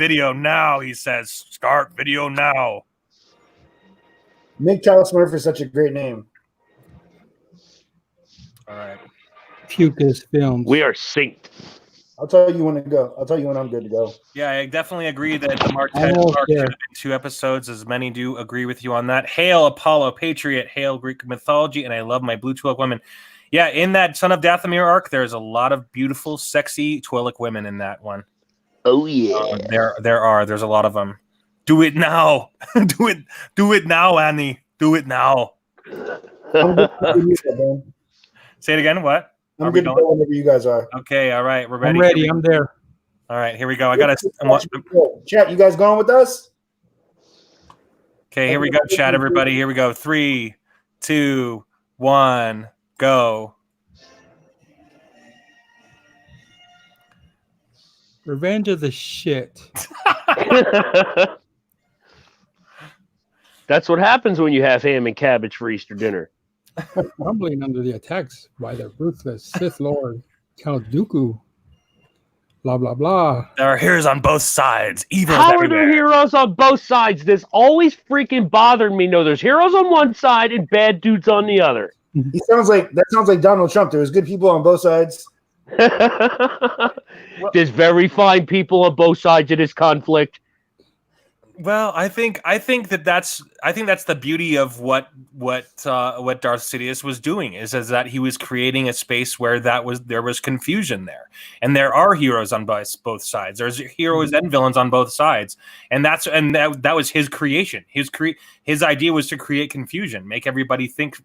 video now, he says. Start video now. Make Charles Smurf is such a great name. All right. Pucus Films. We are synced. I'll tell you when to go. I'll tell you when I'm good to go. Yeah, I definitely agree that the Mark 10 arc should have been 2 episodes, as many do agree with you on that. Hail Apollo, Patriot, hail Greek mythology, and I love my blue Twi'lek women. Yeah, in that Son of Dathomir arc, there's a lot of beautiful, sexy Twi'lek women in that one. Oh yeah, there's a lot of them. Do it now, do it now, Annie. Do it now. Say it again. What? I'm good to go whenever you guys are. Okay, all right, we're ready. I'm ready. I'm there. All right, here we go. I gotta chat. You guys going with us? Okay, here we go, chat. Everybody, here we go. 3, 2, 1, go. Revenge of the shit. That's what happens when you have ham and cabbage for Easter dinner. Rumbling under the attacks by the ruthless Sith Lord Count Dooku. Blah blah blah. There are heroes on both sides. Evil. How are there heroes on both sides? This always freaking bothered me. No, there's heroes on one side and bad dudes on the other. Sounds like Donald Trump. There was good people on both sides. There's very fine people on both sides of this conflict. Well, I think that's the beauty of what Darth Sidious was doing is that he was creating a space where there was confusion there, and there are heroes on both sides. There's heroes and villains on both sides, and that was his creation. His idea was to create confusion, make everybody think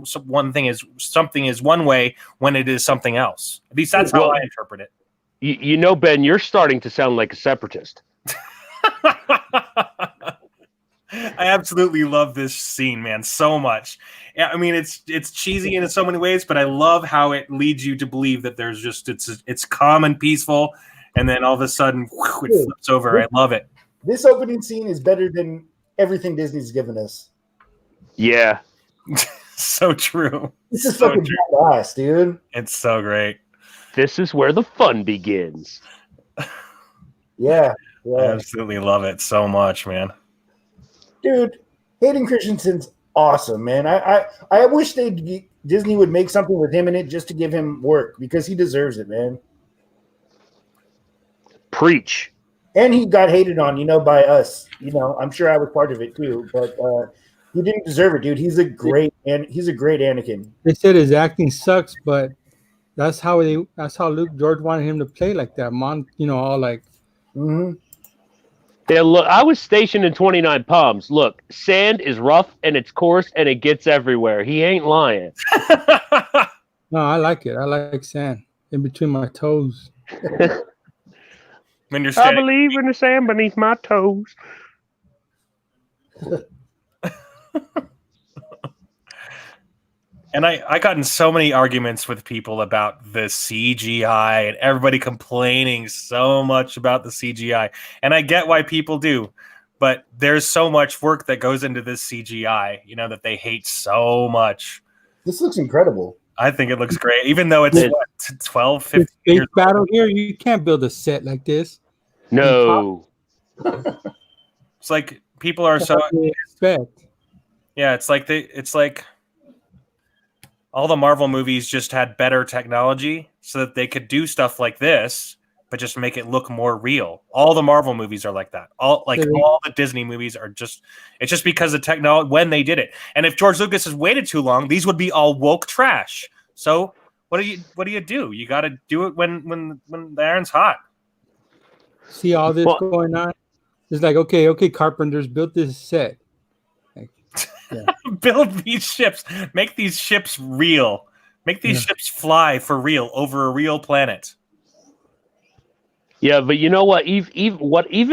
something is one way when it is something else. At least that's how I interpret it. You know, Ben, you're starting to sound like a separatist. I absolutely love this scene, man, so much. I mean, it's cheesy in so many ways, but I love how it leads you to believe that there's just it's calm and peaceful, and then all of a sudden it flips over. I love it. This opening scene is better than everything Disney's given us. Yeah, so true. This is fucking badass, dude. It's so great. This is where the fun begins. Yeah. I absolutely love it so much, man. Dude, Hayden Christensen's awesome, man. I wish Disney would make something with him in it just to give him work because he deserves it, man. Preach. And he got hated on, by us. I'm sure I was part of it too, but he didn't deserve it, dude. He's a great Anakin. They said his acting sucks, but that's how Luke George wanted him to play like that. All like. Mm-hmm. Yeah, look, I was stationed in 29 Palms. Look, sand is rough and it's coarse and it gets everywhere. He ain't lying. No, I like it. I like sand in between my toes. When you're I believe in the sand beneath my toes. And I got in so many arguments with people about the CGI and everybody complaining so much about the CGI. And I get why people do, but there's so much work that goes into this CGI, that they hate so much. This looks incredible. I think it looks great, even though it's 12, 15 years battle here. You can't build a set like this. No. It's like people are so expect. Yeah, it's like all the Marvel movies just had better technology so that they could do stuff like this, but just make it look more real. All the Marvel movies are like that. All the Disney movies are it's just because of technology when they did it. And if George Lucas has waited too long, these would be all woke trash. So what do you do? You got to do it when the iron's hot. See all this going on? It's like, okay, carpenters built this set. Yeah. Build these ships. Make these ships real. Make these ships fly for real over a real planet. Yeah, but you know what? Even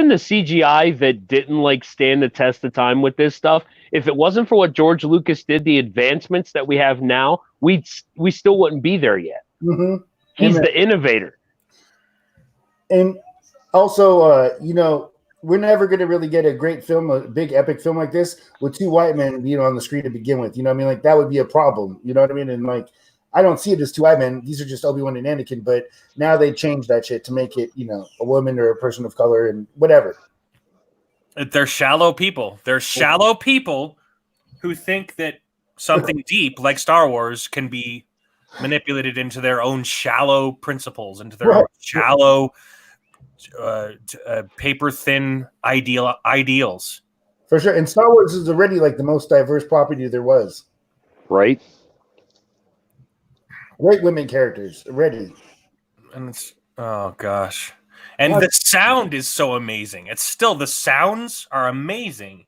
the CGI that didn't stand the test of time with this stuff, if it wasn't for what George Lucas did, the advancements that we have now, we still wouldn't be there yet. Mm-hmm. He's the innovator. And also, we're never going to really get a great film, a big epic film like this with two white men, on the screen to begin with. You know what I mean? Like that would be a problem. You know what I mean? And I don't see it as two white men. These are just Obi-Wan and Anakin, but now they changed that shit to make it, a woman or a person of color and whatever. They're shallow people. They're shallow people who think that something deep like Star Wars can be manipulated into their own shallow principles, into their own shallow, paper-thin ideals. For sure. And Star Wars is already like the most diverse property there was. Right. Great women characters already. And it's, oh gosh. And the sound is so amazing. It's still, the sounds are amazing.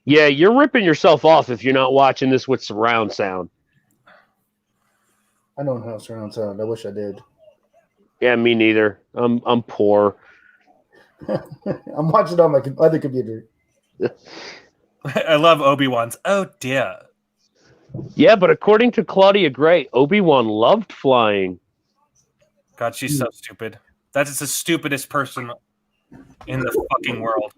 Yeah, you're ripping yourself off if you're not watching this with surround sound. I don't have surround sound. I wish I did. Yeah, me neither. I'm poor. I'm watching on my other computer. I love Obi-Wan's. Oh dear. Yeah, but according to Claudia Gray, Obi-Wan loved flying. God, she's so stupid. That is the stupidest person in the fucking world.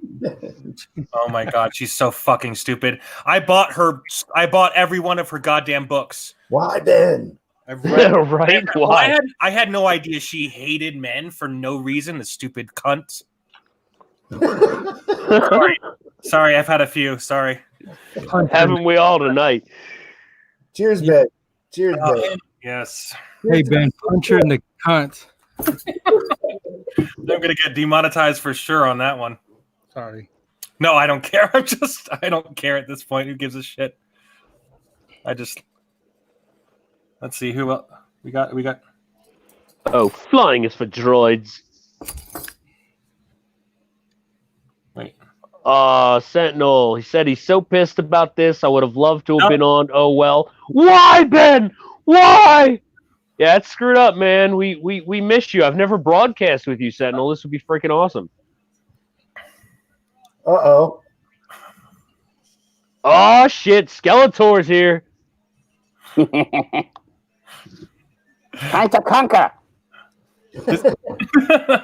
Oh my God, she's so fucking stupid. I bought every one of her goddamn books. Why then? Right? Why? I had no idea she hated men for no reason. The stupid cunt. Sorry, I've had a few. Sorry. Haven't we all tonight? Cheers, Ben. Cheers, Ben. Yes. Hey, Ben, punch her in the cunt. I'm gonna get demonetized for sure on that one. Sorry. No, I don't care. I don't care at this point. Who gives a shit? Let's see who else we got. Oh, flying is for droids. Wait. Sentinel. He said he's so pissed about this. I would have loved to have been on. Oh well. Why, Ben? Why? Yeah, it's screwed up, man. We miss you. I've never broadcast with you, Sentinel. This would be freaking awesome. Uh-oh. Oh shit, Skeletor's here. Time to conquer.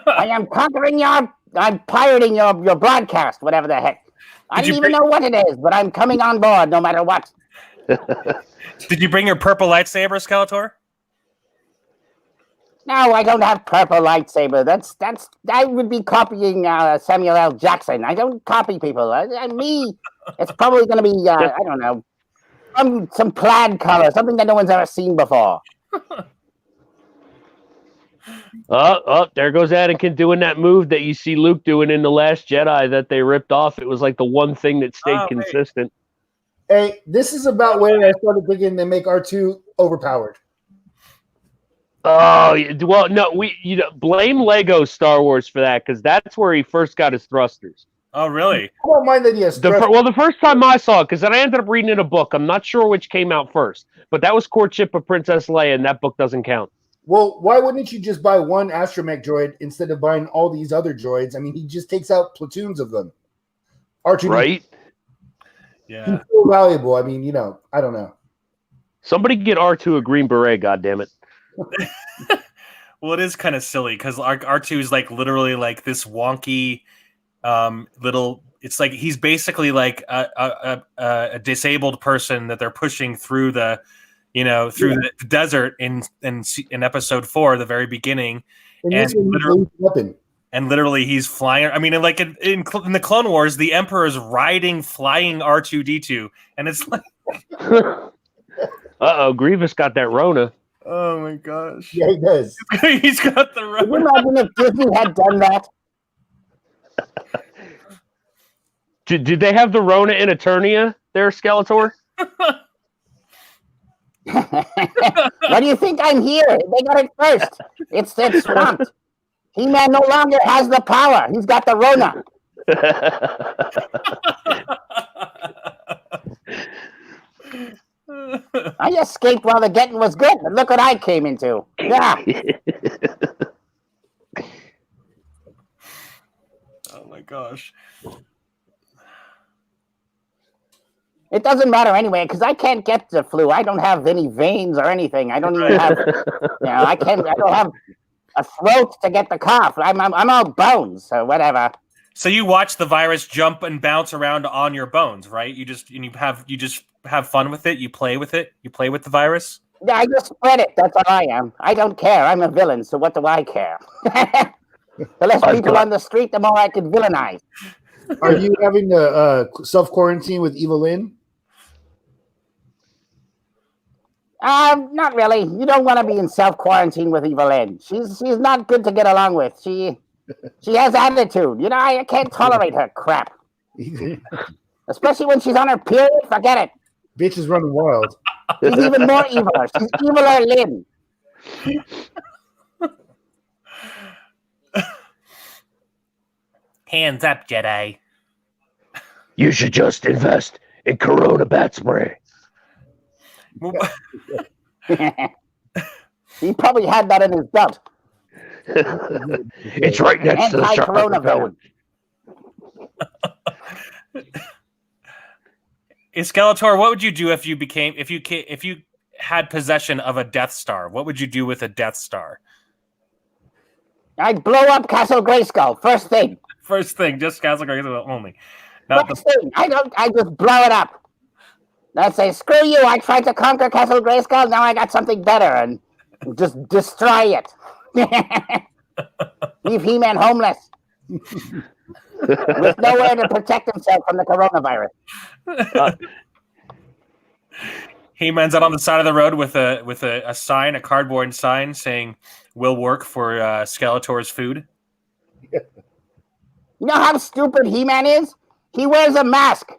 I am conquering I'm pirating your broadcast, whatever the heck. I don't even know what it is, but I'm coming on board no matter what. Did you bring your purple lightsaber, Skeletor? No, I don't have purple lightsaber. I would be copying Samuel L. Jackson. I don't copy people. It's probably going to be, I don't know, some plaid color, something that no one's ever seen before. There goes Anakin doing that move that you see Luke doing in The Last Jedi that they ripped off. It was like the one thing that stayed consistent. Hey, this is about where I started thinking they make R2 overpowered. Oh, well, no, blame Lego Star Wars for that, because that's where he first got his thrusters. Oh, really? I don't mind that he has the first time I saw it, because then I ended up reading in a book. I'm not sure which came out first, but that was Courtship of Princess Leia, and that book doesn't count. Well, why wouldn't you just buy one astromech droid instead of buying all these other droids? I mean, he just takes out platoons of them. R2, right? Yeah. He's so valuable. I mean, I don't know. Somebody get R2 a green beret, goddammit. Well, it is kind of silly because R2 is like literally like this wonky little. It's like he's basically like a disabled person that they're pushing through the, the desert in episode 4, the very beginning, and literally he's flying. I mean, like in the Clone Wars, the Emperor is riding flying R2-D2, and it's like, Grievous got that Rona. Oh my gosh! Yeah, he does. He's got the Rona. Can you imagine if Disney had done that? Did they have the Rona in Eternia there, Skeletor? Why do you think I'm here? They got it first. It's swamped. He-Man no longer has the power. He's got the Rona. I escaped while the getting was good, but look what I came into. Yeah. Oh my gosh. It doesn't matter anyway, because I can't get the flu. I don't have any veins or anything. I don't even have, I don't have a throat to get the cough. I'm all bones, so whatever. So you watch the virus jump and bounce around on your bones, right? You just have fun with it. You play with it. You play with the virus. Yeah, I just spread it. That's all I am. I don't care. I'm a villain, so what do I care? The less people on the street, the more I can villainize. Are you having a self-quarantine with Evelyn? Not really. You don't want to be in self-quarantine with Evelyn. She's not good to get along with. She has attitude. You know, I can't tolerate her crap. Especially when she's on her period. Forget it. Bitch is running wild. She's even more evil. She's eviler Lynn. Hands up, Jedi. You should just invest in Corona bat spray. He probably had that in his belt. It's right next to the Anti-corona shotgun. Skeletor, what would you do if you had possession of a Death Star? What would you do with a Death Star? I'd blow up Castle Grayskull. First thing. First thing, just Castle Grayskull only. First thing. I just blow it up. I'd say, screw you. I tried to conquer Castle Grayskull. Now I got something better, and just destroy it. Leave He-Man homeless. With nowhere to protect himself from the coronavirus. He-Man's out on the side of the road with a sign, a cardboard sign saying "Will work for Skeletor's food." You know how stupid He-Man is? He wears a mask,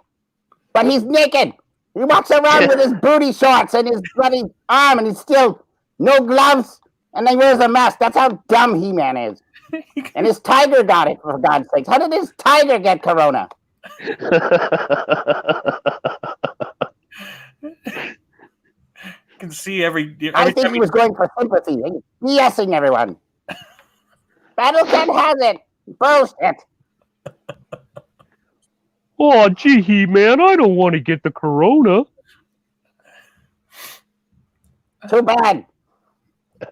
but he's naked. He walks around with his booty shorts and his bloody arm, and he's still no gloves, and he wears a mask. That's how dumb He-Man is. And his tiger got it, for God's sakes. How did his tiger get corona? You can see every I think he was going for sympathy. BSing everyone. Battlecat has it. Bullshit. Oh, gee, He-Man, I don't want to get the corona. Too bad.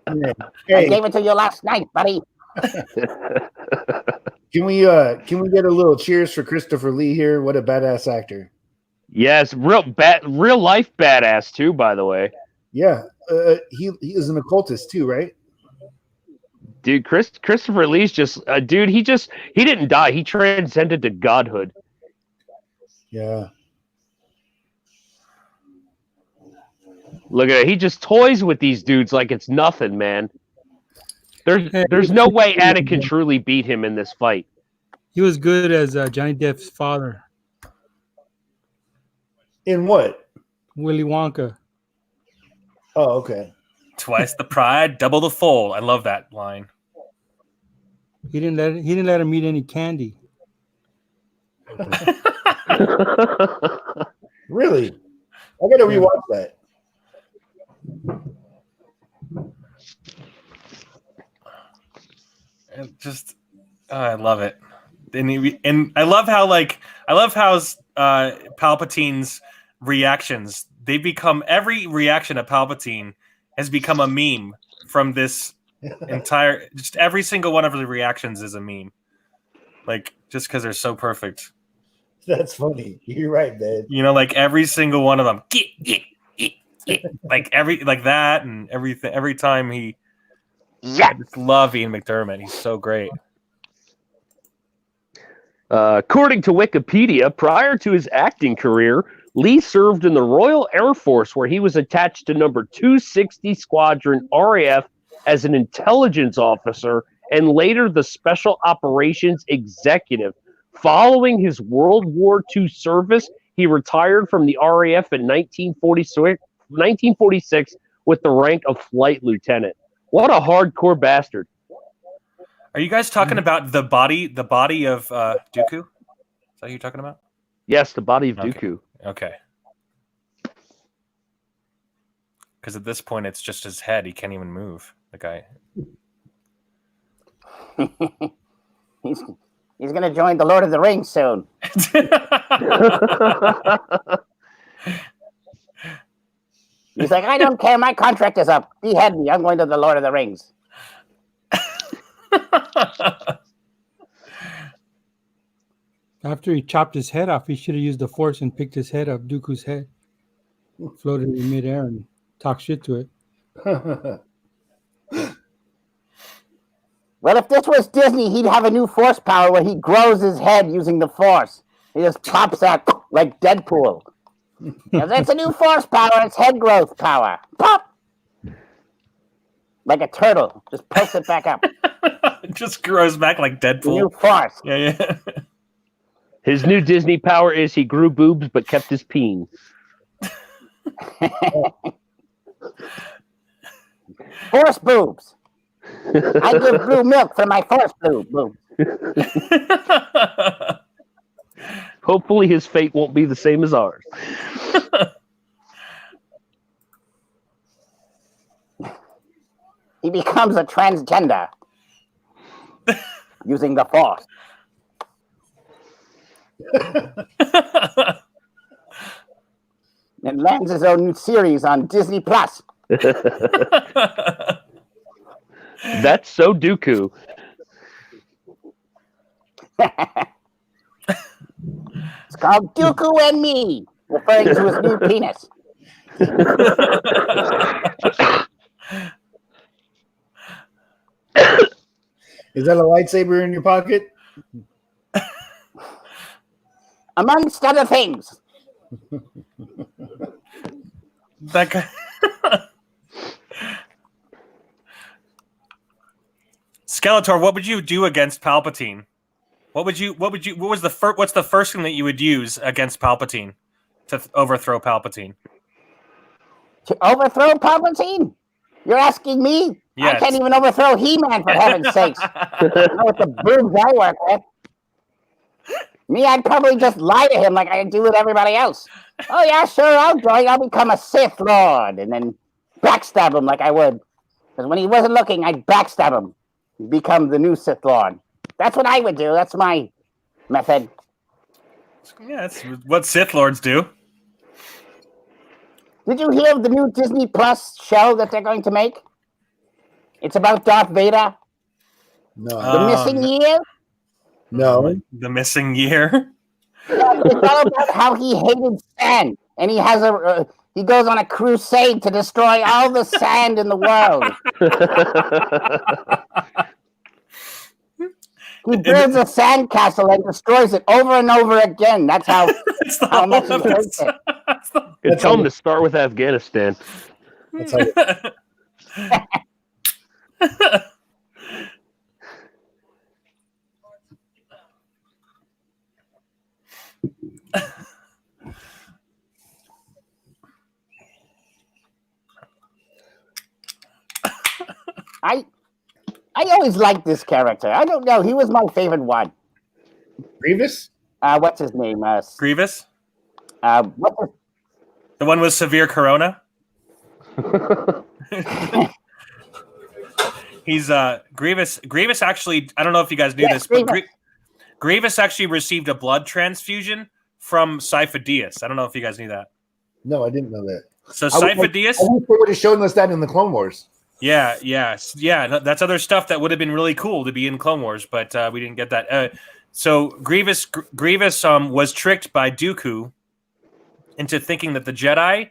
Hey, I gave it to you last night, buddy. can we get a little cheers for Christopher Lee here? What a badass actor. Yes, real life badass too, by the way. Yeah, he is an occultist too, right? Dude, Christopher Lee's just dude. He didn't die. He transcended to godhood. Yeah. Look at it. He just toys with these dudes like it's nothing, man. There's no way Anakin truly beat him in this fight. He was good as Johnny Depp's father, In what? Willy Wonka. Oh, okay. Twice the pride, double the fold. I love that line. He didn't let him eat any candy. Really? I gotta rewatch that. And just, I love it. And I love how Palpatine's reactions. They become every reaction of Palpatine has become a meme from this entire. Just every single one of the reactions is a meme. Like just because they're so perfect. That's funny. You're right, man. You know, like every single one of them. Like that and everything. Every time I just love Ian McDermott. He's so great. According to Wikipedia, prior to his acting career, Lee served in the Royal Air Force, where he was attached to number 260 Squadron RAF as an intelligence officer and later the Special Operations Executive. Following his World War II service, he retired from the RAF in 1946 with the rank of flight lieutenant. What a hardcore bastard. Are you guys talking about the body of Dooku? Is that what you're talking about? Yes, the body of Dooku. Okay. Because at this point, it's just his head. He can't even move. The guy. He's going to join the Lord of the Rings soon. He's like, I don't care. My contract is up. Behead me. I'm going to the Lord of the Rings. After he chopped his head off, he should have used the Force and picked his head up, Dooku's head. floated in midair and talk shit to it. Well, if this was Disney, he'd have a new force power where he grows his head using the force. He just pops out like Deadpool. It's a new force power. It's head growth power. Pop! Like a turtle. Just pulse it back up. It just grows back like Deadpool. New force. Yeah. His new Disney power is he grew boobs but kept his peen. Force boobs. I give blue milk for my force boobs. Hopefully his fate won't be the same as ours. He becomes a transgender using the force. And lands his own new series on Disney Plus. That's so Dooku. It's called Dooku and Me, referring to his new penis. Is that a lightsaber in your pocket? Amongst other things. That guy. Skeletor, what would you do against Palpatine? What's the first thing that you would use against Palpatine to overthrow Palpatine? To overthrow Palpatine? You're asking me? Yes. I can't even overthrow He-Man, for heaven's sakes. I know what the boobs I work with. Me, I'd probably just lie to him like I do with everybody else. Oh, yeah, sure, I'll join. I'll become a Sith Lord. And then backstab him like I would. Because when he wasn't looking, I'd backstab him. Become the new Sith Lord. That's what I would do. That's my method. Yeah, that's what Sith Lords do. Did you hear of the new Disney Plus show that they're going to make? It's about Darth Vader. No. The missing year. No. The missing year. It's all about how he hated sand, and he has he goes on a crusade to destroy all the sand in the world. He builds a sandcastle and destroys it over and over again. That's how much he hates it. Tell him to start with Afghanistan. That's how I always liked this character. I don't know. He was my favorite one. Grievous? What's his name? Grievous? What's his... The one with severe corona? He's Grievous. Grievous actually, I don't know if you guys knew this, but Grievous actually received a blood transfusion from Sifo-Dyas. I don't know if you guys knew that. No, I didn't know that. So Sifo-Dyas, I wish they would have shown us that in the Clone Wars. yeah. That's other stuff that would have been really cool to be in Clone Wars, but we didn't get that. So Grievous was tricked by Dooku into thinking that the Jedi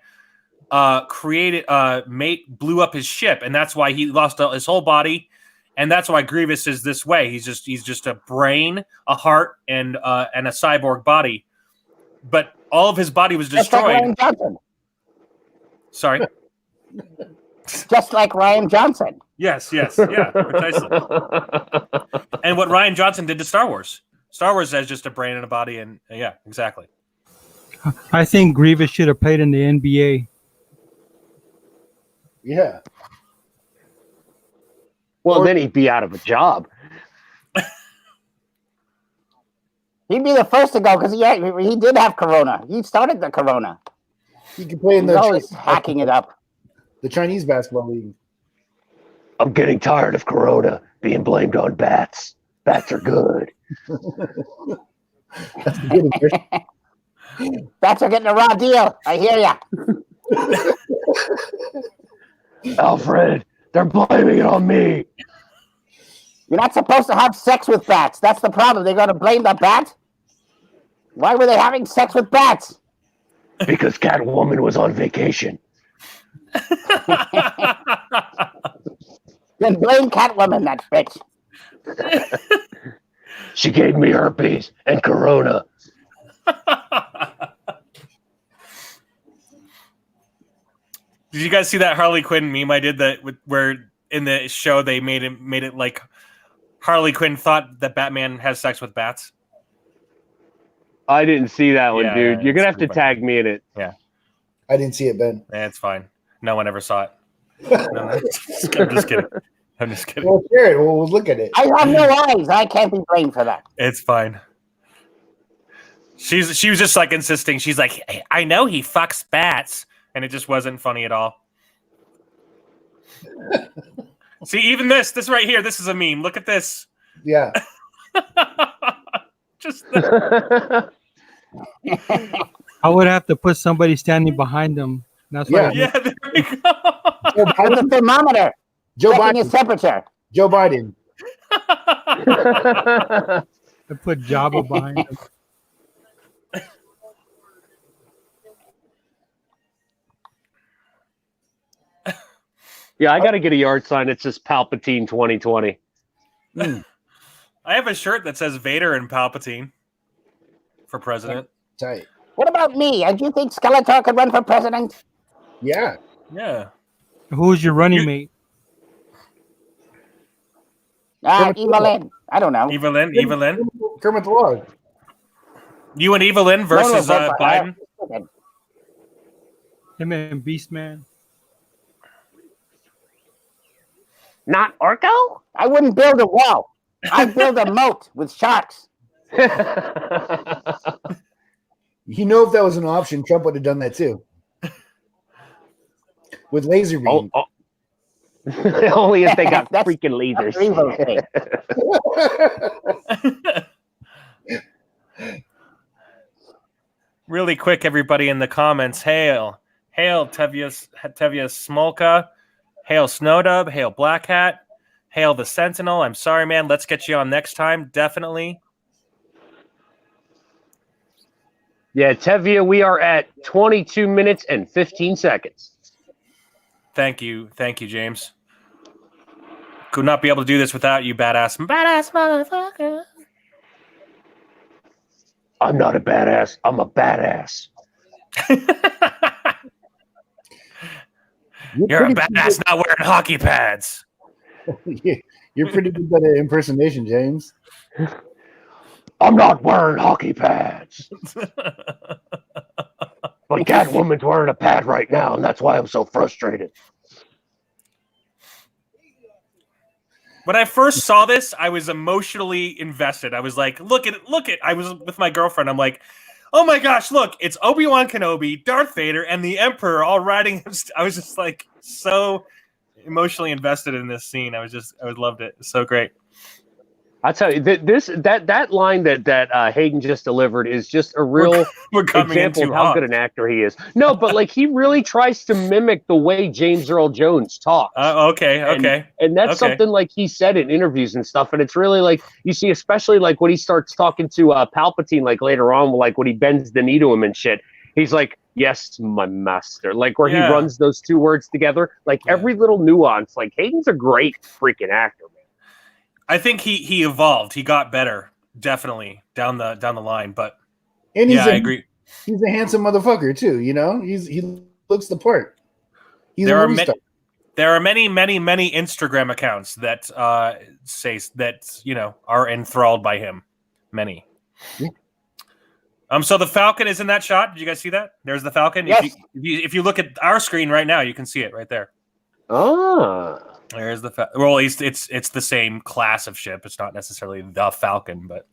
blew up his ship, and that's why he lost his whole body, and that's why Grievous is this way. He's just a brain, a heart, and a cyborg body, but all of his body was destroyed. Just like Ryan Johnson. Sorry. Just like Ryan Johnson. Yes, yeah, precisely. And what Ryan Johnson did to Star Wars. Star Wars has just a brain and a body, and yeah, exactly. I think Grievous should have played in the NBA. Yeah. Well, then he'd be out of a job. He'd be the first to go because he did have corona. He started the corona. He could play in He's always hacking it up. The Chinese basketball league. I'm getting tired of Corona being blamed on bats. Bats are good. That's a good impression. Bats are getting a raw deal. I hear ya. Alfred, they're blaming it on me. You're not supposed to have sex with bats. That's the problem. They're going to blame the bat? Why were they having sex with bats? Because Catwoman was on vacation. Then blame Catwoman, that bitch. She gave me herpes and corona. Did you guys see that Harley Quinn meme I did where in the show they made it like Harley Quinn thought that Batman has sex with bats? I didn't see that one, Yeah, dude. You're it's gonna have to pretty funny. tag me in it. I didn't see it, Ben. It's fine. No one ever saw it. No, I'm just kidding. I'm just kidding. Well, share it. We'll look at it. I have no eyes. I can't be blamed for that. It's fine. She was just like insisting. She's like, hey, I know he fucks bats, and it just wasn't funny at all. See, even this right here, this is a meme. Look at this. Yeah. Just I would have to put somebody standing behind them. That's why Yeah. there we go. With a thermometer. Joe Checking his Biden. temperature. Joe Biden. I put Jabba behind them. Yeah, I got to get a yard sign that says Palpatine 2020. I have a shirt that says Vader and Palpatine for president. Tight. What about me? Do you think Skeletor could run for president? Yeah. Yeah. Who's your running mate? Evelyn. I don't know. Evelyn. Kermit the Frog. You and Evelyn versus Biden. Him and Beastman. Not Orko? I wouldn't build a wall. I'd build a moat with sharks. You know, if that was an option, Trump would have done that too. With laser beam. Only if they got That's- freaking lasers. Evil thing. Really quick, everybody in the comments. Hail Tevya Smolka. Hail Snowdub. Hail Black Hat. Hail the Sentinel. I'm sorry, man. Let's get you on next time. Definitely. Yeah, Tevia, we are at 22 minutes and 15 seconds. Thank you, James. Could not be able to do this without you, badass motherfucker. I'm not a badass. I'm a badass. You're a badass not wearing hockey pads. You're pretty good at an impersonation, James. I'm not wearing hockey pads. But Catwoman's wearing a pad right now, and that's why I'm so frustrated. When I first saw this, I was emotionally invested. I was like, look at it. I was with my girlfriend. I'm like, oh my gosh, look, it's Obi-Wan Kenobi, Darth Vader, and the Emperor all riding. I was just like so emotionally invested in this scene. I loved it. It's so great. I tell you, that line that Hayden just delivered is just a real We're coming in example too of how hot. good an actor he is. No, but like he really tries to mimic the way James Earl Jones talks. Okay. And that's Okay. something like he said in interviews and stuff. And it's really like you see, especially like when he starts talking to Palpatine, like later on, like when he bends the knee to him and shit. He's like, "Yes, my master." Like where he runs those two words together. Like every little nuance. Like Hayden's a great freaking actor, man. I think he evolved. He got better, definitely down the line. But And I agree. He's a handsome motherfucker too. You know, he looks the part. He's There a are movie star. There are many Instagram accounts that say that are enthralled by him. Many. Yeah. So the Falcon is in that shot. Did you guys see that? There's the Falcon. Yes. If you look at our screen right now, you can see it right there. Ah. There's the well, it's the same class of ship. It's not necessarily the Falcon, but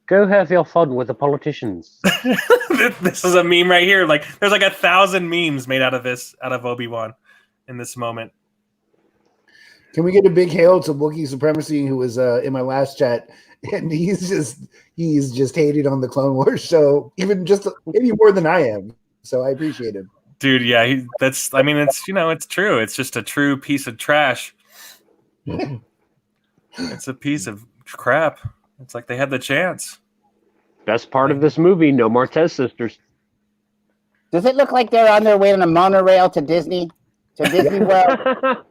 Go have your fun with the politicians. this is a meme right here. Like there's like 1,000 memes made out of Obi-Wan in this moment. Can we get a big hail to Wookiee Supremacy, who was in my last chat, and he's just hated on the Clone Wars show, even just maybe more than I am. So I appreciate him. Dude, yeah, it's true. It's just a true piece of trash. It's a piece of crap. It's like they had the chance. Best part of this movie: no more Tez sisters. Does it look like they're on their way on a monorail to Disney? To Disney World?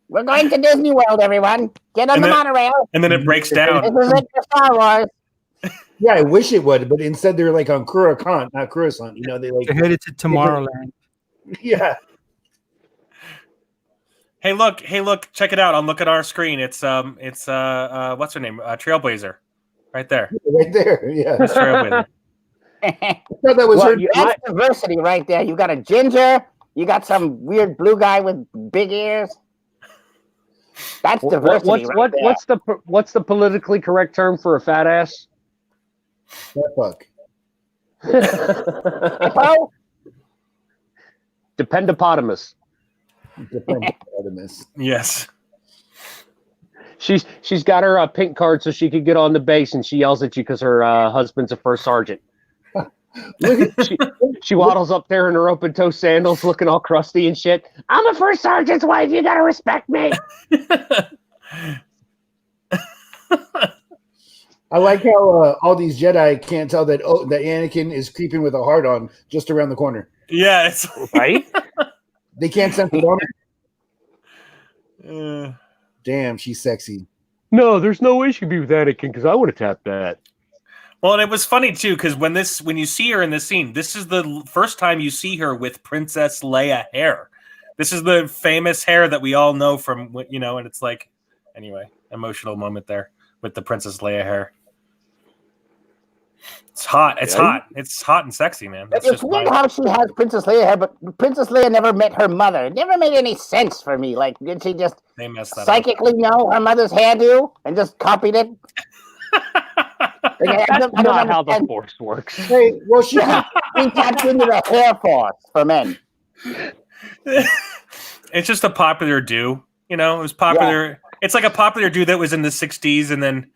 We're going to Disney World, everyone. Get on the monorail. And then it breaks down. This is it for Star Wars. Yeah, I wish it would, but instead they're like on Coruscant, not Coruscant. You know, they like They're headed to Tomorrowland. Yeah. Hey, look! Check it out. I'm looking at our screen. It's what's her name? Trailblazer, right there. Right there. Yeah. It's Trailblazer. I thought that was her. That's diversity right there. You got a ginger. You got some weird blue guy with big ears. That's diversity. What's the politically correct term for a fat ass? That fuck. Dependopotamus. Dependopotamus. Yes. She's got her pink card so she could get on the base, and she yells at you because her husband's a first sergeant. She waddles up there in her open toe sandals, looking all crusty and shit. I'm a first sergeant's wife. You gotta respect me. I like how all these Jedi can't tell that that Anakin is creeping with a heart on just around the corner. Yeah, it's right. They can't sense it on her. Damn, she's sexy. No, there's no way she'd be with Anakin because I would have tapped that. Well, and it was funny too because when you see her in this scene, this is the first time you see her with Princess Leia hair. This is the famous hair that we all know from, and it's like, anyway, emotional moment there with the Princess Leia hair. It's hot. It's hot. It's hot and sexy, man. It's weird how she has Princess Leia hair, but Princess Leia never met her mother. It never made any sense for me. Like, did she just psychically know her mother's hairdo and just copied it? That's not how the Force works. Hey, well, she tapped into the hair force for men. It's just a popular do. It was popular. Yeah. It's like a popular do that was in the 60s and then,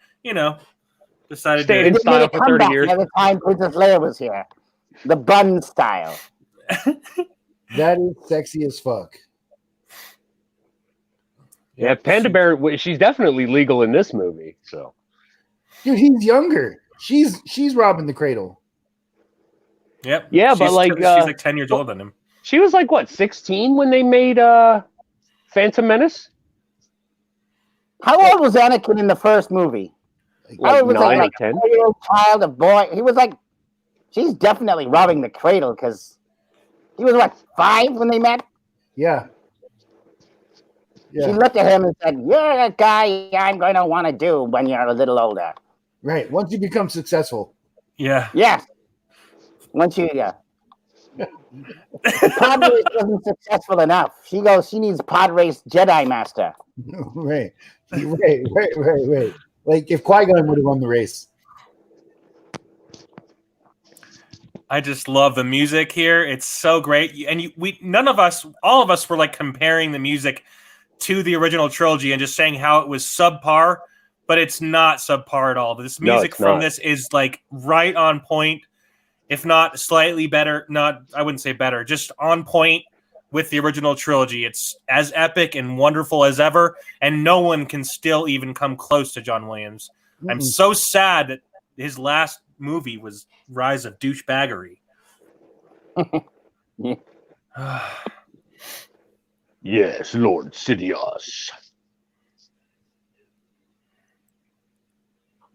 decided stayed in style for 30 years. Every time Princess Leia was here. The bun style. That is sexy as fuck. Yeah, Panda Bear, she's definitely legal in this movie, so. Dude, he's younger. She's robbing the cradle. Yep. Yeah, but she's like 10 years older than him. She was like, what, 16 when they made Phantom Menace? How old was Anakin in the first movie? Like 9 or 10? A 4-year-old child, a boy. He was like, she's definitely robbing the cradle because he was, what, 5 when they met? Yeah. She looked at him and said, you're a guy I'm going to want to do when you're a little older. Right. Once you become successful. Yeah. Yes. Once you, The pod race wasn't successful enough. She needs pod race Jedi Master. Right. Like if Qui-Gon would have won the race. I just love the music here. It's so great. And all of us were like comparing the music to the original trilogy and just saying how it was subpar, but it's not subpar at all. This music from this is like right on point, if not slightly better. I wouldn't say better, just on point with the original trilogy. It's as epic and wonderful as ever, and no one can still even come close to John Williams. Mm-hmm. I'm so sad that his last movie was Rise of Douchebaggery. Yes, Lord Sidious.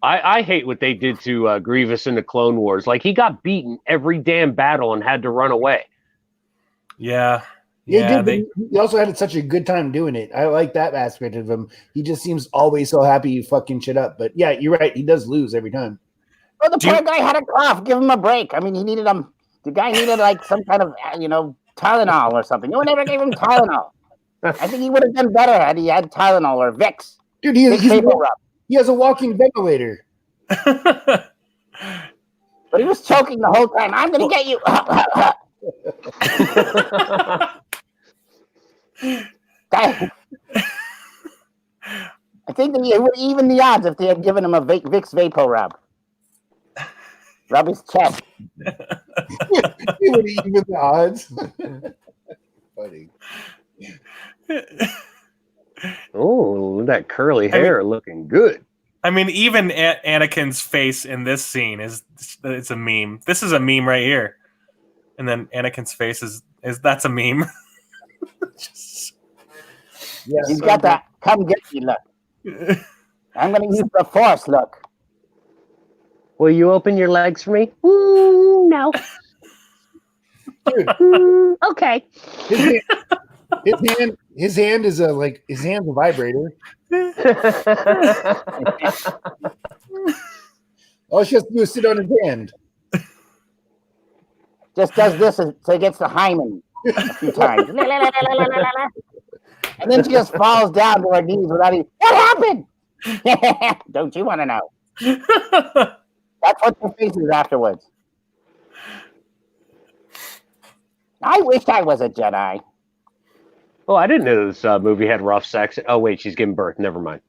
I hate what they did to Grievous in the Clone Wars. Like, he got beaten every damn battle and had to run away. Yeah. He also had such a good time doing it. I like that aspect of him. He just seems always so happy you fucking shit up. But yeah, you're right. He does lose every time. Well, the poor guy had a cough. Give him a break. I mean, the guy needed like some kind of, Tylenol or something. No one ever gave him Tylenol. I think he would have done better had he had Tylenol or Vicks. Dude, he has a walking ventilator. But he was choking the whole time. I'm going to get you. I think that it would even the odds if they had given him a Vicks Vapor Rub. Rub his chest. He would even the odds. Funny. Oh, that curly hair looking good. I mean, even Anakin's face in this scene it's a meme. This is a meme right here, and then Anakin's face is that's a meme. Yeah, He's got that come get me look. I'm going to use the Force look. Will you open your legs for me? No. dude, Okay. his hand is his hand's a vibrator. All she has to do is sit on his hand. Just does this so he gets the hymen a few times. And then she just falls down to her knees without even, what happened? Don't you want to know? That's what the face is afterwards. I wish I was a Jedi. Oh, I didn't know this movie had rough sex. Oh, wait, she's giving birth. Never mind.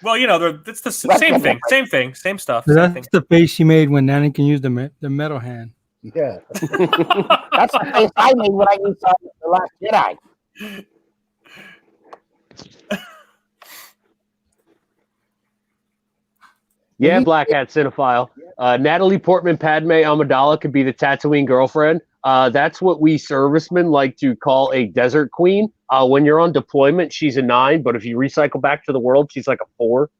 Well, it's the same thing, same stuff. So Same that's thing. the face she made when Anakin used the metal hand. Yeah. That's the face I made when I saw The Last Jedi. Yeah, Black Hat Cinephile. Natalie Portman Padme Amidala could be the Tatooine girlfriend. That's what we servicemen like to call a desert queen. When you're on deployment, she's a 9, but if you recycle back to the world, she's like a 4.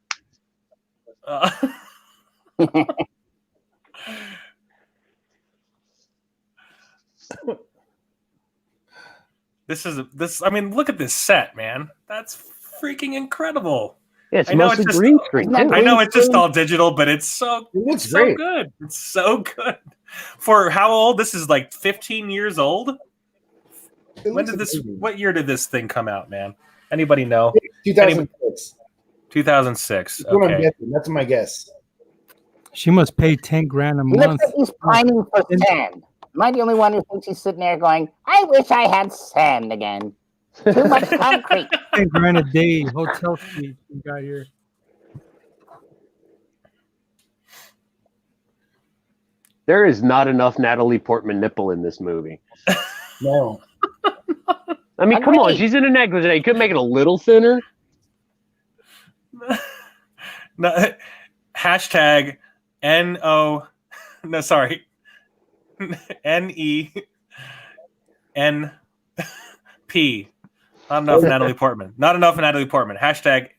I mean, look at this set, man. That's freaking incredible. Yeah, it's I know mostly it's just- green screen, Isn't too. that I know it's just screen? all digital, but it's looks so great. good. It's so good. For how old? This is like 15 years old. What year did this thing come out, man? Anybody know? 2006. 2006. That's what I'm Okay. guessing. That's my guess. She must pay $10,000 a He looks month. like he's pining for sand. Am I the only one who thinks he's sitting there going, I wish I had sand again? Too much concrete. $10,000 a day hotel suite we got here. There is not enough Natalie Portman nipple in this movie. No. I mean, come on, Agreed. she's in a negligee. You could make it a little thinner. No, hashtag NO. No, sorry. NENP. Not enough Natalie Portman. Not enough Natalie Portman. Hashtag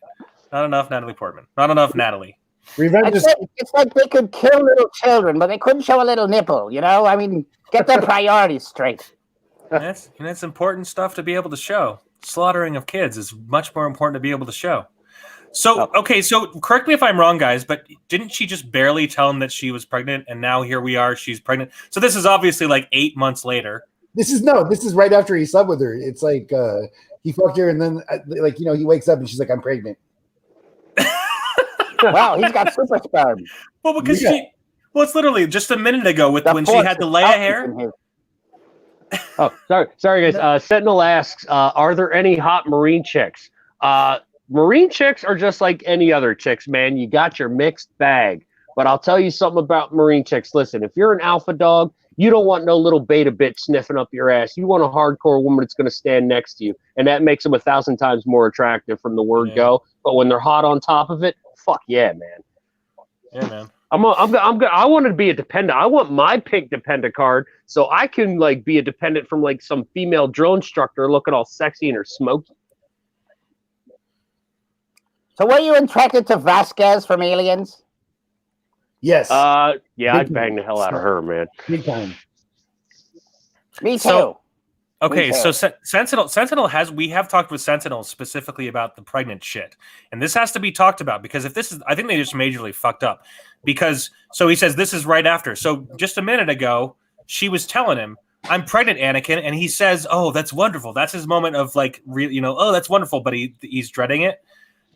not enough Natalie Portman. Not enough Natalie. Revenge is It's like they could kill little children, but they couldn't show a little nipple, you know? I mean, get their priorities straight. That's important stuff to be able to show. Slaughtering of kids is much more important to be able to show. So, okay, so correct me if I'm wrong, guys, but didn't she just barely tell him that she was pregnant, and now here we are, she's pregnant? So this is obviously like 8 months later. This is right after he slept with her. It's like he fucked her, and then he wakes up and she's like, I'm pregnant. Wow, he's got super sperm. Well, because Yeah. it's literally just a minute ago when she Force had the is Leia out hair. in his- Oh, sorry, guys. Sentinel asks, are there any hot Marine chicks? Marine chicks are just like any other chicks, man. You got your mixed bag. But I'll tell you something about Marine chicks. Listen, if you're an alpha dog, you don't want no little beta bitch sniffing up your ass. You want a hardcore woman that's going to stand next to you, and that makes them 1,000 times more attractive from the word go. But when they're hot on top of it, fuck yeah, man. Yeah, man. I want to be a dependent. I want my pink dependent card so I can like be a dependent from like some female drill instructor looking all sexy and her smoky. So were you attracted to Vasquez from Aliens? Yes. Yeah, I'd bang the hell out of her, man. Big time. Me too. So- Okay, Me so too. Sentinel we have talked with Sentinel specifically about the pregnant shit, and this has to be talked about because if this is, I think they just majorly fucked up because so he says this is right after. So just a minute ago, she was telling him, "I'm pregnant, Anakin," and he says, "Oh, that's wonderful." That's his moment of like, oh, that's wonderful, but he's dreading it.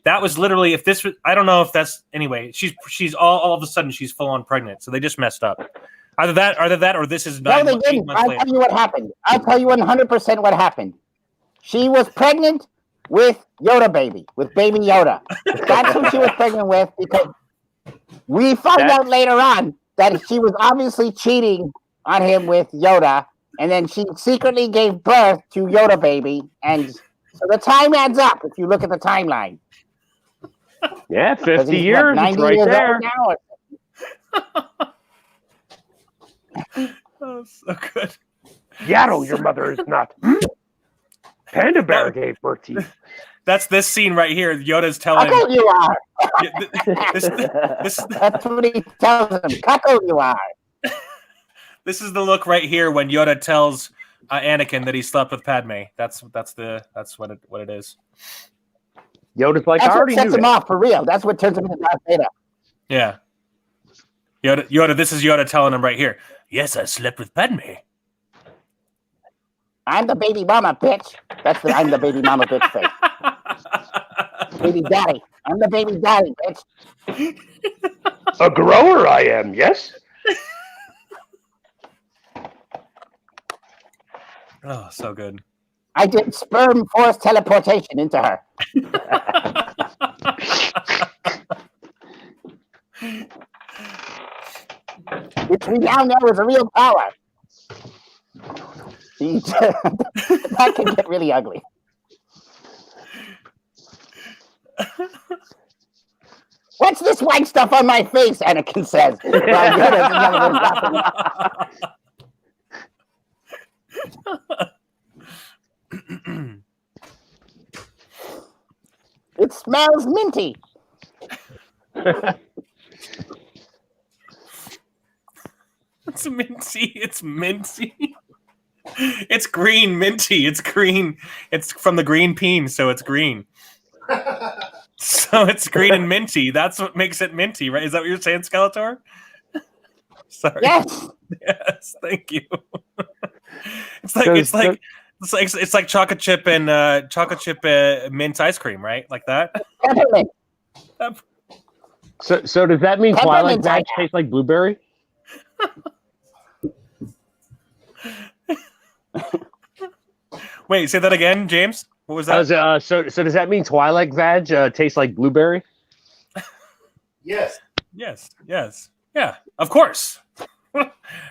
That was literally if this was, I don't know if that's anyway. She's all of a sudden she's full on pregnant, so they just messed up. Either that, or this is No, 9 they 8 didn't. months I'll later. tell you what happened. I'll tell you 100% what happened. She was pregnant with Yoda baby, with baby Yoda. That's who she was pregnant with because we find out later on that she was obviously cheating on him with Yoda, and then she secretly gave birth to Yoda baby, and So the time adds up if you look at the timeline. Yeah, 'Cause 50 he's, years. what, It's 90 right years there. old now. Oh, so good. Yaddle, your mother is not. Panda Bear gave birth to you. That's this scene right here. Yoda's telling Cuckold you are. this That's what he tells him. Cuckold you are. this is the look right here when Yoda tells Anakin that he slept with Padme. That's what it is. Yoda's like, I That's what already knew sets him that. off for real. That's what turns him into Darth Vader. Yeah. Yoda. This is Yoda telling him right here. Yes, I slept with Padme. I'm the baby mama, bitch. That's the I'm the baby mama, bitch face. Baby daddy. I'm the baby daddy, bitch. A grower I am, yes? Oh, so good. I did sperm force teleportation into her. Which we now know is a real power. That can get really ugly. What's this white stuff on my face? Anakin says. Well, Yoda's another laughing. It smells minty. It's minty. It's minty. It's green, minty. It's green. It's from the green peen, so it's green. So it's green and minty. That's what makes it minty, right? Is that what you're saying, Skeletor? Sorry. Yes. Yes. Thank you. It's like chocolate chip and mint ice cream, right? Like that. Peppermint. So does that mean Twilight Peppermint, Vag tastes like blueberry? Wait, say that again, James. What was that? So does that mean Twilight Vag tastes like blueberry? Yes. Yes. Yeah, of course.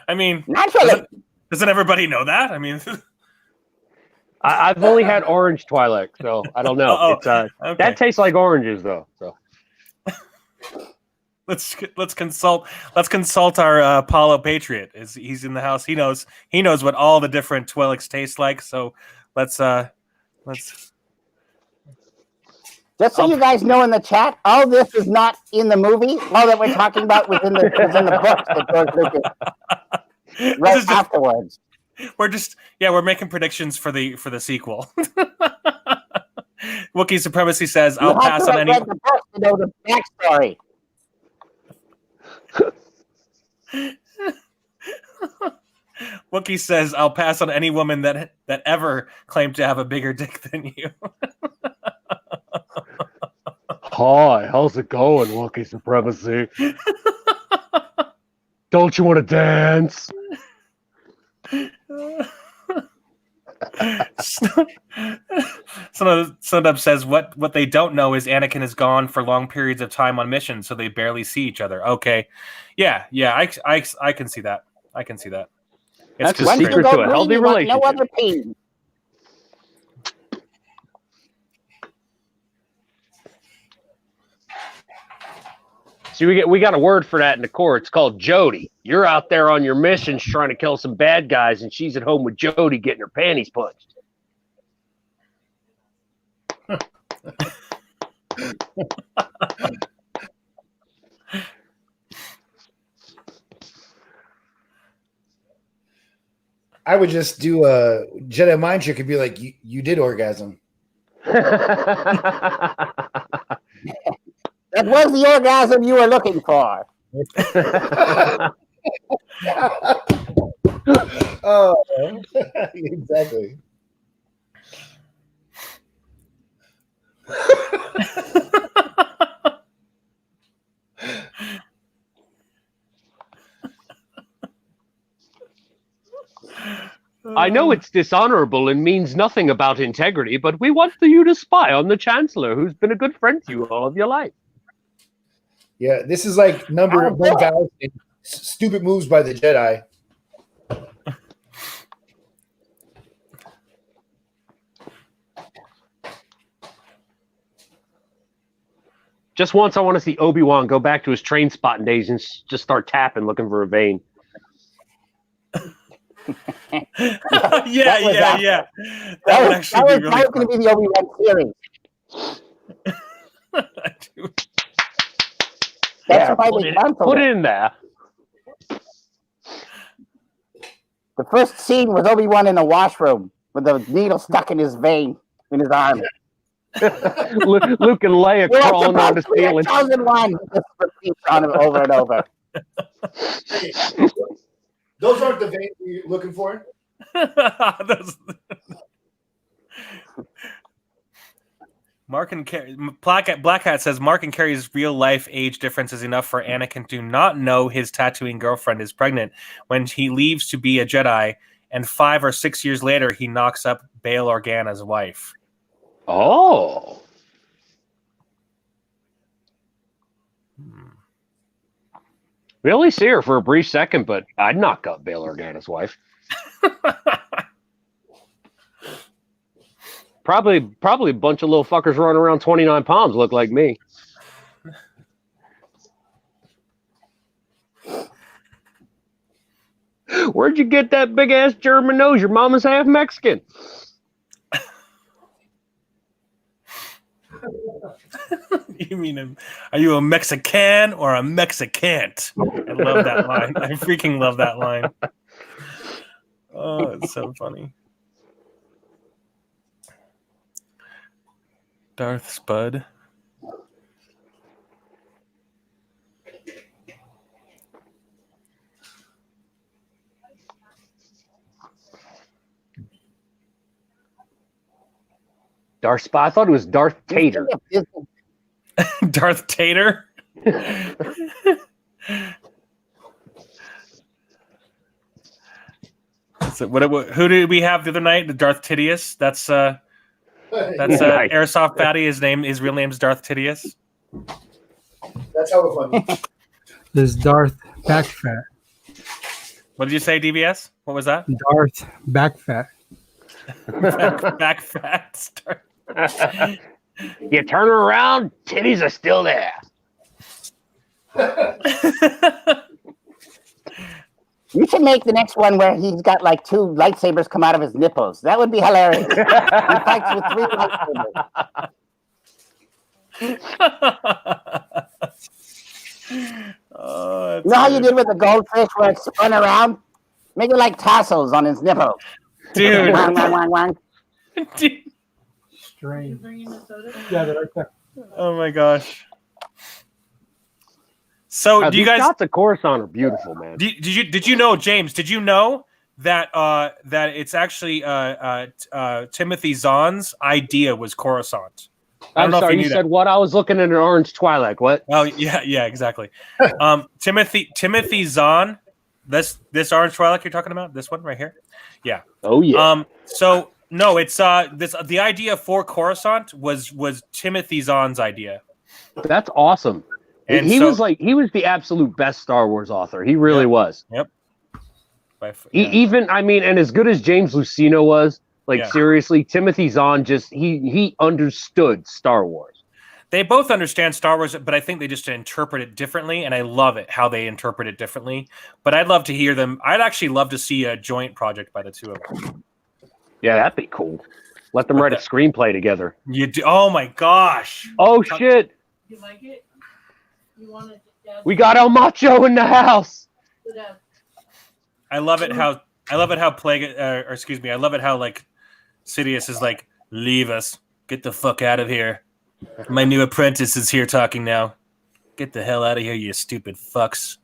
I mean, Naturally. doesn't everybody know that? I mean, I've only had orange Twilight, so I don't know. Oh, It's okay. That tastes like oranges, though. So let's consult our Apollo Patriot. He's in the house. He knows what all the different Twi'leks taste like. So let's. Just so you guys know in the chat, all this is not in the movie. All that we're talking about was in the books that George Lucas wrote afterwards. We're making predictions for the sequel. Wookiee Supremacy says, "I'll pass on any." Read the book to know the backstory. Wookiee says, "I'll pass on any woman that ever claimed to have a bigger dick than you." hi, how's it going, Wookiee Supremacy? Don't you want to dance? Sonub says what they don't know is Anakin is gone for long periods of time on missions, so they barely see each other. Okay, yeah, I can see that. I can see that. That's a Once you secret go to a green, healthy you want no relationship. other peen. See, we got a word for that in the Corps. It's called Jody. You're out there on your missions trying to kill some bad guys, and she's at home with Jody getting her panties punched. I would just do a Jedi mind trick and be like, you did orgasm. That was the orgasm you were looking for. Oh, exactly. I know it's dishonorable and means nothing about integrity, but we want you to spy on the Chancellor, who's been a good friend to you all of your life. Yeah, this is like number one vows and stupid moves by the Jedi. Just once, I want to see Obi-Wan go back to his train spotting days and just start tapping, looking for a vein. Yeah. That would actually be really That was going to be the Obi-Wan series. That's why they canceled put it in there. The first scene was Obi-Wan in the washroom with the needle stuck in his vein, in his arm. Luke and Leia crawling on the ceiling. 1001. Just repeats on him over and over. Those aren't the veins you're looking for. Mark and Carrie, Black Hat says Mark and Carrie's real life age difference is enough for Anakin to not know his Tatooine girlfriend is pregnant when he leaves to be a Jedi, and 5 or 6 years later he knocks up Bail Organa's wife. Oh. We only see her for a brief second, but I'd knock up Bail Organa's wife. Probably a bunch of little fuckers running around 29 pounds look like me. Where'd you get that big ass German nose? Your mama's half Mexican. You mean, are you a Mexican or a Mexicant? I love that line. I freaking love that line. Oh, it's so funny. Darth Spud. Darth Spud? I thought it was Darth Tater. Darth Tater? So who did we have the other night? The Darth Tidius. That's Airsoft Fatty. His real name is Darth Tidius. That's hella funny. There's Darth Backfat. What did you say, DBS? What was that? Darth Backfat. Back fat. You turn her around, titties are still there. You should make the next one where he's got like 2 lightsabers come out of his nipples. That would be hilarious. He fights with 3 lightsabers. You know how you did with the goldfish where it spun around? Make it like tassels on his nipple. Dude. Wang, wang, wang, wang. Dude. Strange. Yeah, they're right there. Oh my gosh. So do you guys? Shots of Coruscant are beautiful, man. Did you know, James? Did you know that that it's actually Timothy Zahn's idea was Coruscant? I'm sorry, you said what? I was looking at an orange Twi'lek. What? Oh yeah, exactly. Timothy Zahn, this orange Twi'lek you're talking about, this one right here. Yeah. Oh yeah. So no, it's the idea for Coruscant was Timothy Zahn's idea. That's awesome. And he was the absolute best Star Wars author. He really was. Yep. Even and as good as James Luceno was, seriously, Timothy Zahn he understood Star Wars. They both understand Star Wars, but I think they just interpret it differently, and I love it how they interpret it differently. But I'd love to hear them. I'd actually love to see a joint project by the two of them. Yeah, that'd be cool. Let them write a screenplay together. You do? Oh my gosh! Oh shit! You like it? You want it? We got El Macho in the house. I love it how I love it how Sidious is like, leave us, get the fuck out of here. My new apprentice is here talking now. Get the hell out of here, you stupid fucks.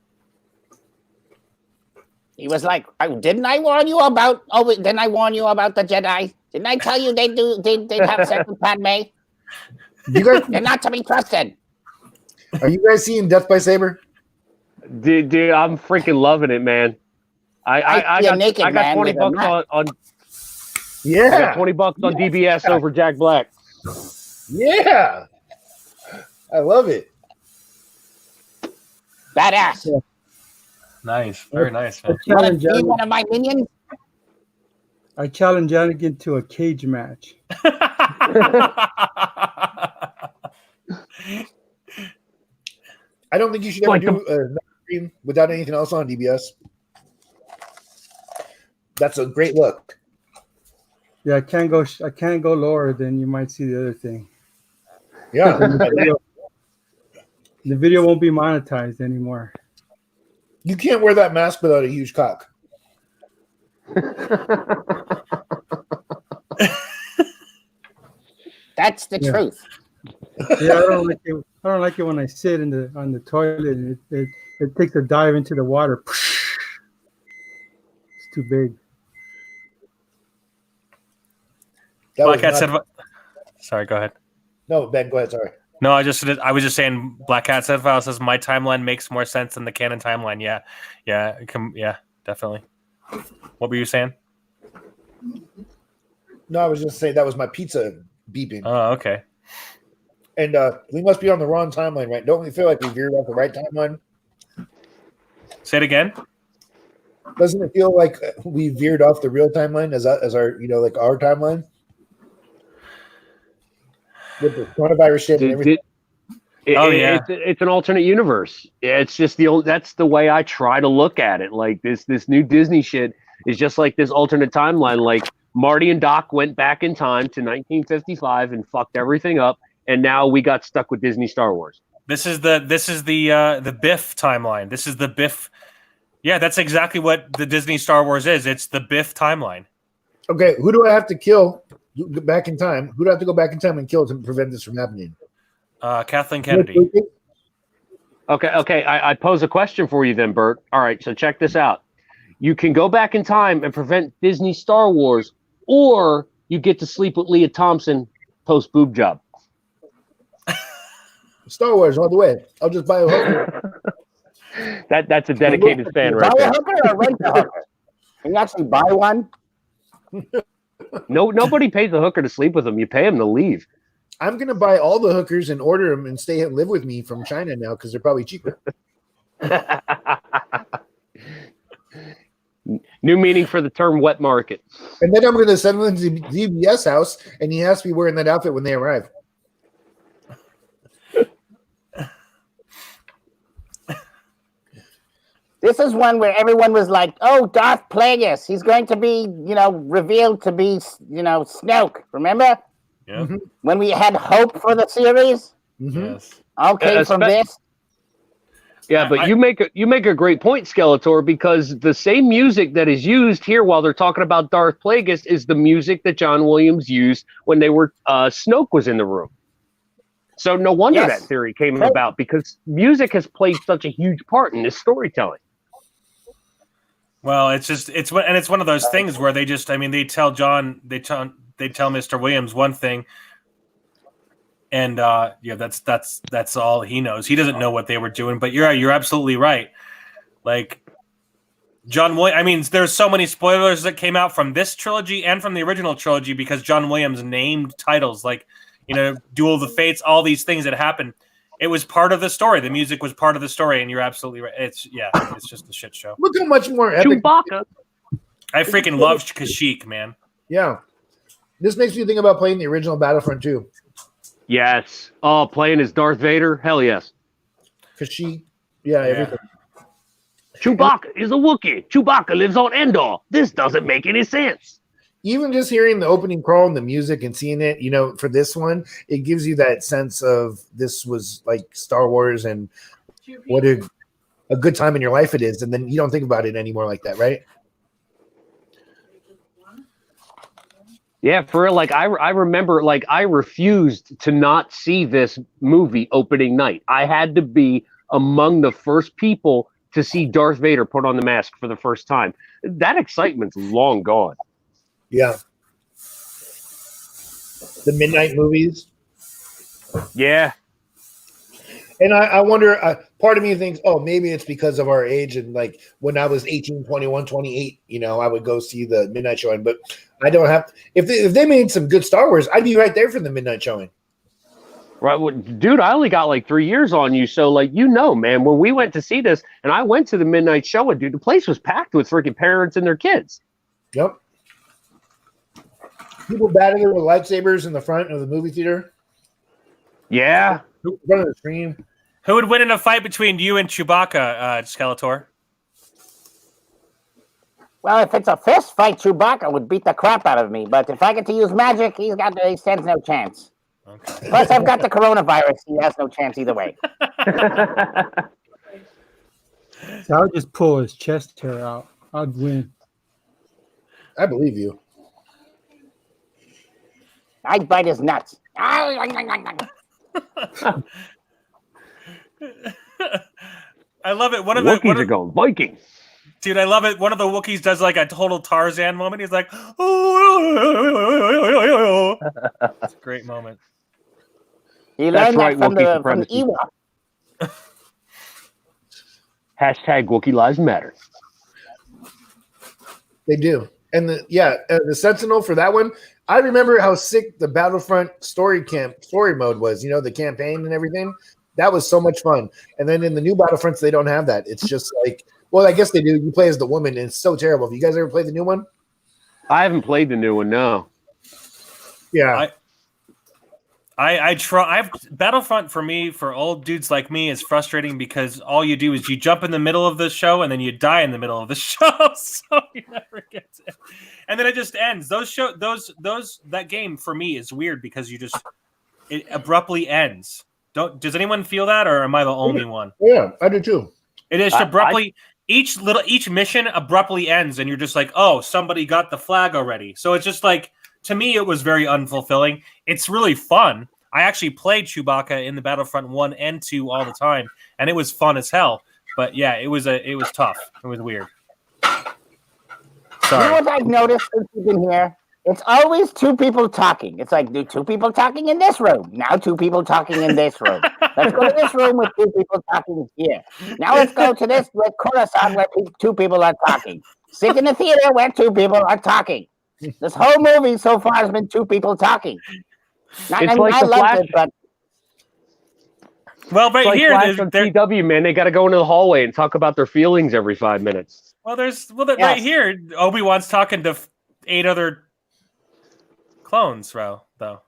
He was like, didn't I warn you about the Jedi? Didn't I tell you they'd have sex with Padme? They're not to be trusted. Are you guys seeing Death by Saber? Dude, I'm freaking loving it, man. I got $20 on Yeah. I got $20 on DBS over Jack Black. Yeah. I love it. Badass. Yeah. Nice. Very nice, man. You want to be one of my minions? I challenge Anakin to a cage match. I don't think you should ever Like do a stream without anything else on DBS. That's a great look. Yeah, I can't go lower. Then you might see the other thing. Yeah. The video won't be monetized anymore. You can't wear that mask without a huge cock. That's the Yeah. truth. Yeah, I don't like it. I don't like it when I sit on the toilet and it takes a dive into the water. It's too big. That Black was Cat not- said. Sorry, go ahead. No, Ben, go ahead. Sorry. No, I was just saying. Black Cat said file says my timeline makes more sense than the canon timeline. Yeah, definitely. What were you saying? No, I was just saying that was my pizza beeping. Oh, okay. And we must be on the wrong timeline, right? Don't we feel like we veered off the right timeline? Say it again. Doesn't it feel like we veered off the real timeline as our, like our timeline? With the coronavirus shit and everything. It's an alternate universe. It's just that's the way I try to look at it. Like this new Disney shit is just like this alternate timeline. Like Marty and Doc went back in time to 1955 and fucked everything up, and now we got stuck with Disney Star Wars. This is the Biff timeline. This is the Biff. Yeah, that's exactly what the Disney Star Wars is. It's the Biff timeline. Okay, who do I have to kill back in time? Who do I have to go back in time and kill to prevent this from happening? Kathleen Kennedy. Okay. I pose a question for you then, Bert. All right, so check this out. You can go back in time and prevent Disney Star Wars, or you get to sleep with Leah Thompson post boob job. Star Wars all the way. I'll just buy a hooker. That's a dedicated fan right Buy a there. hooker or rent a hooker? Can you actually buy one? No, nobody pays a hooker to sleep with them. You pay them to leave. I'm gonna buy all the hookers and order them and stay and live with me from China now because they're probably cheaper. New meaning for the term wet market. And then I'm gonna send them to the DBS house, and he has to be wearing that outfit when they arrive. This is one where everyone was like, "Oh, Darth Plagueis, he's going to be, revealed to be, Snoke." Remember Yeah. when we had hope for the series? Mm-hmm. Yes. Okay, from this. Yeah, but you make a great point, Skeletor, because the same music that is used here while they're talking about Darth Plagueis is the music that John Williams used when they were Snoke was in the room. So no wonder Yes. that theory came about, because music has played such a huge part in this storytelling. Well, it's one of those things where they tell Mr. Williams one thing, and that's all he knows. He doesn't know what they were doing. But you're absolutely right. Like John Williams. I mean, there's so many spoilers that came out from this trilogy and from the original trilogy because John Williams named titles like Duel of the Fates, all these things that happened. It was part of the story. The music was part of the story, and you're absolutely right. It's just a shit show. Look how much more epic. Chewbacca. I freaking love Kashyyyk, man. Yeah, this makes me think about playing the original Battlefront 2. Yes. Oh, playing as Darth Vader? Hell yes. Kashyyyk. Yeah, everything. Chewbacca is a Wookiee. Chewbacca lives on Endor. This doesn't make any sense. Even just hearing the opening crawl and the music and seeing it, for this one, it gives you that sense of this was like Star Wars and what a good time in your life it is. And then you don't think about it anymore like that, right? Yeah, for real. Like I remember, like I refused to not see this movie opening night. I had to be among the first people to see Darth Vader put on the mask for the first time. That excitement's long gone. Yeah. The midnight movies. Yeah. And I wonder, part of me thinks, oh, maybe it's because of our age. And like when I was 18, 21, 28, I would go see the midnight showing. But I don't have, if they made some good Star Wars, I'd be right there for the midnight showing. Right. Well, dude, I only got like 3 years on you. So like, man, when we went to see this and I went to the midnight showing, dude, the place was packed with freaking parents and their kids. Yep. People battling with lightsabers in the front of the movie theater. Yeah. In front of the screen. Who would win in a fight between you and Chewbacca, Skeletor? Well, if it's a fist fight, Chewbacca would beat the crap out of me. But if I get to use magic, he stands no chance. Okay. Plus, I've got the coronavirus. He has no chance either way. So I would just pull his chest hair out. I'd win. I believe you. I'd bite his nuts. I love it. Wookiees are going Vikings. Dude, I love it. One of the Wookiees does like a total Tarzan moment. He's like, oh, it's a great moment. He That's learned right, that Wookiee from the supremacy. Ewok. Hashtag Wookiee Lives Matter. They do. And the Sentinel for that one, I remember how sick the Battlefront story mode was, the campaign and everything. That was so much fun. And then in the new Battlefronts, they don't have that. It's just like, well, I guess they do. You play as the woman, and it's so terrible. Have you guys ever played the new one? I haven't played the new one, no. Yeah. I try. Battlefront for me, for old dudes like me, is frustrating because all you do is you jump in the middle of the show and then you die in the middle of the show, so you never get to. And then it just ends. That game for me is weird because it abruptly ends. Does anyone feel that, or am I the only one? Yeah, I do too. It is abruptly. Each mission abruptly ends, and you're just like, oh, somebody got the flag already. So it's just like, to me, it was very unfulfilling. It's really fun. I actually played Chewbacca in the Battlefront 1 and 2 all the time, and it was fun as hell. But yeah, it was tough. It was weird. You know what I've noticed since you've been here? It's always two people talking. It's like, two people talking in this room. Now two people talking in this room. Let's go to this room with two people talking here. Now let's go to this with Coruscant where two people are talking. Sit in the theater where two people are talking. This whole movie so far has been two people talking. I loved it, but well, right here, on CW, man, they got to go into the hallway and talk about their feelings every 5 minutes. Right here, Obi-Wan's talking to 8 other clones, though.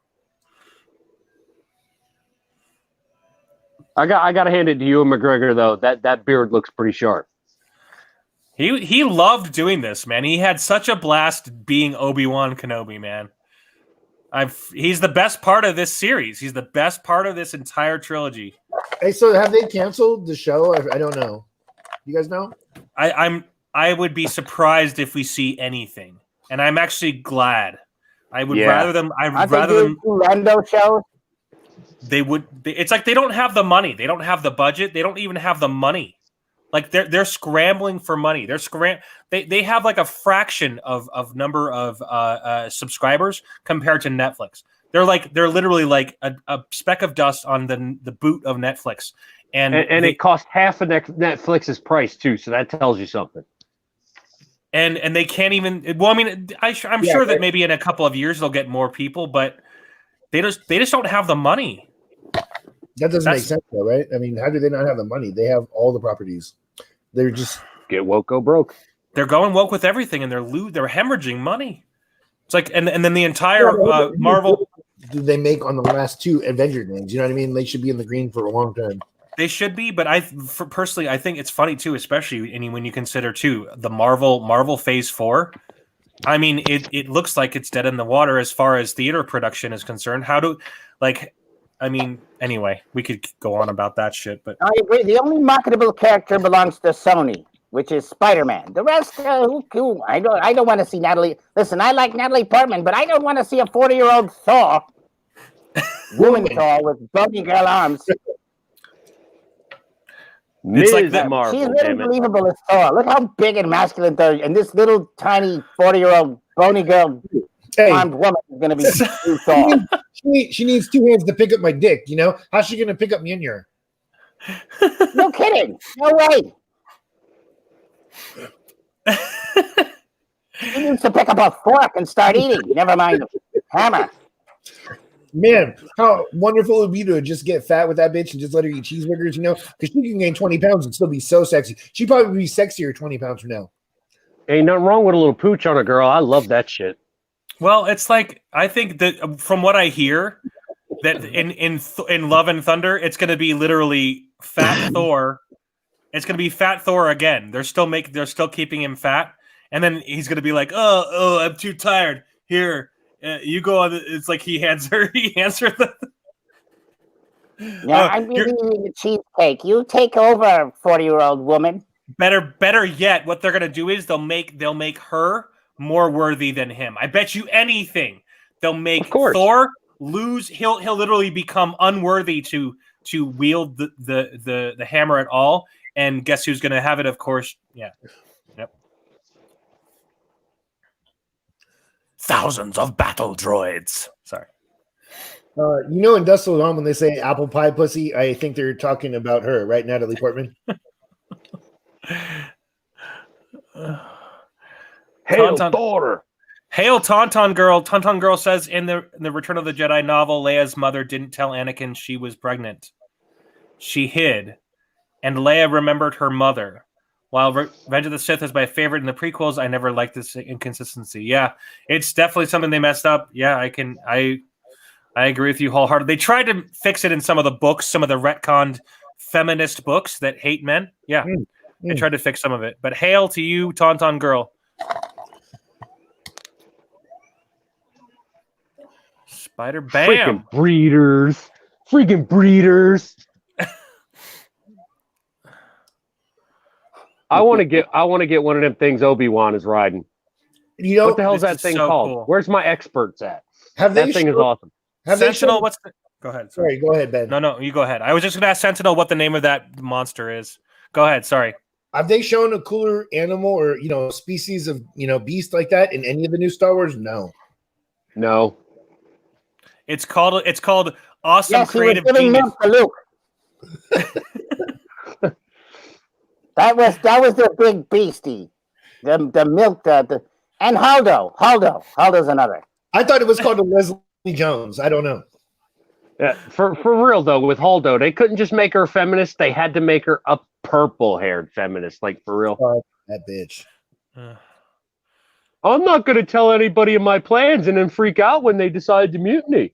I got to hand it to Ewan McGregor though. That beard looks pretty sharp. He loved doing this, man. He had such a blast being Obi-Wan Kenobi, man. He's the best part of this series. He's the best part of this entire trilogy. Hey, so have they canceled the show? I don't know. You guys know? I would be surprised if we see anything, and I'm actually glad. I would rather them. I'd rather them. Lando shows. It's like they don't have the money. They don't have the budget. They don't even have the money. Like they're scrambling for money. They have like a fraction of number of subscribers compared to Netflix. They're literally like a speck of dust on the boot of Netflix, and it costs half of Netflix's price too. So that tells you something. And they can't even. Well, I mean, I'm sure that maybe in a couple of years they'll get more people, but they just don't have the money. That doesn't make sense, though, right? I mean, how do they not have the money? They have all the properties. They're just get woke, go broke. They're going woke with everything, and they're hemorrhaging money. It's like, and then the entire Marvel. Do they make on the last 2 Avenger games? You know what I mean? They should be in the green for a long time. They should be, but personally, I think it's funny too, especially when you consider too the Marvel Phase 4. I mean, it looks like it's dead in the water as far as theater production is concerned. Anyway, we could go on about that shit, but I agree. The only marketable character belongs to Sony, which is Spider-Man. The rest, I don't want to see Natalie. Listen, I like Natalie Portman, but I don't want to see a 40-year-old Thor, woman Thor with bony girl arms. It's like that Marvel. She's really believable as Thor. Look how big and masculine Thor is, and this little tiny 40-year-old bony girl armed woman is going to be Thor. She needs 2 hands to pick up my dick. You know how's she going to pick up Mjolnir? No kidding. No way. She needs to pick up a fork and start eating. Never mind the hammer. Man, how wonderful it would be to just get fat with that bitch and just let her eat cheeseburgers, because she can gain 20 pounds and still be so sexy. She'd probably be sexier 20 pounds from now. Ain't nothing wrong with a little pooch on a girl. I love that shit. Well, it's like, I think that from what I hear, that in Love and Thunder, it's going to be literally Fat Thor. It's gonna be Fat Thor again. They're still keeping him fat, and then he's gonna be like, oh, I'm too tired. Here, you go on. It's like he hands her the. Now I'm eating the cheesecake. You take over, 40-year-old woman. Better yet, what they're gonna do is they'll make her more worthy than him. I bet you anything. They'll make Thor lose. He'll literally become unworthy to wield the hammer at all. And guess who's gonna have it? Of course, yeah. Yep. Thousands of battle droids. Sorry. In Dust Till Dawn, when they say apple pie pussy, I think they're talking about her, right, Natalie Portman? Hail Thor! Hail Tauntaun Girl! Tauntaun Girl says in the Return of the Jedi novel, Leia's mother didn't tell Anakin she was pregnant. She hid, and Leia remembered her mother. While Revenge of the Sith is my favorite in the prequels, I never liked this inconsistency. Yeah, it's definitely something they messed up. Yeah, I agree with you wholeheartedly. They tried to fix it in some of the books, some of the retconned feminist books that hate men. Yeah, they tried to fix some of it. But hail to you, Tauntaun Girl. Spider Bam. Freaking breeders. I want to get one of them things Obi-Wan is riding. What the hell is that thing called? Cool. Where's my experts at? That thing is awesome. Sentinel, go ahead. Sorry, go ahead, Ben. No, you go ahead. I was just going to ask Sentinel what the name of that monster is. Go ahead, sorry. Have they shown a cooler animal or, species of, beast like that in any of the new Star Wars? No. It's called Awesome Creative Genius. Luke. That was the big beastie. The milk, and Haldo. Haldo's another. I thought it was called a Leslie Jones. I don't know. Yeah, for real though, with Haldo, they couldn't just make her a feminist. They had to make her a purple-haired feminist, like for real. That bitch. I'm not going to tell anybody of my plans and then freak out when they decide to mutiny.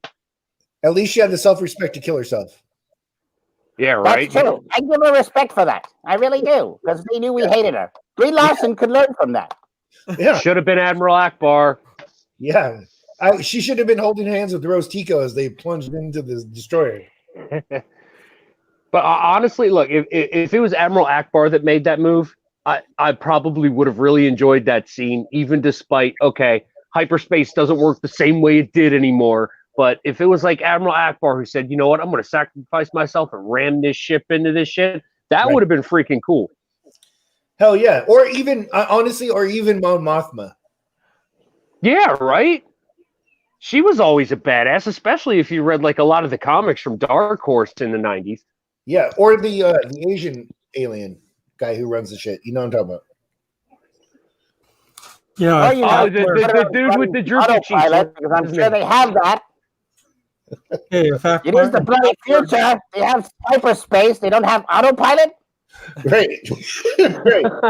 At least she had the self-respect to kill herself. Yeah, right. That's true. I give her respect for that. I really do, because they knew we hated her. Brie Larson could learn from that. Yeah, should have been Admiral Akbar. Yeah, she should have been holding hands with Rose Tico as they plunged into the destroyer. But honestly, look, if it was Admiral Akbar that made that move, I probably would have really enjoyed that scene, even despite, hyperspace doesn't work the same way it did anymore. But if it was like Admiral Akbar who said, you know what, I'm going to sacrifice myself and ram this ship into this shit, that would have been freaking cool. Hell yeah. Or even, honestly, Mon Mothma. Yeah, right? She was always a badass, especially if you read like a lot of the comics from Dark Horse in the 90s. Yeah, or the Asian alien guy who runs the shit. You know what I'm talking about? Yeah. The dude with the droopy cheeks. Because I'm sure they have that. Hey, it is the bloody future. They have hyperspace. They don't have autopilot. Right.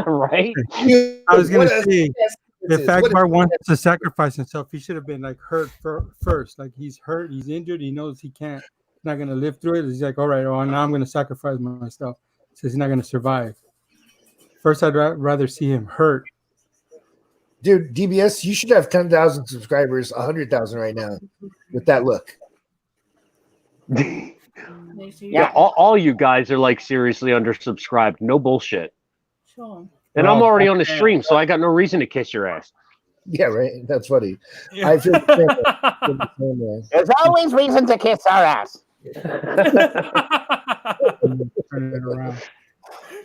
Right. I was going to say, if Akbar wants to sacrifice himself, he should have been like hurt first. Like he's hurt, he's injured, he knows he's not going to live through it. He's like, all right, now I'm going to sacrifice myself. Says he's not going to survive. First, I'd rather see him hurt. Dude, DBS, you should have 10,000 subscribers, 100,000 right now with that look. Yeah, all you guys are like seriously undersubscribed. No bullshit. Sure. And I'm already on the stream, so I got no reason to kiss your ass. Yeah, right. That's funny. Yeah. I feel There's always reason to kiss our ass. Turn it around.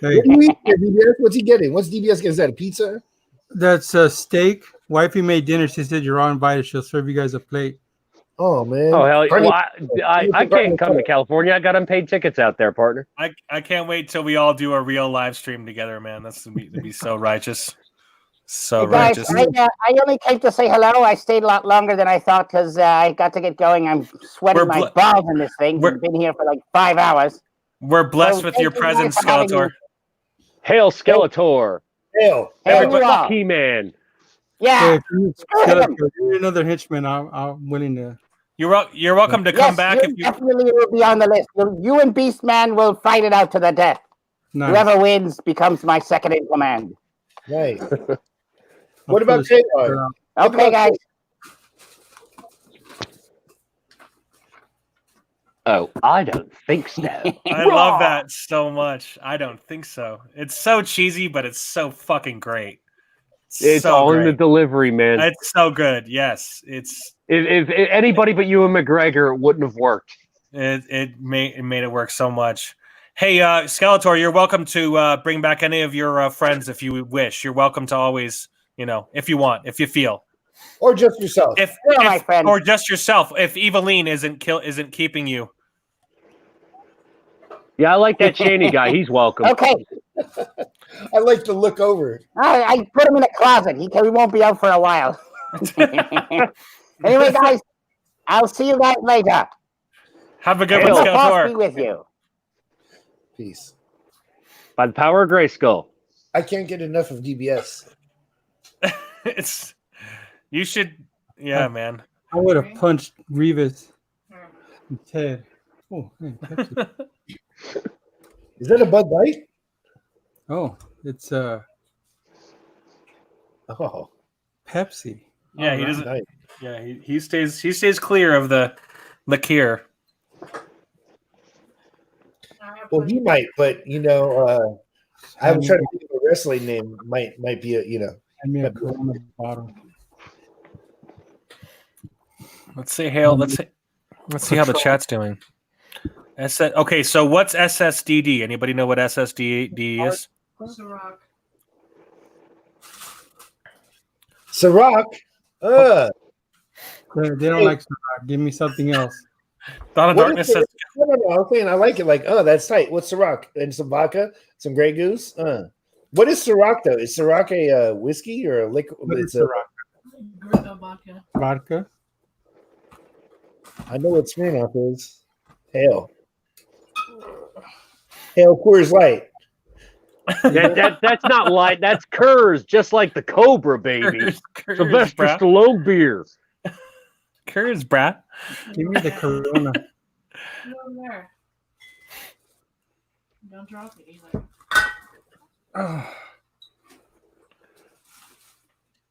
What do you eat here, DBS? What's he getting? What's DBS getting? Is that a pizza? That's a steak. Wifey made dinner. She said you're all invited. She'll serve you guys a plate. Oh man! Oh hell! Well, I can't come to California. I got unpaid tickets out there, partner. I can't wait till we all do a real live stream together, man. That's gonna be so righteous, so guys, righteous. I only came to say hello. I stayed a lot longer than I thought because I got to get going. I'm sweating my balls in this thing. We've been here for like 5 hours. We're blessed with your presence, Skeletor. Hail, Skeletor! Hail! Fuck He-Man! Yeah. Hey, if you need another henchman, I'm willing to You're welcome to come back if you definitely will be on the list. You and Beastman will fight it out to the death. Nice. Whoever wins becomes my second in command. Right. What about Taylor? Okay, guys. Oh, I don't think so. I love that so much. I don't think so. It's so cheesy, but it's so fucking great. It's so all great. in the delivery, man. It's so good. Yes, it's. If anybody but you and McGregor, it wouldn't have worked. It made it work so much. Hey, Skeletor, you're welcome to bring back any of your friends if you wish. You're welcome to always, if you want, if you feel, or just yourself. Or just yourself. If Eveline isn't keeping you. Yeah, I like that Shanny guy. He's welcome. Okay. I like to look over. I put him in a closet. He won't be out for a while. Anyway, guys, I'll see you guys later. Have a good one, Skeletor. Be with you. Peace. By the power of Grayskull. I can't get enough of DBS. You should, man. I would have punched Revis and Ted. Oh, hey, is that a Bud Light? Oh, it's Pepsi. Yeah, he doesn't. Nice. Yeah, he stays clear of the liqueur. Well, he might, but I was trying to think of a wrestling name. Might be a I mean a Corona bottle. Let's see, Hale. Let's see how the chat's doing. Okay, so what's SSDD? Anybody know what SSDD is? Ciroc. Ciroc. They don't like Ciroc. Give me something else. Dawn of Darkness says. No. I'm saying I like it. Like, that's tight. What's Ciroc? And some vodka, some Grey Goose. What is Ciroc though? Is Ciroc a whiskey or a liquor? It's Ciroc. Vodka. Vodka. I know what Smirnoff is. Hale Coors Light. That's not light. That's Kurz, just like the Cobra, baby. Sylvester Stallone beer. Kurz, brah. Give me the Corona. There. Don't drop it either. Oh.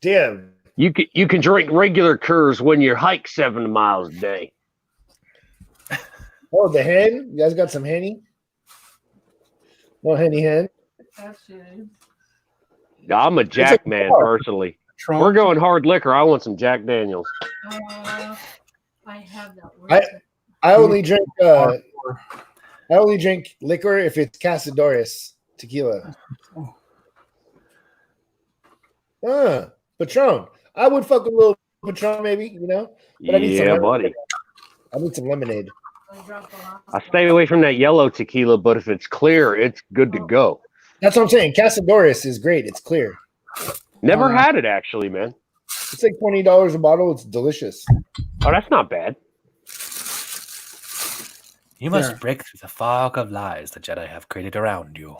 Damn. You can drink regular Kurz when you hike 7 miles a day. Oh, the hen? You guys got some henny? No henny hen? That shit is. I'm a Jack man, personally. Trump. We're going hard liquor. I want some Jack Daniels. I have that. I only drink liquor if it's Cazadores tequila. Patron. I would fuck a little Patron, maybe, But I need some buddy. I need some lemonade. I stay away from that yellow tequila, but if it's clear, it's good to go. That's what I'm saying. Cazadores is great. It's clear. Never had it, actually, man. It's like $20 a bottle. It's delicious. Oh, that's not bad. You must break through the fog of lies the Jedi have created around you.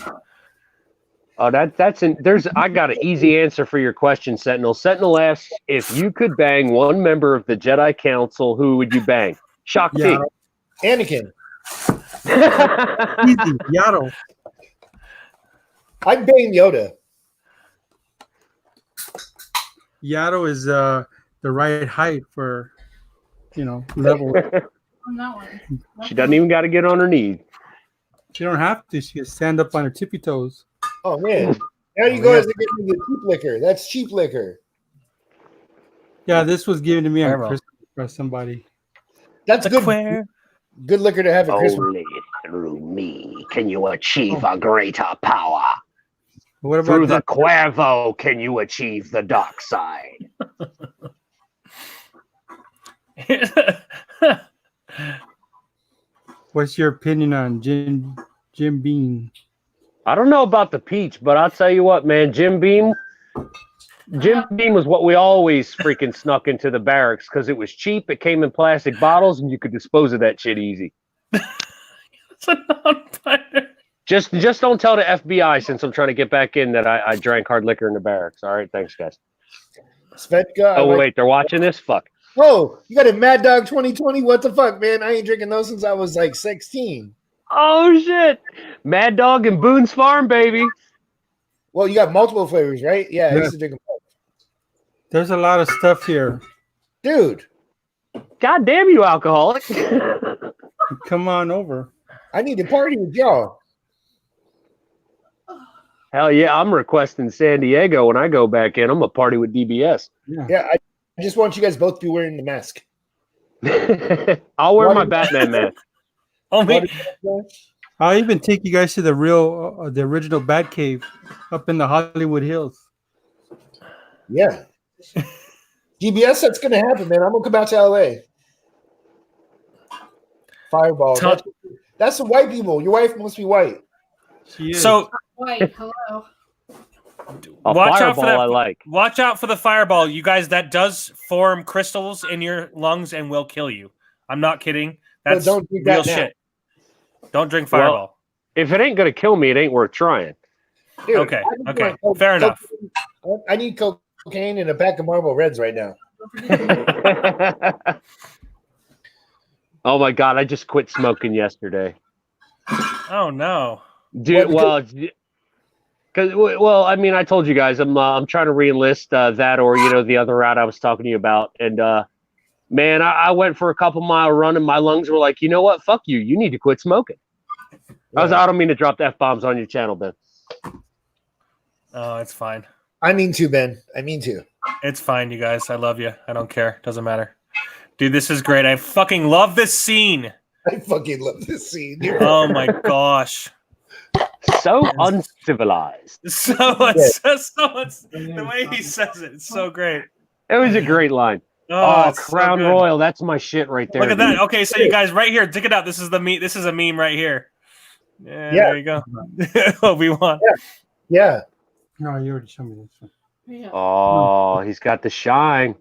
Oh, I got an easy answer for your question, Sentinel. Sentinel asks, if you could bang one member of the Jedi Council, who would you bang? Shock T. Anakin. Easy, Yaddle. I'd bang Yoda. Yaddle is the right height for, level. On that one. She doesn't even got to get on her knees. She don't have to. She can stand up on her tippy toes. Oh, man. Now you guys are getting the cheap liquor. That's cheap liquor. Yeah, this was given to me on Christmas by somebody. That's good. Good liquor to have at Christmas. Only through me can you achieve a greater power. What about through the Cuervo can you achieve the dark side. What's your opinion on Jim Beam? I don't know about the peach, but I'll tell you what, man. Jim Beam was what we always freaking snuck into the barracks because it was cheap. It came in plastic bottles, and you could dispose of that shit easy. Just don't tell the FBI, since I'm trying to get back in, that I drank hard liquor in the barracks. All right, thanks, guys. Svetka. Oh, wait, they're watching this? Fuck. Whoa, you got a Mad Dog 2020? What the fuck, man? I ain't drinking those since I was like 16. Oh shit! Mad Dog and Boone's Farm, baby. Well, you got multiple flavors, right? Yeah, I used to drink them both. There's a lot of stuff here. Dude, God damn you, alcoholic! Come on over. I need to party with y'all. Hell yeah, I'm requesting San Diego when I go back in. I'm gonna party with DBS. Yeah, I just want you guys both to be wearing the mask. I'll wear my Batman mask. I'll even take you guys to the original Batcave up in the Hollywood Hills. Yeah. DBS, that's going to happen, man. I'm going to come out to LA. Fireball. That's the white people. Your wife must be white. She is. So Wait, hello. watch out for that. I like. Watch out for the fireball, you guys. That does form crystals in your lungs and will kill you. I'm not kidding. That's don't drink real that now. shit. Don't drink fireball. Well, if it ain't gonna kill me, it ain't worth trying. Dude, Okay. Fair enough. I need cocaine and a pack of Marlboro Reds right now. Oh my god, I just quit smoking yesterday. Oh no, Dude. Well, I mean, I told you guys I'm trying to re-enlist that or the other route I was talking to you about, and man, I went for a couple mile run and my lungs were like, you know what? Fuck you. You need to quit smoking. I don't mean to drop the F-bombs on your channel, Ben. oh, it's fine. I mean to, Ben. I mean to. It's fine, you guys. I love you. I don't care. Doesn't matter. Dude, this is great. I fucking love this scene. I fucking love this scene. Oh my gosh. So uncivilized. The way he says it, it's so great. It was a great line. Oh, it's Crown so good. Royal, that's my shit right there. Look at that. Okay, so you guys right here, check it out. This is a meme right here. Yeah. There you go. Obi-Wan. Yeah. No, you already showed me this one. Yeah. Oh, he's got the shine.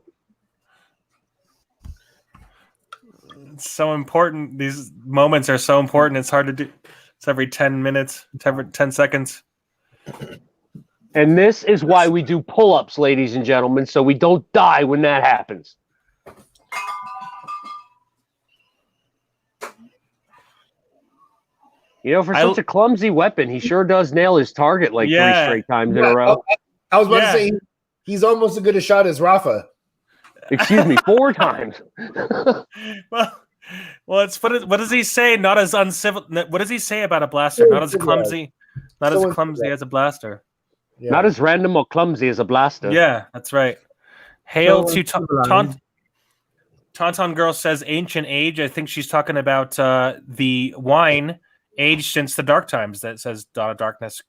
It's so important. These moments are so important. It's hard to do. It's every 10 minutes, every 10 seconds. And this is why we do pull-ups, ladies and gentlemen, so we don't die when that happens. For such a clumsy weapon, he sure does nail his target like 3 straight times in a row. I was about to say he's almost as good a shot as Rafa. Excuse me, 4 times. Well, what does he say? Not as uncivil. What does he say about a blaster? Not as clumsy. Not as clumsy as a blaster. Yeah. Not as random or clumsy as a blaster. Yeah, that's right. Hail to Tauntaun Girl says ancient age. I think she's talking about the wine aged since the dark times. That says Dawn of Darkness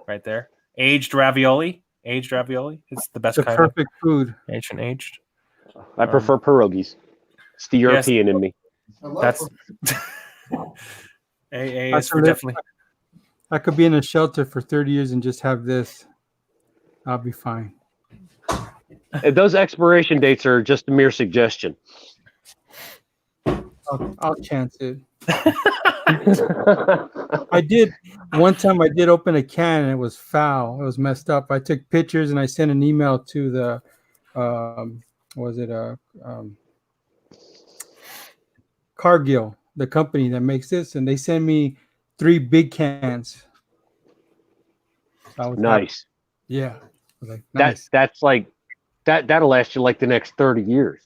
right there. Aged ravioli. Aged ravioli. It's the best kind perfect food. Ancient aged. I prefer pierogies. It's the European in me. That's AA is for definitely. I could be in a shelter for 30 years and just have this. I'll be fine. Those expiration dates are just a mere suggestion. I'll chance it. I did one time. I did open a can and it was foul. It was messed up. I took pictures and I sent an email to the Cargill, the company that makes this, and they sent me 3 big cans. So nice. Yeah. Like, nice. That's like that'll last you like the next 30 years.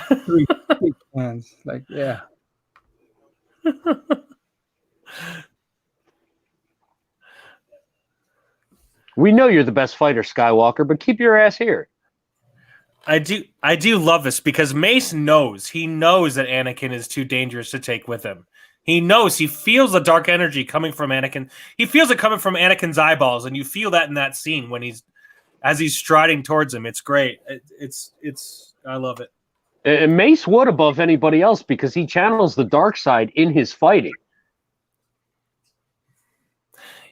3 big cans. Like, yeah. We know you're the best fighter, Skywalker, but keep your ass here. I do love this because Mace knows. He knows that Anakin is too dangerous to take with him. He knows. He feels the dark energy coming from Anakin. He feels it coming from Anakin's eyeballs, and you feel that in that scene when he's striding towards him. It's great. I love it. And Mace would above anybody else because he channels the dark side in his fighting.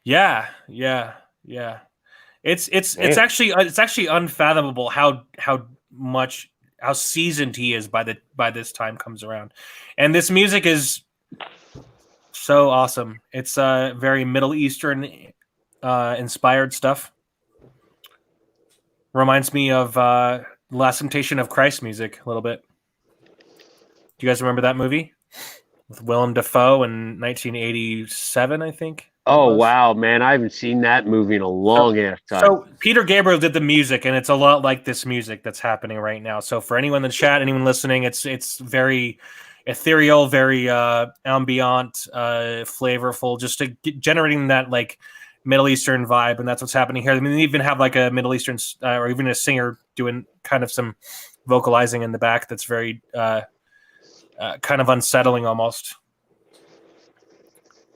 Yeah. It's actually unfathomable how seasoned he is by this time comes around, and this music is so awesome. It's very Middle Eastern inspired stuff. Reminds me of Last Temptation of Christ music a little bit. Do you guys remember that movie with Willem Dafoe in 1987? I think. Oh wow, man! I haven't seen that movie in a long ass time. So Peter Gabriel did the music, and it's a lot like this music that's happening right now. So for anyone in the chat, anyone listening, it's very ethereal, very ambient, flavorful, just to generating that like Middle Eastern vibe, and that's what's happening here. I mean, they even have like a Middle Eastern or even a singer doing kind of some vocalizing in the back. That's very kind of unsettling almost.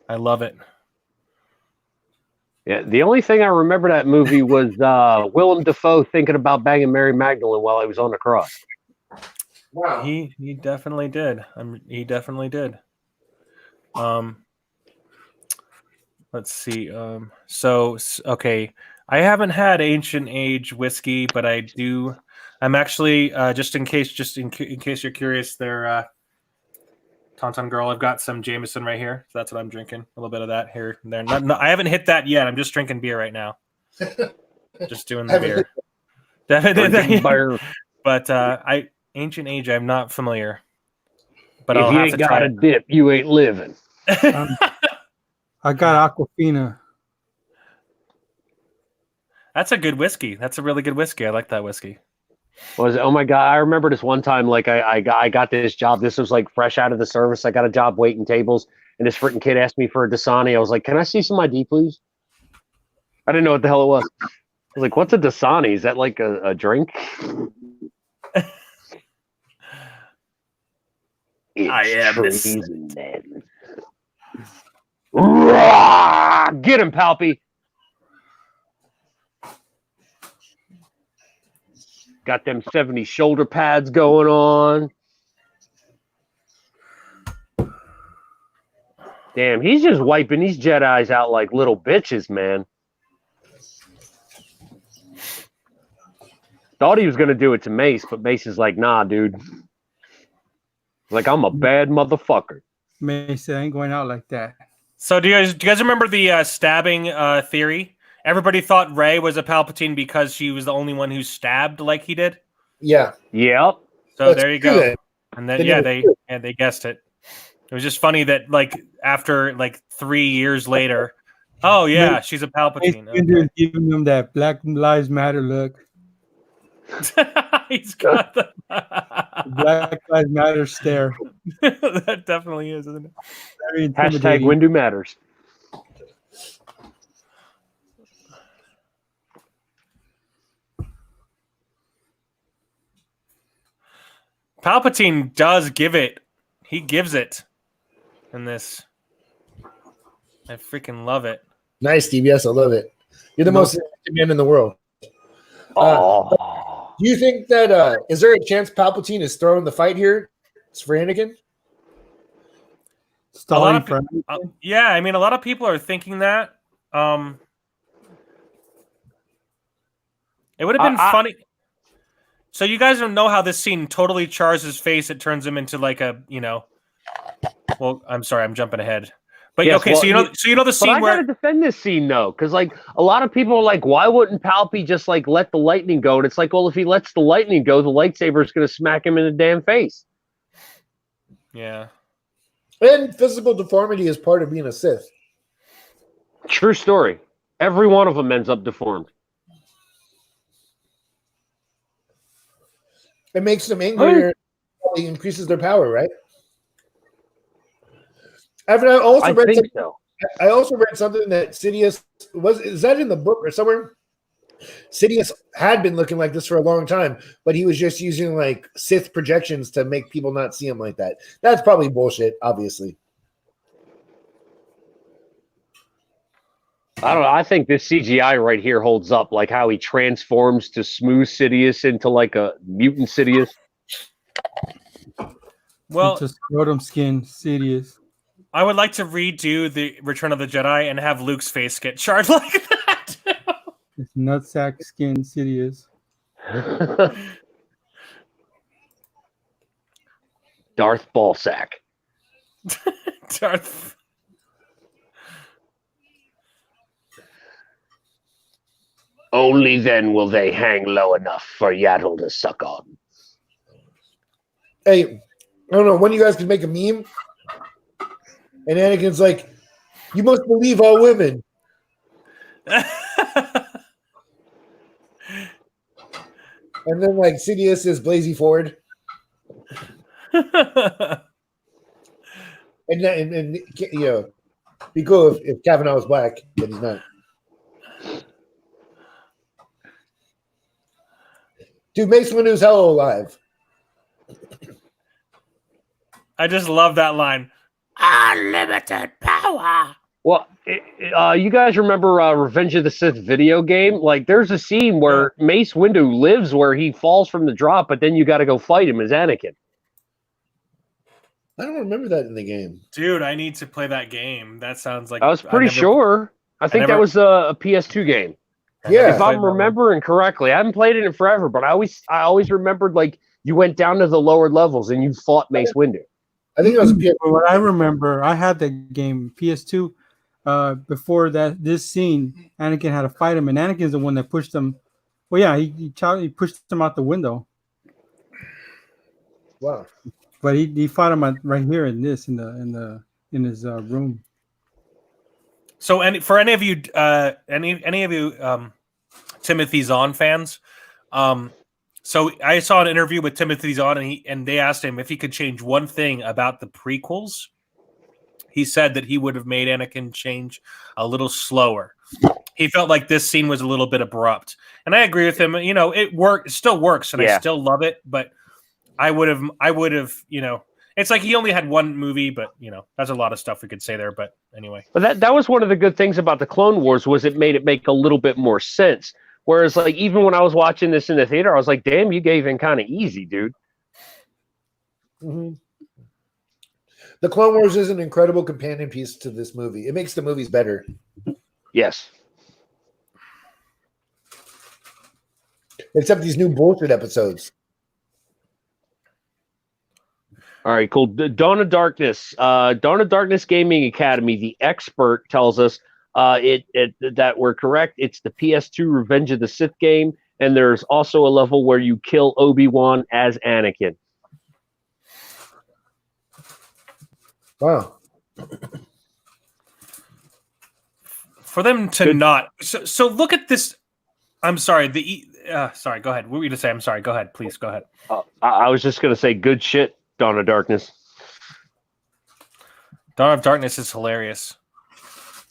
I love it. Yeah, the only thing I remember that movie was Willem Dafoe thinking about banging Mary Magdalene while he was on the cross. Wow. He definitely did. He definitely did. Let's see. So okay, I haven't had Ancient Age whiskey, but I do. I'm actually just in case you're curious, there. Tauntaun Girl, I've got some Jameson right here. So that's what I'm drinking. A little bit of that here and there. I haven't hit that yet. I'm just drinking beer right now. Just doing the beer. Beer. But Ancient Age, I'm not familiar. But if I'll you have ain't to got try a dip, you ain't living. I got Aquafina. That's a good whiskey. That's a really good whiskey. I like that whiskey. Was it? Oh my god! I remember this one time. Like I got this job. This was like fresh out of the service. I got a job waiting tables, and this freaking kid asked me for a Dasani. I was like, "Can I see some ID, please?" I didn't know what the hell it was. I was like, "What's a Dasani? Is that like a drink?" I am treason, man. Rawr! Get him, Palpy. Got them 70 shoulder pads going on. Damn, he's just wiping these Jedis out like little bitches, man. Thought he was going to do it to Mace, but Mace is like, nah, dude. Like, I'm a bad motherfucker. Mace said, I ain't going out like that. So do you guys remember the stabbing theory? Everybody thought Rey was a Palpatine because she was the only one who stabbed like he did. Yeah. Yep. So there you go. Then. And then they guessed it. It was just funny that like after like 3 years later, oh yeah, she's a Palpatine. Okay. Giving them that Black Lives Matter look. He's got the Black Lives Matter stare. That definitely is, isn't it? Very Hashtag Windu matters. Palpatine does give it. He gives it in this. I freaking love it. Nice, DBS. I love it. You're the most interesting man in the world. Do you think that is there a chance Palpatine is throwing the fight here? It's for Anakin. Yeah, I mean, a lot of people are thinking that. It would have been funny. So you guys don't know how this scene totally chars his face. It turns him into like a, Well, I'm sorry, I'm jumping ahead. But yes, okay, so you know the scene where I gotta defend this scene though, because like a lot of people are like, why wouldn't Palpy just like let the lightning go? And it's like, well, if he lets the lightning go, the lightsaber is gonna smack him in the damn face. Yeah. And physical deformity is part of being a Sith. True story. Every one of them ends up deformed. It makes them angrier. It increases their power, right? I also read something that Sidious is that in the book or somewhere? Sidious had been looking like this for a long time, but he was just using like Sith projections to make people not see him like that. That's probably bullshit, obviously. I don't know. I think this CGI right here holds up, like how he transforms to smooth Sidious into like a mutant Sidious. Well, it's a scrotum skin Sidious. I would like to redo the Return of the Jedi and have Luke's face get charred like that. It's nutsack skin Sidious. Darth Ballsack. Darth. Only then will they hang low enough for Yaddle to suck on. Hey, I don't know. One of you guys could make a meme, and Anakin's like, "You must believe all women." And then like Sidious is Blasey Ford, and you know, be cool if Kavanaugh was black, but he's not. Dude, Mace Windu's hell alive. I just love that line. Unlimited power. Well, you guys remember Revenge of the Sith video game? Like, there's a scene where Mace Windu lives where he falls from the drop, but then you got to go fight him as Anakin. I don't remember that in the game. Dude, I need to play that game. That sounds like I was pretty sure. I think that was a PS2 game. Yeah, if I'm remembering correctly. I haven't played it in forever, but I always remembered like you went down to the lower levels and you fought Mace Windu. I think it was a PS2. What I remember, I had that game PS2. Before this scene, Anakin had to fight him, and Anakin's the one that pushed him. Well, yeah, he pushed him out the window. Wow. But he fought him right here in his room. So, for any of you, Timothy Zahn fans, so I saw an interview with Timothy Zahn, and they asked him if he could change one thing about the prequels. He said that he would have made Anakin change a little slower. He felt like this scene was a little bit abrupt, and I agree with him. You know, it still works, and I still love it. But I would have, you know, it's like he only had one movie, but you know, that's a lot of stuff we could say there. But anyway, but that was one of the good things about the Clone Wars was it made it make a little bit more sense. Whereas, like, even when I was watching this in the theater, I was like, "Damn, you gave in kind of easy, dude." Mm-hmm. The Clone Wars is an incredible companion piece to this movie. It makes the movies better. Yes. Except these new bullshit episodes. All right, cool. Dawn of Darkness. Dawn of Darkness Gaming Academy, the expert tells us that we're correct. It's the PS2 Revenge of the Sith game, and there's also a level where you kill Obi-Wan as Anakin. Wow. For them to not so look at this. I'm sorry. Sorry. Go ahead. What were you to say? I'm sorry. Go ahead, please. Go ahead. I was just gonna say, good shit. Dawn of Darkness. Dawn of Darkness is hilarious.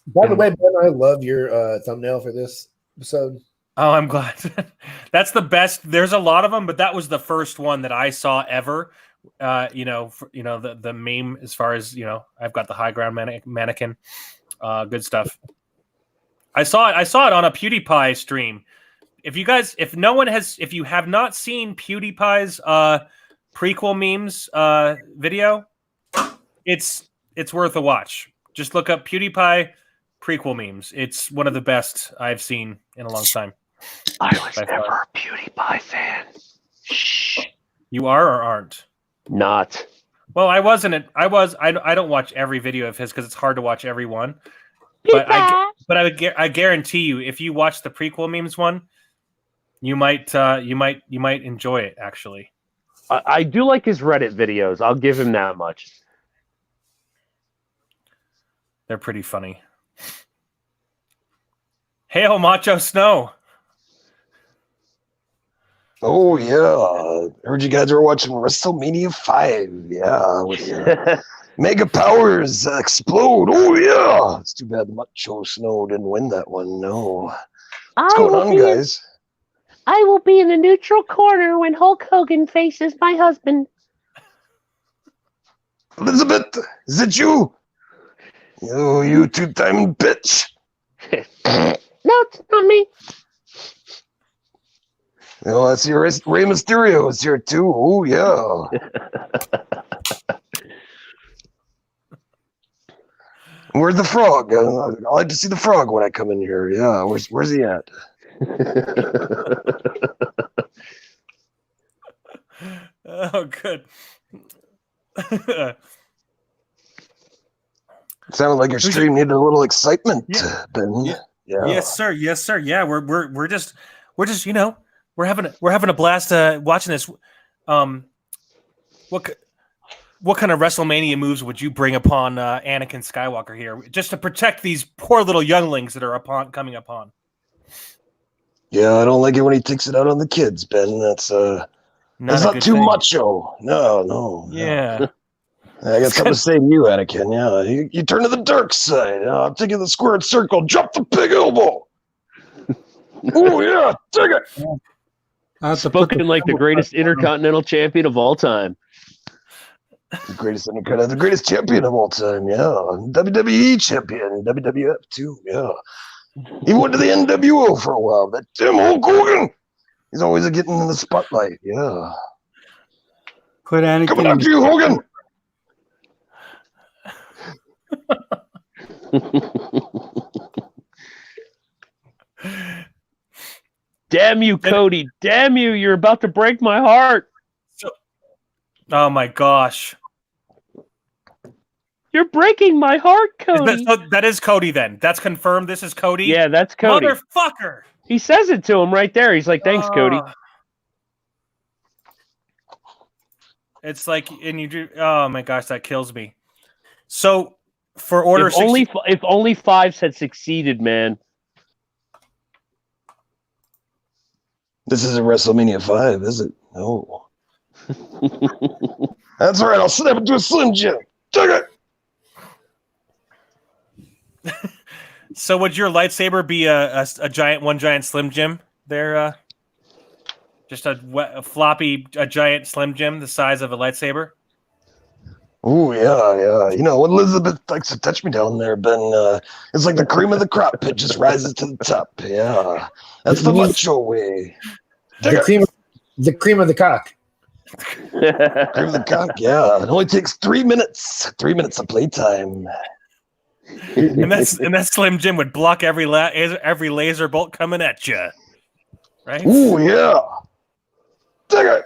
By the way, Ben, I love your thumbnail for this episode. Oh, I'm glad. That's the best. There's a lot of them, but that was the first one that I saw ever. The meme as far as, you know, I've got the high ground mannequin. Good stuff. I saw it on a PewDiePie stream. If you have not seen PewDiePie's prequel memes video, it's worth a watch. Just look up PewDiePie prequel memes. It's one of the best I've seen in a long time. I was never a PewDiePie fan. Shh. You are or aren't? Not. Well, I wasn't. I don't watch every video of his because it's hard to watch every one. But I guarantee you, if you watch the prequel memes one, you might enjoy it. Actually, I do like his Reddit videos. I'll give him that much. They're pretty funny. Hail Macho Snow. Oh yeah, heard you guys were watching WrestleMania 5. Yeah, with Mega Powers explode. Oh yeah, it's too bad Macho Snow didn't win that one. No, what's going on, guys? I will be in the neutral corner when Hulk Hogan faces my husband. Elizabeth, is it you? You two-time bitch. No, it's not me. Oh, that's your Rey Mysterio is here too. Oh yeah. Where's the frog? I like to see the frog when I come in here. Yeah, where's he at? Oh, good. Sounded like your stream needed a little excitement, Ben. Yeah. Yeah. Yes, sir. Yes, sir. Yeah, we're just you know, we're having a blast watching this. what kind of WrestleMania moves would you bring upon Anakin Skywalker here, just to protect these poor little younglings that are coming upon? Yeah, I don't like it when he takes it out on the kids, Ben. That's not too macho. No. Yeah. I got something to say to you, Anakin. Yeah, you turn to the dark side. I'm taking the squared circle. Drop the big elbow. Oh yeah, take it. Spoken like the greatest intercontinental champion of all time. The greatest champion of all time. Yeah, WWE champion, WWF too. Yeah, he went to the NWO for a while. That damn Hulk Hogan. He's always getting in the spotlight. Yeah. Put Anakin coming after you, Hogan. Damn you, Cody. Damn you. You're about to break my heart. Oh, my gosh. You're breaking my heart, Cody. That is Cody, then. That's confirmed. This is Cody? Yeah, that's Cody. Motherfucker. He says it to him right there. He's like, thanks, Cody. It's like, and you do, oh, my gosh, that kills me. So, for Order 60... If only Fives had succeeded, man. This isn't WrestleMania 5, is it? No. That's all right. I'll snap it to a Slim Jim. Take it. So would your lightsaber be a giant Slim Jim there? Just a floppy, a giant Slim Jim the size of a lightsaber? Oh, yeah. You know, when Elizabeth likes to touch me down there, Ben, it's like the cream of the crop. It just rises to the top. Yeah. That's the macho way. The cream of the cock. Cream of the cock, yeah. It only takes 3 minutes. 3 minutes of playtime. And that Slim Jim would block every laser bolt coming at you. Right? Oh, yeah. Take it.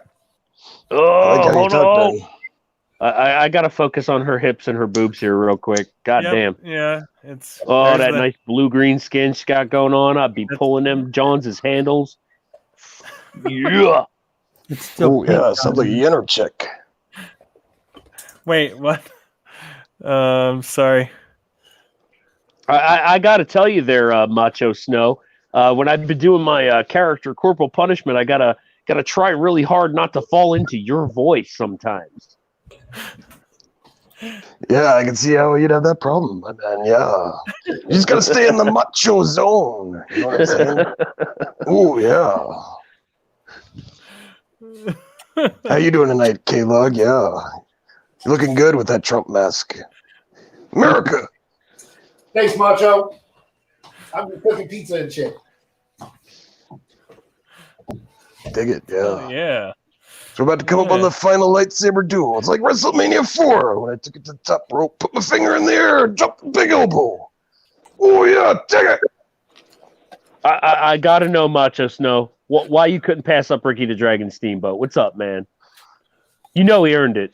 Oh, hold on. I gotta focus on her hips and her boobs here real quick. God damn. Yeah, that nice blue-green skin she got going on. I'd be pulling them Jones's handles. Yeah. It's still sounds like a Yenner chick. Wait, what? Sorry. I gotta tell you there, Macho Snow. When I've been doing my character Corporal Punishment, I gotta try really hard not to fall into your voice sometimes. Yeah, I can see how you'd have that problem, man. Yeah, you just gotta stay in the macho zone. You know what I'm saying? Oh yeah. How you doing tonight, K-Log? Yeah, you're looking good with that Trump mask. America. Thanks, Macho. I'm just cooking pizza and shit. Dig it, yeah. Yeah. So we're about to come up on the final lightsaber duel. It's like WrestleMania 4 when I took it to the top rope, put my finger in the air, drop the big elbow. Oh yeah, dig it. I gotta know, Macho Snow, why you couldn't pass up Ricky the Dragon Steamboat? What's up, man? You know he earned it.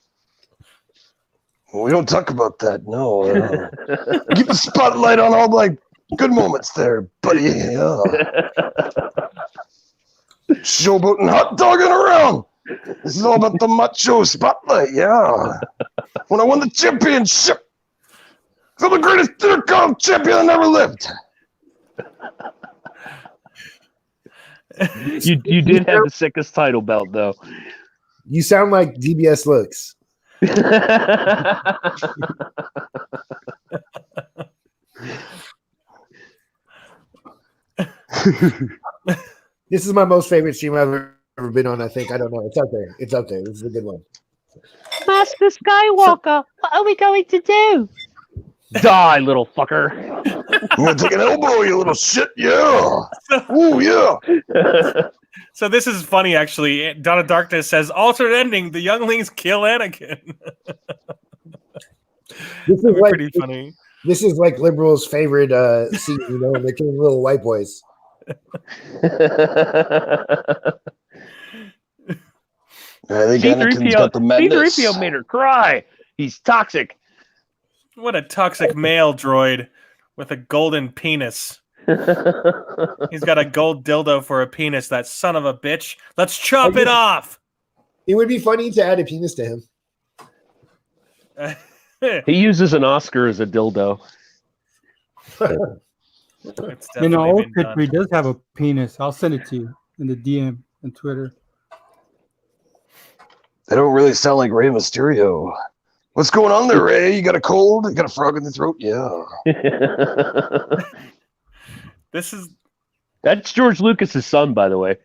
Well, we don't talk about that, no. Keep the spotlight on all my good moments there, buddy. Yeah. Showboating, hot dogging around. This is all about the macho spotlight, yeah. When I won the championship, I'm the greatest intercom champion that ever lived. You did have the sickest title belt, though. You sound like DBS looks. This is my most favorite stream I've ever been on, I think. I don't know. It's up there. It's up there. This is a good one. Master Skywalker, what are we going to do? Die, little fucker. I'm gonna take an elbow, you little shit, yeah. Ooh, yeah. So this is funny, actually. Dawn of Darkness says, alternate ending, the younglings kill Anakin. This is like, pretty funny. This is like liberals' favorite scene, you know, when they're killing little white boys. I think Anakin's got the madness. C-3PO made her cry. He's toxic. What a toxic male droid with a golden penis. He's got a gold dildo for a penis, that son of a bitch. Let's chop it off. It would be funny to add a penis to him. He uses an Oscar as a dildo. It's In the definitely old been picture, done. he does have a penis. I'll send it to you in the DM and Twitter. They don't really sound like Rey Mysterio. What's going on there, Ray? You got a cold? You got a frog in the throat? Yeah. This is That's George Lucas's son, by the way.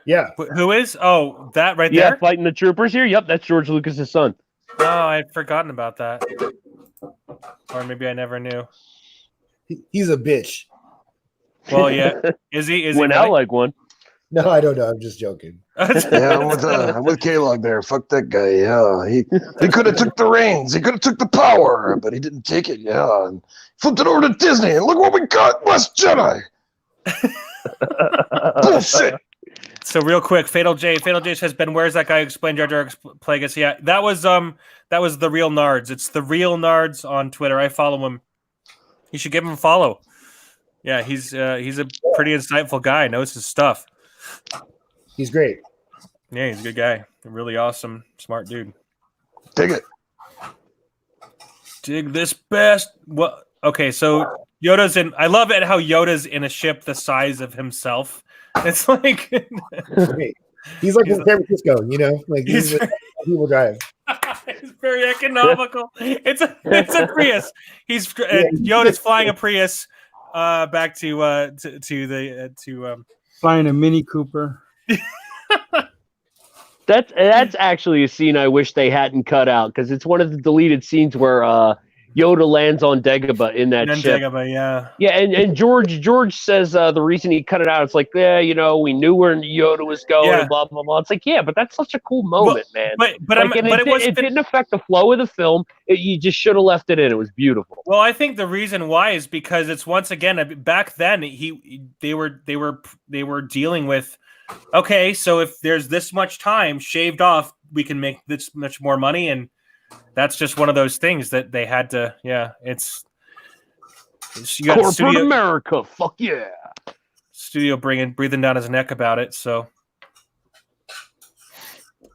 Yeah. who is? Oh, that right Yeah, there. fighting the troopers here. Yep, that's George Lucas's son. Oh, I'd forgotten about that. Or maybe I never knew. He's a bitch. Well, yeah. Is he? Is Went he out really? like one. No, I don't know. I'm just joking. Yeah, I'm with K-Log there. Fuck that guy. Yeah, he could have took the reins. He could have took the power, but he didn't take it. Yeah, and flipped it over to Disney, and look what we got, Last Jedi. Bullshit. So real quick, Fatal J says, Ben, where's that guy who explained Jar Jar Plagueis? Yeah, that was the real Nards. It's the real Nards on Twitter. I follow him. You should give him a follow. Yeah, he's a pretty insightful guy. Knows his stuff. He's great. Yeah, he's a good guy. A really awesome, smart dude. Dig it. Dig this best. What? Okay, so Yoda's in. I love it how Yoda's in a ship the size of himself. It's like He's like in San Francisco, you know, like he's people drive. It's very economical. It's a Prius. Yoda's flying a Prius back to Flying a Mini Cooper. That's actually a scene I wish they hadn't cut out because it's one of the deleted scenes where Yoda lands on Dagobah in that ship. Dagobah, yeah. Yeah, and George says the reason he cut it out, it's like, yeah, you know, we knew where Yoda was going, and blah blah blah. It's like, yeah, but that's such a cool moment, man. But it didn't affect the flow of the film. You just should have left it in. It was beautiful. Well, I think the reason why is because it's once again back then they were dealing with. Okay, so if there's this much time shaved off, we can make this much more money, and that's just one of those things that they had to. Yeah, it's you got corporate America. Fuck yeah! Studio breathing down his neck about it. So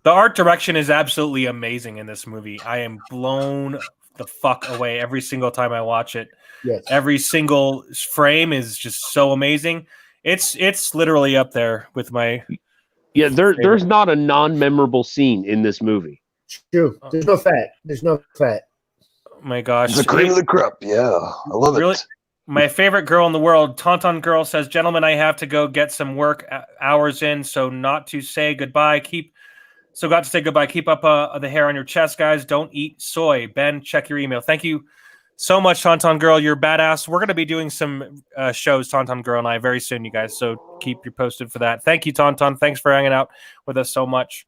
the art direction is absolutely amazing in this movie. I am blown the fuck away every single time I watch it. Yes. Every single frame is just so amazing. It's literally up there with my. Yeah, there's not a non-memorable scene in this movie. True. There's no fat. Oh my gosh. The cream of the crop. Yeah, I love it. My favorite girl in the world, Tauntaun Girl, says, "Gentlemen, I have to go get some work hours in, so got to say goodbye. Keep up the hair on your chest, guys. Don't eat soy. Ben, check your email. Thank you so much, Tauntaun Girl. You're badass. We're going to be doing some shows, Tauntaun Girl and I, very soon, you guys. So keep you posted for that. Thank you, Tauntaun. Thanks for hanging out with us so much.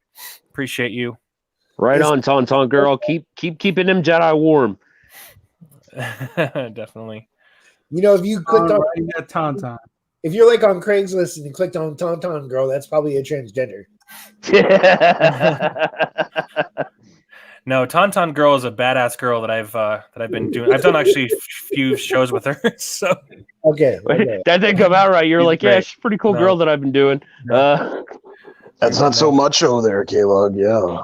Appreciate you. Right on, Tauntaun Girl. Keep keeping them Jedi warm. Definitely. You know, if you clicked on that Tauntaun, if you're like on Craigslist and you clicked on Tauntaun Girl, that's probably a transgender. No, Tauntaun Girl is a badass girl that I've been doing. I've done actually a few shows with her. So okay. That didn't come out right. You're She's like, great. yeah, she's a pretty cool girl that I've been doing. That's not so macho there, K-Log. Yeah.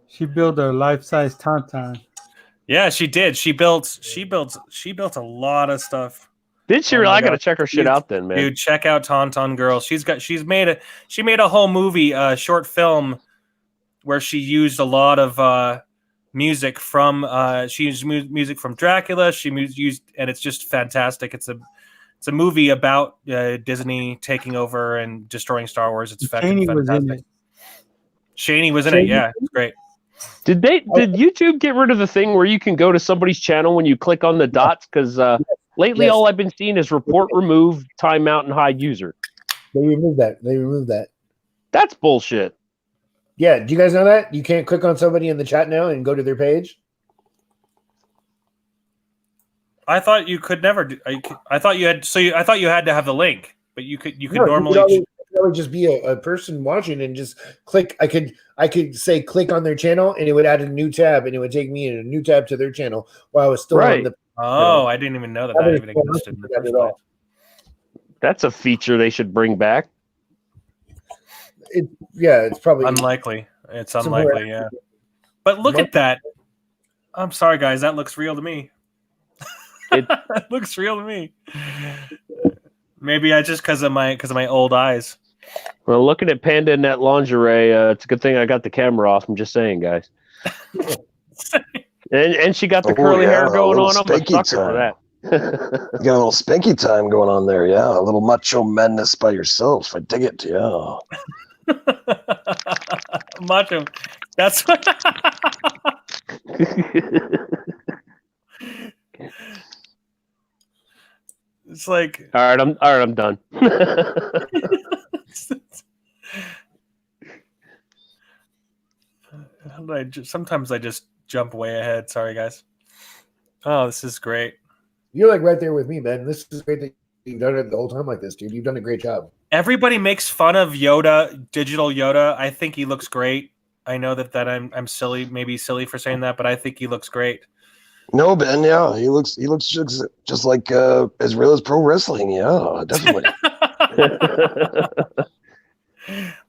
she built a life-size Tauntaun. Yeah, she did. She built a lot of stuff. Did she really? I gotta check her shit out then, man. Dude, check out Tauntaun Girl. She made a whole movie, short film where she used a lot of music from music from Dracula. And it's just fantastic. It's a movie about Disney taking over and destroying Star Wars. It's fantastic. Shaney was in it. Yeah, it's great. Did YouTube get rid of the thing where you can go to somebody's channel when you click on the dots? Because lately, all I've been seeing is report removed, timeout, and hide user. They removed that. That's bullshit. Yeah, do you guys know that? You can't click on somebody in the chat now and go to their page? I thought you could never do. I thought you had. I thought you had to have the link, but you could normally. It would just be a person watching and just click. I could say click on their channel and it would add a new tab and it would take me in a new tab to their channel while I was still on the. Oh, I didn't even know that even existed. That's a feature they should bring back. It's probably unlikely. It's unlikely, yeah. But look at that. I'm sorry, guys. That looks real to me. It looks real to me. Maybe I just because of my old eyes. Well, looking at Panda in that lingerie, it's a good thing I got the camera off. I'm just saying, guys. and she got the curly hair going on. I'm a sucker for that. You got a little spanky time going on there, yeah. A little macho madness by yourself. I dig it, yeah. Macho. That's what. It's like. All right, I'm done. Sometimes I just jump way ahead. Sorry, guys. Oh, this is great. You're like right there with me, man. This is great that you've done it the whole time like this, dude. You've done a great job. Everybody makes fun of Yoda, digital Yoda. I think he looks great. I know that I'm silly, maybe silly for saying that, but I think he looks great. No, Ben, yeah, he looks just like as real as pro wrestling, yeah, definitely.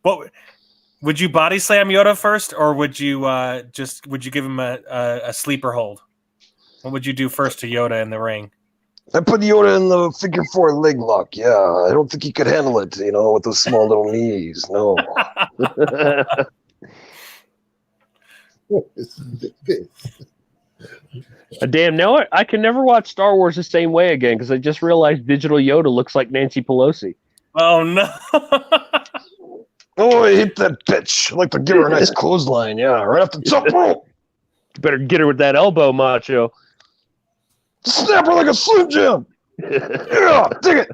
What would you body slam Yoda first, or would you give him a sleeper hold? What would you do first to Yoda in the ring? I put Yoda in the figure 4 leg lock. Yeah, I don't think he could handle it, with those small little knees. No. Damn, now I can never watch Star Wars the same way again because I just realized digital Yoda looks like Nancy Pelosi. Oh, no. Oh, I hate that bitch. I'd like to give her a nice clothesline. Yeah, right off the top rope. You better get her with that elbow, macho. Snap her like a Slim Jim. Yeah, dig it.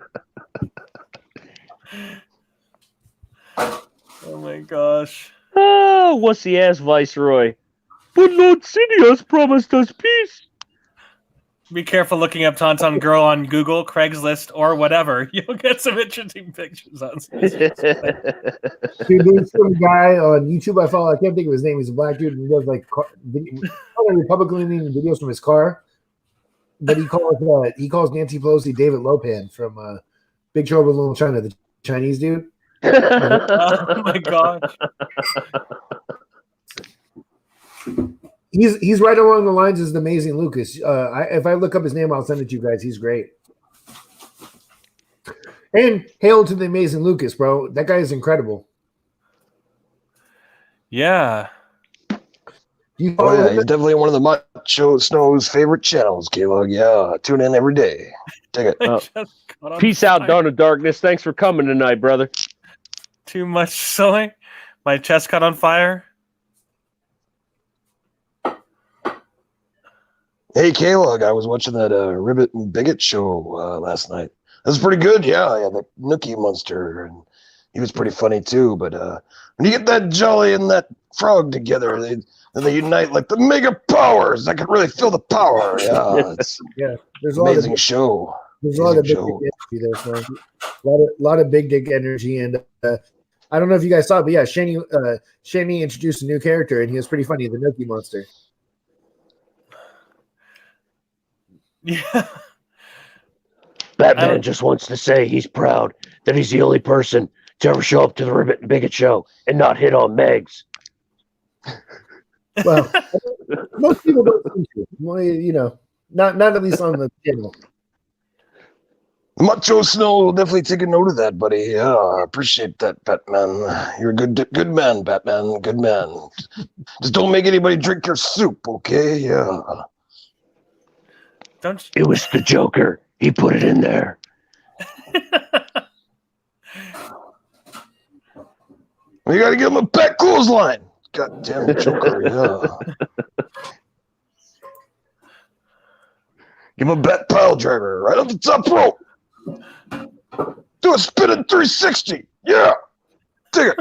Oh, my gosh. Oh, what's the ass Viceroy? But Lord Sidious promised us peace. Be careful looking up Tauntaun Girl on Google, Craigslist, or whatever. You'll get some interesting pictures on this. Dude, there's some guy on YouTube I follow. I can't think of his name. He's a black dude and he does like Republican-leaning videos from his car. But he calls Nancy Pelosi David Lopan from Big Trouble in Little China, the Chinese dude. Oh my gosh. He's right along the lines as the amazing Lucas. If I look up his name, I'll send it to you guys. He's great. And hail to the amazing Lucas, bro. That guy is incredible. Yeah. He's definitely one of the Macho Snow's favorite channels, Caleb. Yeah, tune in every day. Take it. Peace out, Dawn of Darkness. Thanks for coming tonight, brother. Too much soy. My chest caught on fire. Hey, Caleb, I was watching that Ribbit and Bigot show last night. That was pretty good, yeah, the Nookie monster, and he was pretty funny too. But when you get that Jolly and that Frog together, they unite like the mega powers. I could really feel the power. Yeah, it's there's an amazing show. There's a lot of big dick energy there, so a lot of big dick energy, and I don't know if you guys saw it, but yeah, Shani introduced a new character, and he was pretty funny, the Nookie monster. Yeah. Batman just wants to say he's proud that he's the only person to ever show up to the Ribbit and Bigot show and not hit on Megs. Well, most people don't think so. Not at least on the channel. Macho Snow will definitely take a note of that, buddy. Yeah, I appreciate that, Batman. You're a good man, Batman. Good man. Just don't make anybody drink your soup, okay? Yeah. It was the Joker. He put it in there. You got to give him a back clothesline. Goddamn Joker, yeah. Give him a back pile driver right on the top rope. Do a spinning 360. Yeah. Dig it.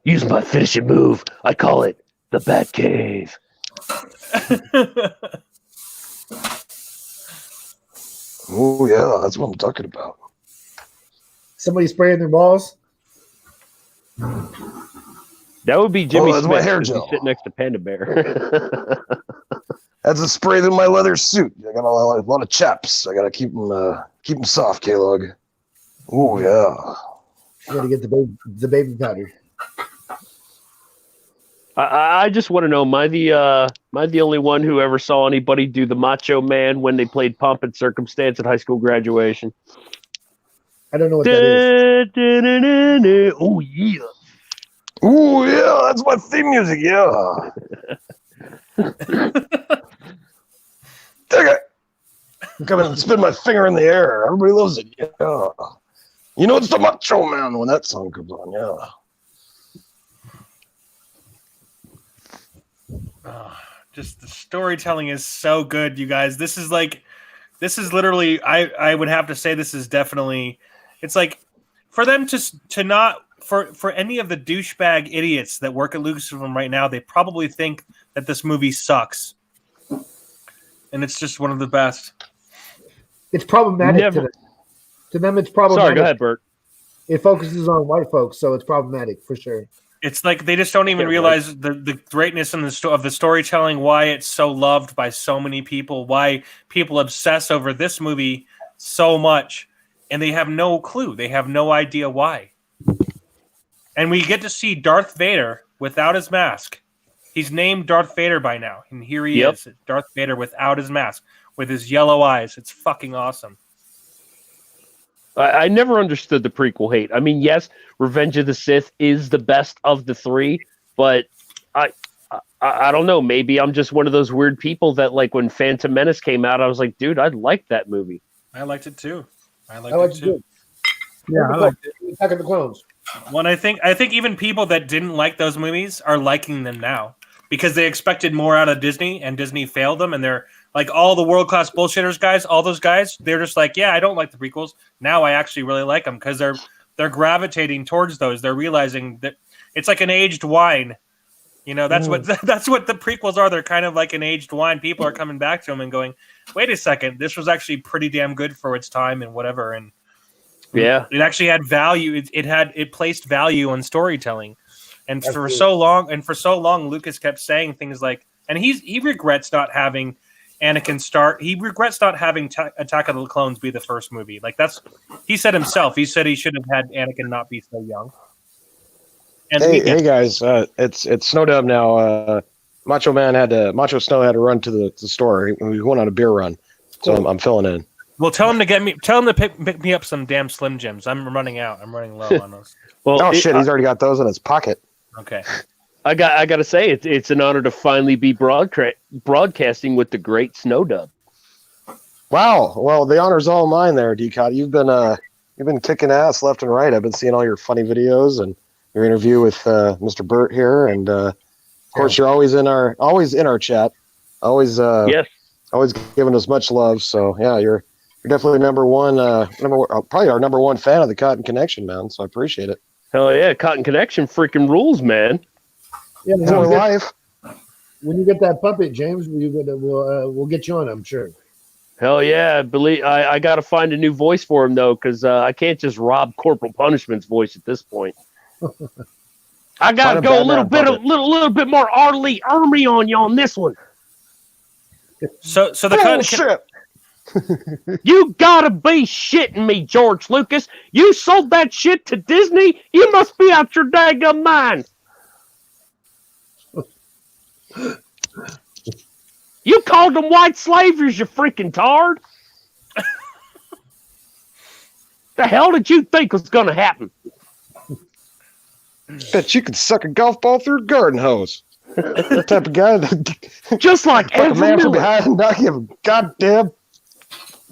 Use my finishing move. I call it the Bat Cave. Oh, yeah, that's what I'm talking about. Somebody spraying their balls? That would be Jimmy Smith. My hair gel. Sitting next to Panda Bear. That's a spray through my leather suit. I got a lot of chaps. I got to keep them soft, K-Log. Oh, yeah. You got to get the baby powder. I just want to know, am I the only one who ever saw anybody do the Macho Man when they played Pomp and Circumstance at high school graduation? I don't know what that is. Oh yeah. Ooh, yeah, that's my theme music, yeah. Take it. Come and spin my finger in the air. Everybody loves it, yeah. You know it's the Macho Man when that song comes on, yeah. Just the storytelling is so good, you guys. This is literally, I would have to say this is definitely, it's like for them to not, for any of the douchebag idiots that work at Lucasfilm right now, they probably think that this movie sucks. And it's just one of the best. It's problematic to them. To them, it's problematic. Sorry, go ahead, Bert. It focuses on white folks, so it's problematic for sure. It's like they just don't even realize the greatness of the storytelling, why it's so loved by so many people, why people obsess over this movie so much, and they have no clue. They have no idea why. And we get to see Darth Vader without his mask. He's named Darth Vader by now, and here he is, Darth Vader without his mask, with his yellow eyes. It's fucking awesome. I never understood the prequel hate. I mean, yes, Revenge of the Sith is the best of the three, but I don't know. Maybe I'm just one of those weird people that, like, when Phantom Menace came out, I was like, dude, I liked that movie. I liked it too. I liked it too. Yeah, I liked it. Attack of the Clones. Well, I think even people that didn't like those movies are liking them now because they expected more out of Disney, and Disney failed them, and they're like all the world-class bullshitters guys, all those guys, they're just like, yeah, I don't like the prequels. Now I actually really like them because they're gravitating towards those. They're realizing that it's like an aged wine. You know, that's what the prequels are. They're kind of like an aged wine. People are coming back to them and going, wait a second, this was actually pretty damn good for its time and whatever. And yeah, it actually had value. It placed value on storytelling. And for so long, Lucas kept saying things like, and he regrets not having Anakin start. He regrets not having Attack of the Clones be the first movie. Like he said himself. He said he should have had Anakin not be so young. And hey guys, it's Snow Dub now. Macho Snow had to run to the store. We went on a beer run, so I'm filling in. Well, tell him to pick me up some damn Slim Jims. I'm running out. I'm running low on those. Well, shit, he's already got those in his pocket. Okay. I got to say it's an honor to finally be broadcasting with the great Snow Dub. Wow. Well, the honor's all mine there, D-Cot. You've been kicking ass left and right. I've been seeing all your funny videos and your interview with Mr. Burt here, and of course you're always in our chat. Always giving us much love. So yeah, you're definitely probably our number one fan of the Cotton Connection, man. So I appreciate it. Hell yeah, Cotton Connection freaking rules, man. Yeah, more life. When you get that puppet, James, we'll get you on, I'm sure. Hell yeah, I got to find a new voice for him though, because I can't just rob Corporal Punishment's voice at this point. I got to go a little bit more Arlie Ermy on you on this one. So the You gotta be shitting me, George Lucas. You sold that shit to Disney? You must be out your daggum mind. You called them white slavers, you freaking tard. The hell did you think was gonna happen? Bet you could suck a golf ball through a garden hose. The type of guy that just like a man from behind and not give a goddamn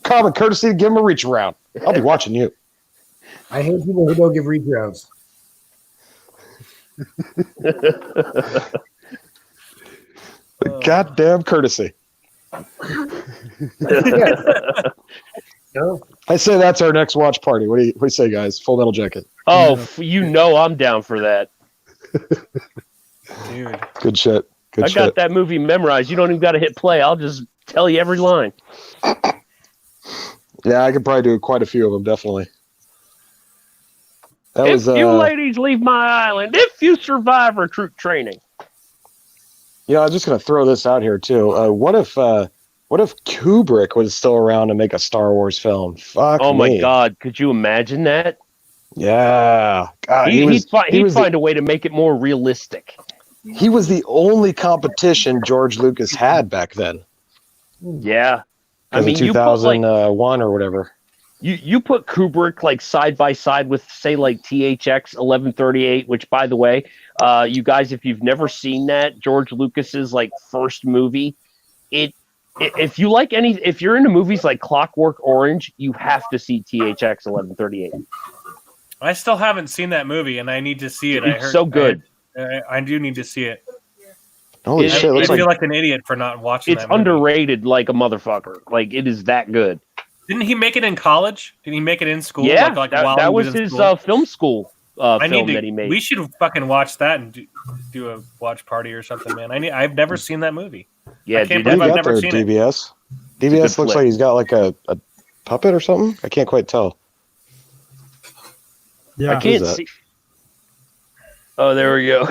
common courtesy to give him a reach around. I'll be watching you. I hate people who don't give reach rounds. The goddamn courtesy. I say that's our next watch party. What do you say, guys? Full Metal Jacket. Oh, you know I'm down for that. Dude. Good shit. I got that movie memorized. You don't even got to hit play. I'll just tell you every line. Yeah, I could probably do quite a few of them, definitely. If you ladies leave my island, if you survive recruit training. Yeah, I'm just going to throw this out here, too. What if Kubrick was still around to make a Star Wars film? Fuck me. Oh, my God. Could you imagine that? Yeah. God, he'd find a way to make it more realistic. He was the only competition George Lucas had back then. Yeah. I Because mean, of you put like 2001 or whatever. you put Kubrick like side by side with say like THX 1138, which by the way, you guys, if you've never seen that, George Lucas's like first movie, if you like if you're into movies like Clockwork Orange, you have to see THX 1138. I still haven't seen that movie, and I need to see it. It's so good. I do need to see it. Holy shit! Looks I feel like like an idiot for not watching It's that movie. underrated like a motherfucker. Like it is that good. Didn't he make it in college? Did he make it in school? Yeah, like that he was in his school? film school film that he made. We should fucking watch that and do a watch party or something, man. I've never seen that movie. Yeah, I can't dude, believe what do I've you got never there, seen it. DBS. good DBS looks flick. like he's got like a puppet or something. I can't quite tell. Yeah. I can't that? see. Oh, there we go.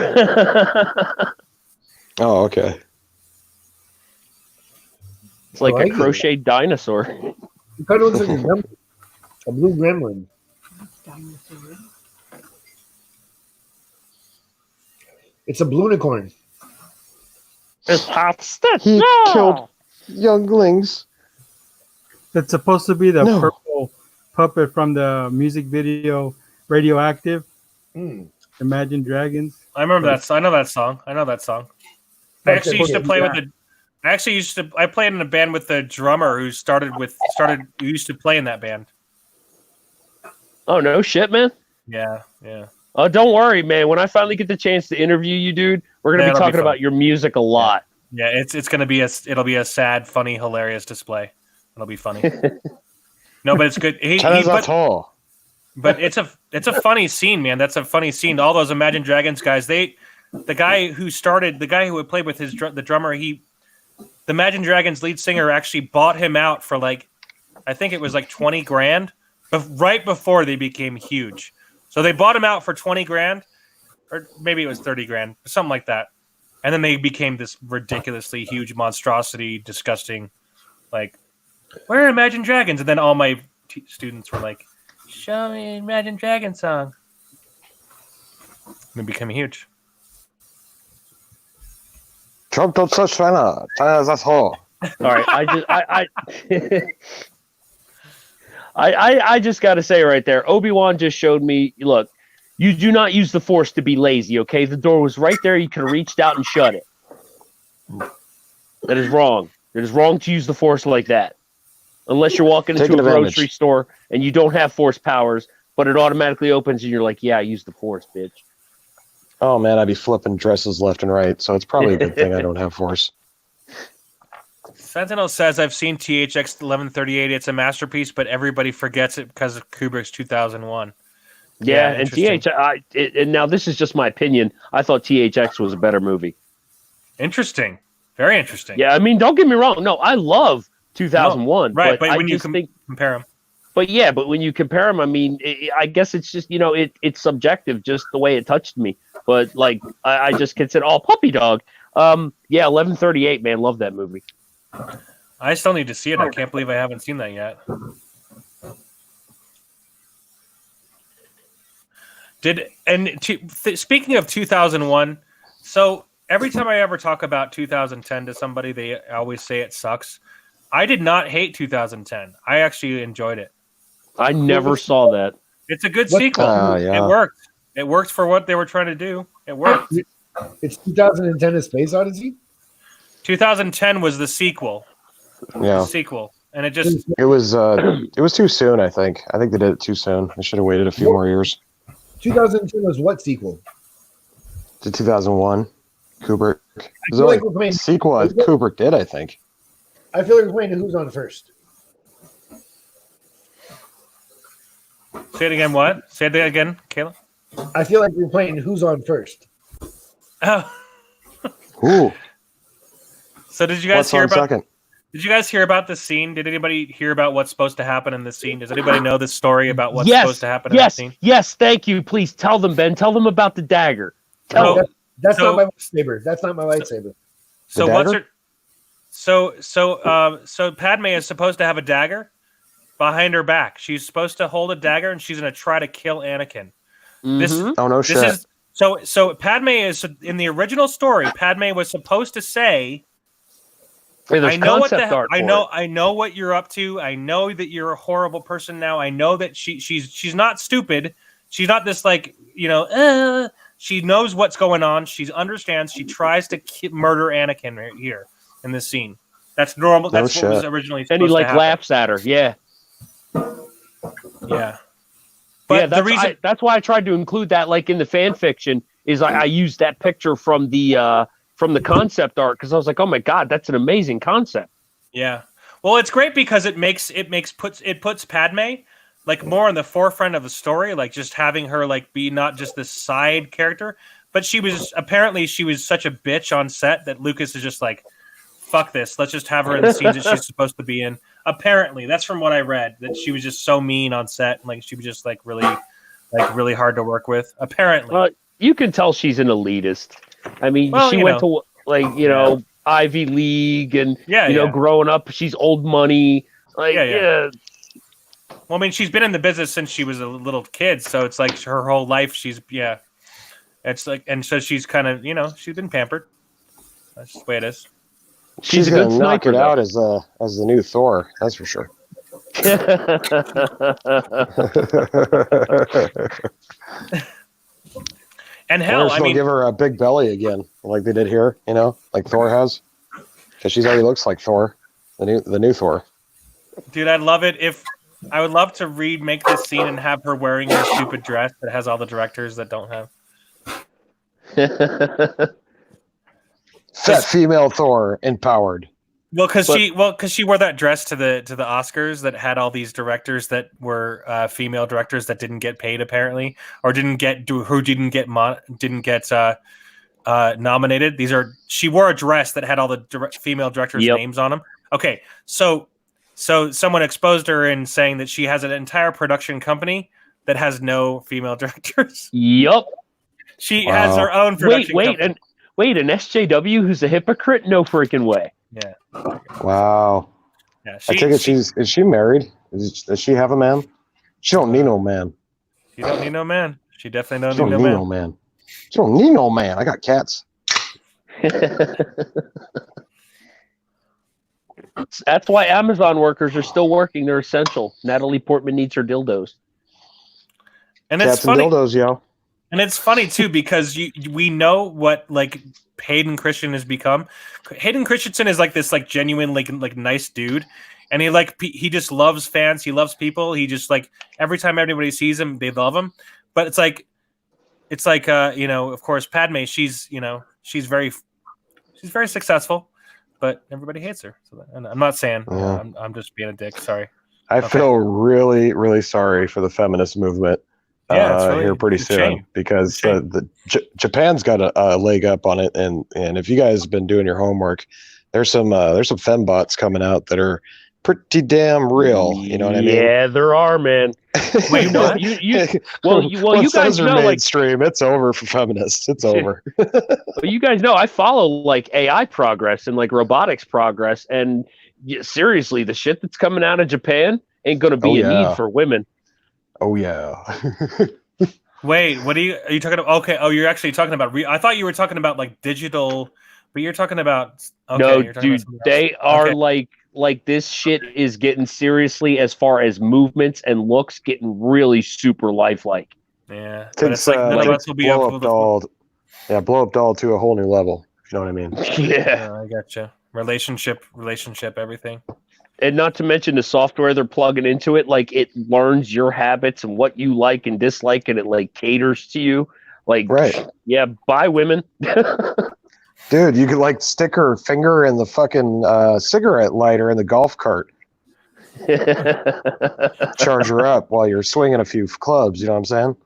Oh, okay. It's like I a like it. crocheted dinosaur. It kind of looks like a blue gremlin. It's a blunicorn. It's hot stuff. He killed younglings. It's supposed to be the No. purple puppet from the music video Radioactive. Mm. Imagine Dragons. I remember that. I know that song. I actually used to play with the. I played in a band with the drummer who who used to play in that band. Oh no shit, man. Yeah. Oh, don't worry, man. When I finally get the chance to interview you, dude, we're gonna Yeah, be it'll be talking fun. about your music a lot. Yeah, it's gonna be it'll be a sad, funny, hilarious display. It'll be funny. No, but it's good. But it's a funny scene, man. That's a funny scene. All those Imagine Dragons guys. The guy who would play with the drummer. The Imagine Dragons lead singer actually bought him out for like, I think it was like 20 grand, but right before they became huge. So they bought him out for 20 grand, or maybe it was 30 grand, something like that. And then they became this ridiculously huge monstrosity, disgusting, like, where are Imagine Dragons? And then all my students were like, show me an Imagine Dragons song. And they became huge. Trump don't touch China. China's asshole. All right, I just got to say right there, Obi-Wan just showed me. Look, you do not use the Force to be lazy. Okay, the door was right there. You could have reached out and shut it. That is wrong. It is wrong to use the Force like that, unless you're walking into a grocery store and you don't have Force powers, but it automatically opens and you're like, yeah, I use the Force, bitch. Oh man, I'd be flipping dresses left and right, so it's probably a good thing I don't have Force. Sentinel says, I've seen THX 1138. It's a masterpiece, but everybody forgets it because of Kubrick's 2001. Yeah, and and now this is just my opinion. I thought THX was a better movie. Interesting. Very interesting. Yeah, I mean, don't get me wrong. No, I love 2001. No, right, but when you think, compare them. But yeah, but when you compare them, I mean, I guess it's just, it's subjective, just the way it touched me. But like, I just consider, puppy dog. Yeah, 1138, man, love that movie. I still need to see it. I can't believe I haven't seen that yet. Speaking of 2001, so every time I ever talk about 2010 to somebody, they always say it sucks. I did not hate 2010. I actually enjoyed it. I never saw that. It's a good sequel. Yeah. It worked. It worked for what they were trying to do. It worked. It's 2010: A Space Odyssey. 2010 was the sequel. Yeah. The sequel, and it was too soon. I think they did it too soon. I should have waited a few more years. 2010 was what sequel? To 2001, Kubrick. I feel like we're playing sequel Kubrick did, I think. I feel like we're playing Who's on First. Say it again. What? Say it again, Kayla. I feel like we're playing Who's on First. Oh. Ooh. So did you guys What's hear on about? second? Did you guys hear about the scene? Did anybody hear about what's supposed to happen in this scene? Does anybody know the story about what's supposed to happen in the scene? Yes, thank you. Please tell them, Ben. Tell them about the dagger. That's not my lightsaber. That's not my lightsaber. So what's her? So Padme is supposed to have a dagger behind her back. She's supposed to hold a dagger, and she's going to try to kill Anakin. Mm-hmm. Oh no shit! So Padme is in the original story. Padme was supposed to say, I know what I know what you're up to. I know that you're a horrible person now. I know that she's not stupid. She's not this like, she knows what's going on. She understands. She tries to murder Anakin right here in this scene. That's normal. That's what was originally supposed to happen. And he laughs at her. Yeah. Yeah. But the reason that's why I tried to include that like in the fan fiction is I used that picture from the concept art because I was like, oh my god, that's an amazing concept. Yeah. Well, it's great because it puts Padme like more in the forefront of the story, like just having her like be not just this side character, but she was such a bitch on set that Lucas is just like, fuck this, let's just have her in the scenes that she's supposed to be in. Apparently, that's from what I read, that she was just so mean on set, and like she was just like really hard to work with. Apparently, you can tell she's an elitist. I mean, she went to Ivy League, and growing up, she's old money. Well, I mean, she's been in the business since she was a little kid, so it's like her whole life. It's like, and so she's kind of, she's been pampered. That's just the way it is. She's a good sniper. Knock it out as the new Thor. That's for sure. And hell, I mean, give her a big belly again, like they did here. Like Thor has, because she's already looks like Thor, the new Thor. Dude, I'd love it if I would love to remake this scene and have her wearing her stupid dress that has all the directors that don't have. Fat female Thor empowered. Well, because she wore that dress to the Oscars that had all these directors that were female directors that didn't get paid apparently, or didn't get nominated. She wore a dress that had all the female directors' names on them. Okay, so someone exposed her in saying that she has an entire production company that has no female directors. Yep, she has her own production company. Wait, an SJW who's a hypocrite? No freaking way. Yeah. Wow. Yeah, I take it is she married? Does she have a man? She don't need no man. She don't need no man. She definitely don't need no man. She don't need no man. I got cats. That's why Amazon workers are still working. They're essential. Natalie Portman needs her dildos. And cats it's funny. And dildos, yo. And it's funny too because we know what like Hayden Christensen has become. Hayden Christensen is like this like genuine like nice dude, and he just loves fans. He loves people. He just like every time anybody sees him, they love him. But it's like of course Padme. She's very successful, but everybody hates her. So and I'm not saying I'm just being a dick. Sorry. I feel really really sorry for the feminist movement. Here pretty soon because Japan's got a leg up on it, and if you guys have been doing your homework, there's some fembots coming out that are pretty damn real. You know what I mean? Yeah, there are, man. Wait, no, you guys know mainstream. It's over for feminists. It's over. Well, you guys know I follow like AI progress and like robotics progress, and seriously, the shit that's coming out of Japan ain't going to be a need for women. Oh yeah. Wait, what are you talking about? Okay, you're actually talking about. I thought you were talking about like digital, but you're talking about. Okay, no, dude, they are like this shit is getting seriously as far as movements and looks, getting really super lifelike. Yeah, but it's like none of us will be blow up doll. Yeah, blow up doll to a whole new level. If you know what I mean? Yeah, I gotcha. Relationship, everything. And not to mention the software they're plugging into it, like it learns your habits and what you like and dislike, and it like caters to you. Like, right? Yeah, bye, women. Dude, you could like stick her finger in the fucking cigarette lighter in the golf cart. Charge her up while you're swinging a few clubs. You know what I'm saying?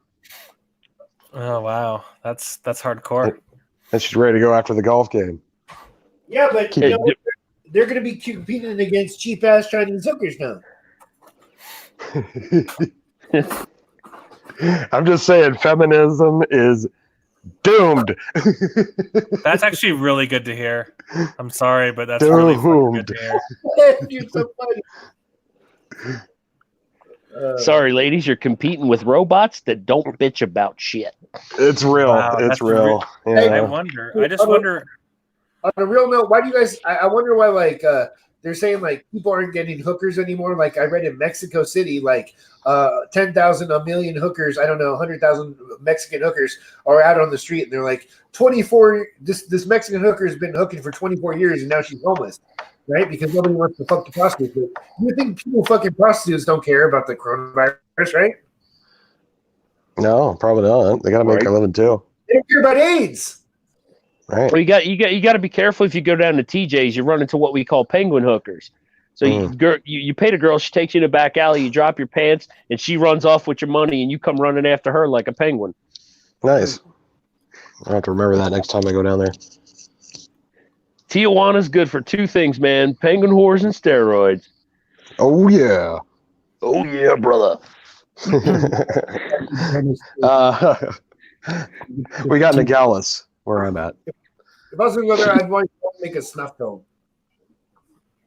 Oh wow, that's hardcore. And she's ready to go after the golf game. Yeah, but they're going to be competing against cheap-ass Chinese hookers now. I'm just saying, feminism is doomed. That's actually really good to hear. I'm sorry, but that's really fucking good to hear. You're so funny. Sorry, ladies, you're competing with robots that don't bitch about shit. It's real. Wow, it's that's real. I Yeah. wonder. I just wonder. On a real note, why do you guys? I wonder why. Like they're saying, like people aren't getting hookers anymore. Like I read in Mexico City, like 10,000, a million hookers. I don't know, 100,000 Mexican hookers are out on the street, and they're like 24. This Mexican hooker has been hooking for 24 years, and now she's homeless, right? Because nobody wants to fuck the prostitute. You think people fucking prostitutes don't care about the coronavirus, right? No, probably not. They got to make a living too. They don't care about AIDS. Right. Well, you got to be careful if you go down to TJ's. You run into what we call penguin hookers. So you pay the girl, she takes you to the back alley, you drop your pants, and she runs off with your money, and you come running after her like a penguin. Nice. I'll have to remember that next time I go down there. Tijuana's good for two things, man: penguin whores and steroids. Oh yeah. Oh yeah, brother. We got Nogales where I'm at. If I was going to go there, I'd want to make a snuff film.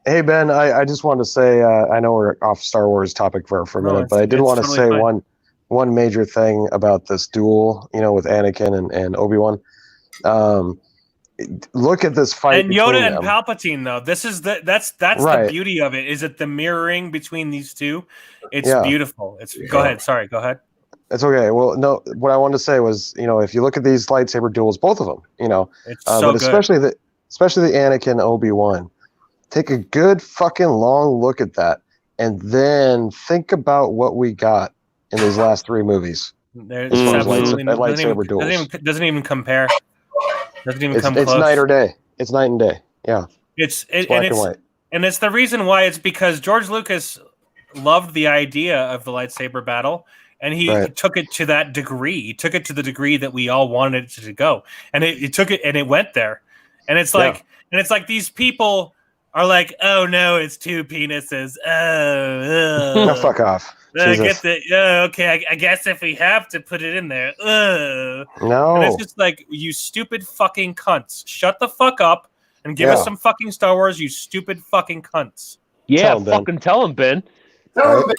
Hey Ben, I just wanted to say I know we're off Star Wars topic for a minute, but I did want to say one major thing about this duel, with Anakin and Obi-Wan. Look at this fight and Yoda and them. Palpatine, though. This is that's right. the beauty of it. Is it the mirroring between these two? It's beautiful. Go ahead. Sorry, go ahead. It's okay. Well, no, what I wanted to say was, if you look at these lightsaber duels, both of them, it's so but good. especially the Anakin Obi-Wan, take a good fucking long look at that, and then think about what we got in these last three movies. There's absolutely lightsaber duels. Doesn't even compare. Doesn't even come close. It's night or day. It's night and day. Yeah. It's black and white. And it's the reason why. It's because George Lucas loved the idea of the lightsaber battle. And he took it to that degree. He took it to the degree that we all wanted it to go. And it took it and it went there. And it's like these people are like, oh no, it's two penises. Oh, no, fuck off. Okay, I guess if we have to put it in there. No. And it's just like, you stupid fucking cunts. Shut the fuck up and give us some fucking Star Wars, you stupid fucking cunts. Yeah, tell him, Ben. Tell him, Ben.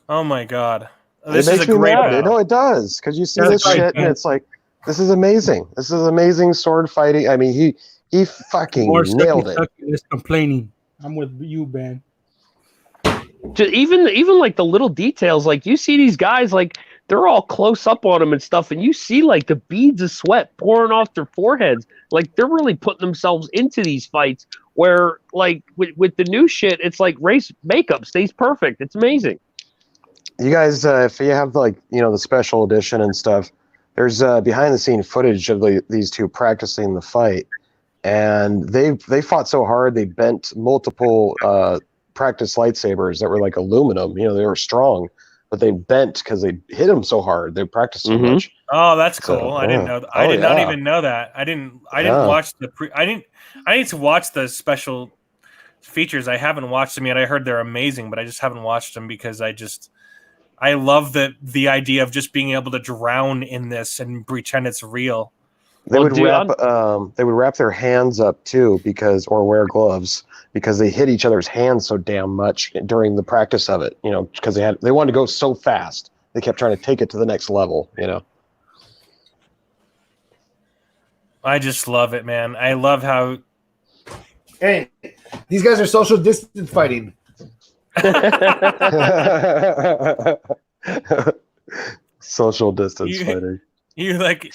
Oh my god, this it is makes a great me mad. battle. No, it does, because you see this shit and it's like, this is amazing. This is amazing sword fighting. I mean, he fucking nailed it. Is complaining. I'm with you, Ben. Even like the little details, like you see these guys, like they're all close up on them and stuff, and you see like the beads of sweat pouring off their foreheads. Like they're really putting themselves into these fights. Where like with the new shit, it's like race makeup stays perfect. It's amazing. You guys, if you have the special edition and stuff, there's behind the scene footage of these two practicing the fight, and they fought so hard they bent multiple practice lightsabers that were like aluminum. They were strong, but they bent because they hit them so hard. They practiced so much. Oh, that's cool. I didn't know. I did not even know that. I didn't watch the I need to watch the special features. I haven't watched them yet. I heard they're amazing, but I just haven't watched them because I love the idea of just being able to drown in this and pretend it's real. They would wrap their hands up too, or wear gloves because they hit each other's hands so damn much during the practice of it. Because they wanted to go so fast, they kept trying to take it to the next level. I just love it, man. I love how. Hey, these guys are social distance fighting. Social distance fighting. You like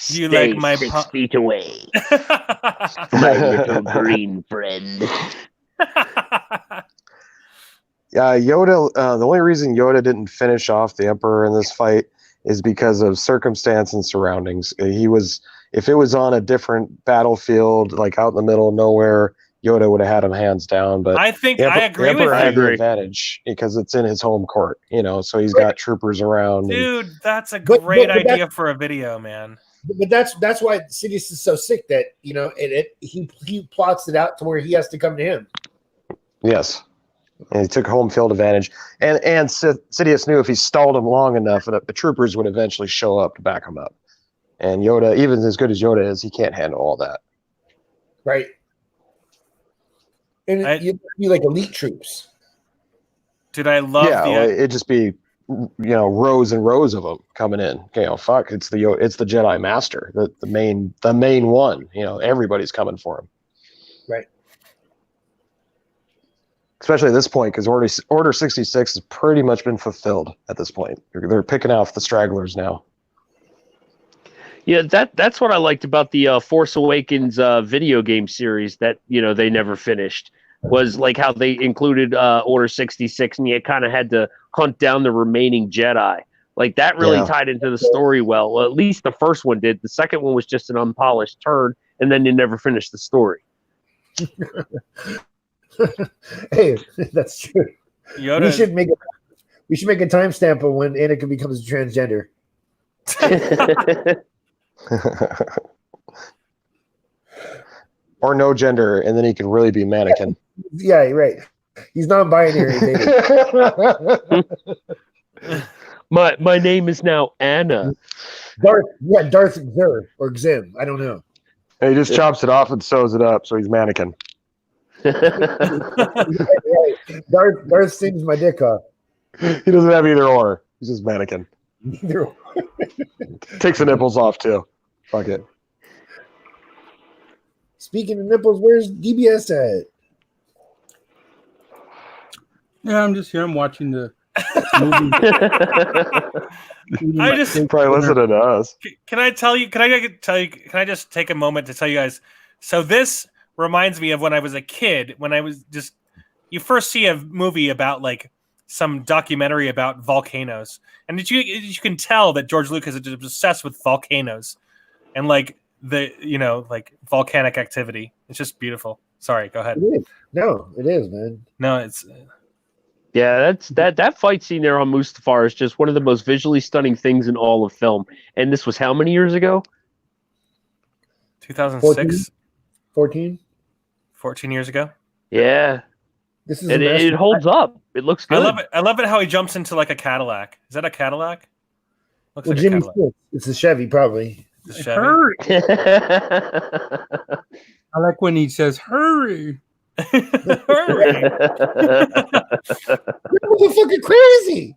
my 6 feet away, my little green friend. Yeah, Yoda. The only reason Yoda didn't finish off the Emperor in this fight is because of circumstance and surroundings. If it was on a different battlefield, like out in the middle of nowhere, Yoda would have had him hands down. But I think I agree with you. Had the advantage because it's in his home court, so he's got troopers around. Dude, that's a great idea for a video, man. But that's why Sidious is so sick that he plots it out to where he has to come to him. Yes, and he took home field advantage, and Sidious knew if he stalled him long enough, that the troopers would eventually show up to back him up. And Yoda, even as good as Yoda is, he can't handle all that. Right. And you like elite troops. Dude, I love it'd just be rows and rows of them coming in. Fuck, it's the Jedi Master, the main one. Everybody's coming for him. Right. Especially at this point, because Order 66 has pretty much been fulfilled at this point. They're picking off the stragglers now. Yeah, that's what I liked about the Force Awakens video game series that they never finished. Was like how they included Order 66, and you kind of had to hunt down the remaining Jedi. Like that really tied into the story well. Well, at least the first one did. The second one was just an unpolished turd, and then you never finished the story. Hey, that's true. Yoda we should make a timestamp of when Anakin becomes transgender. Or no gender, and then he can really be mannequin. Yeah, right. He's non-binary. My name is now Anna. Darth Xur or Xim. I don't know. And he just chops it off and sews it up, so he's mannequin. Darth sings my dick off. He doesn't have either or. He's just mannequin. Neither or. Takes the nipples off too. Fuck it. Speaking of nipples, where's DBS at? Yeah, I'm just here. I'm watching the movie. I just probably listening to us. Can I just take a moment to tell you guys? So this reminds me of when I was a kid. When I was you first see a movie about like some documentary about volcanoes, and you can tell that George Lucas is obsessed with volcanoes, and like like volcanic activity. It's just beautiful. Sorry, go ahead. It is. No, it is, man. No, it's. Yeah, that fight scene there on Mustafar is just one of the most visually stunning things in all of film. And this was how many years ago? 2006. 14 years ago. Yeah. This is it holds up. It looks good. I love it. I love it how he jumps into like a Cadillac. Is that a Cadillac? Looks like Jimmy a Cadillac. Smith. It's a Chevy, probably. It's a Chevy. Hurry! I like when he says "hurry." Hurry. You're fucking crazy.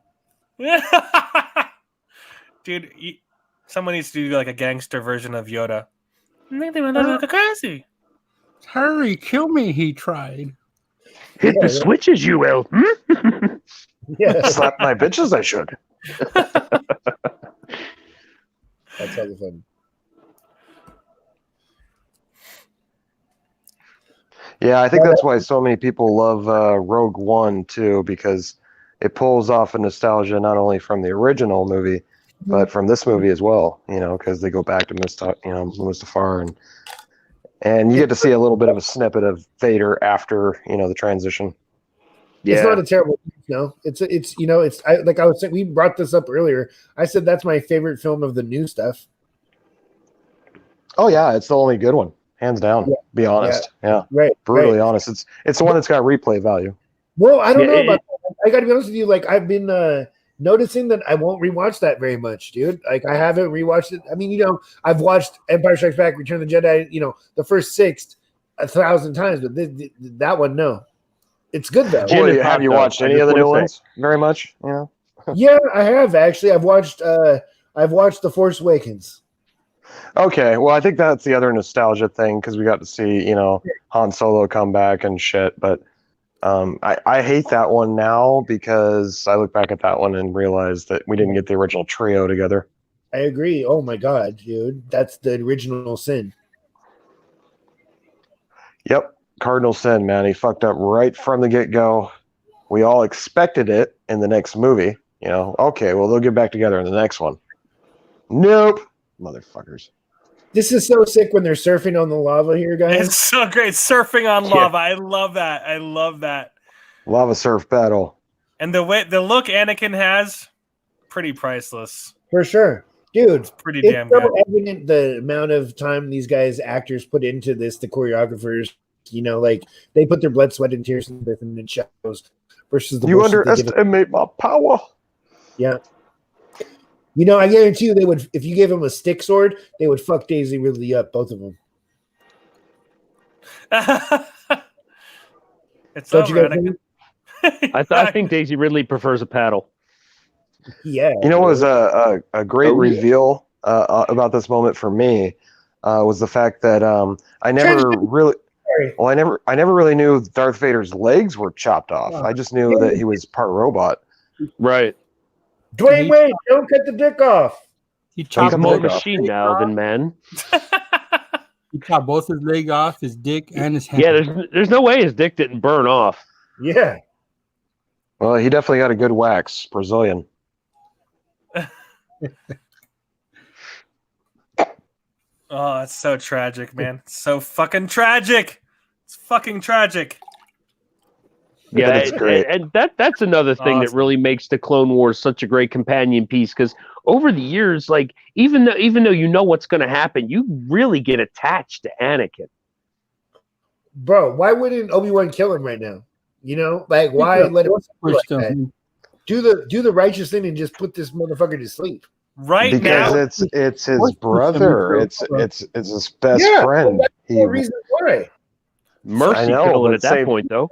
Dude, someone needs to do like a gangster version of Yoda. They were like crazy. Hurry, kill me, he tried. Hit the switches, you will. Yeah. Slap my bitches, I should. That's how fun. Yeah, I think that's why so many people love Rogue One too, because it pulls off a nostalgia not only from the original movie, but from this movie as well. Because they go back to Mustafar, and you get to see a little bit of a snippet of Vader after the transition. Yeah. It's not a terrible. It's like I was saying. We brought this up earlier. I said that's my favorite film of the new stuff. Oh yeah, it's the only good one. Hands down. Yeah. Be honest. Yeah. Right. Brutally honest. It's the one that's got replay value. Well, I don't know about that. I got to be honest with you. Like I've been noticing that I won't rewatch that very much, dude. Like I haven't rewatched it. I mean, I've watched Empire Strikes Back, Return of the Jedi. The first 6 1,000 times, but that one, no. It's good though. Well, have you watched any of the new ones? Very much. Yeah, I have actually. I've watched The Force Awakens. Okay, well, I think that's the other nostalgia thing because we got to see, Han Solo come back and shit. But I hate that one now because I look back at that one and realize that we didn't get the original trio together. I agree. Oh my god, dude, that's the original sin. Yep, cardinal sin, man. He fucked up right from the get-go. We all expected it in the next movie. Okay, well, they'll get back together in the next one. Nope. Motherfuckers. This is so sick when they're surfing on the lava here, guys. It's so great. Surfing on lava. I love that. Lava surf battle. And the look Anakin has, pretty priceless. For sure. Dude, it's pretty damn so good. Evident the amount of time these actors put into this, the choreographers, like they put their blood, sweat, and tears in this, and it shows versus the you underestimate my power. Yeah. I guarantee you they would, if you gave them a stick sword, they would fuck Daisy Ridley up, both of them. It's Don't over, you guys I think Daisy Ridley prefers a paddle. Yeah. You know what was a great reveal about this moment for me was the fact that I never really knew Darth Vader's legs were chopped off. I just knew that he was part robot. Right. Dwayne Wade, don't cut the dick off. He He's chopped more both, machine now than man. he chopped both his leg off, his dick, and his hand. Yeah, there's no way his dick didn't burn off. Yeah. Well, he definitely got a good wax, Brazilian. Oh, that's so tragic, man. So fucking tragic. It's fucking tragic. Yeah, That's great. and that's another thing that really makes the Clone Wars such a great companion piece, because over the years, like even though you know what's going to happen, you really get attached to Anakin. Bro, why wouldn't Obi-Wan kill him right now? You know, like why let him like that? Do the righteous thing and just put this motherfucker to sleep. Right because now, it's his brother. It's his best friend. That's the reason why. Mercy killing at that point, though.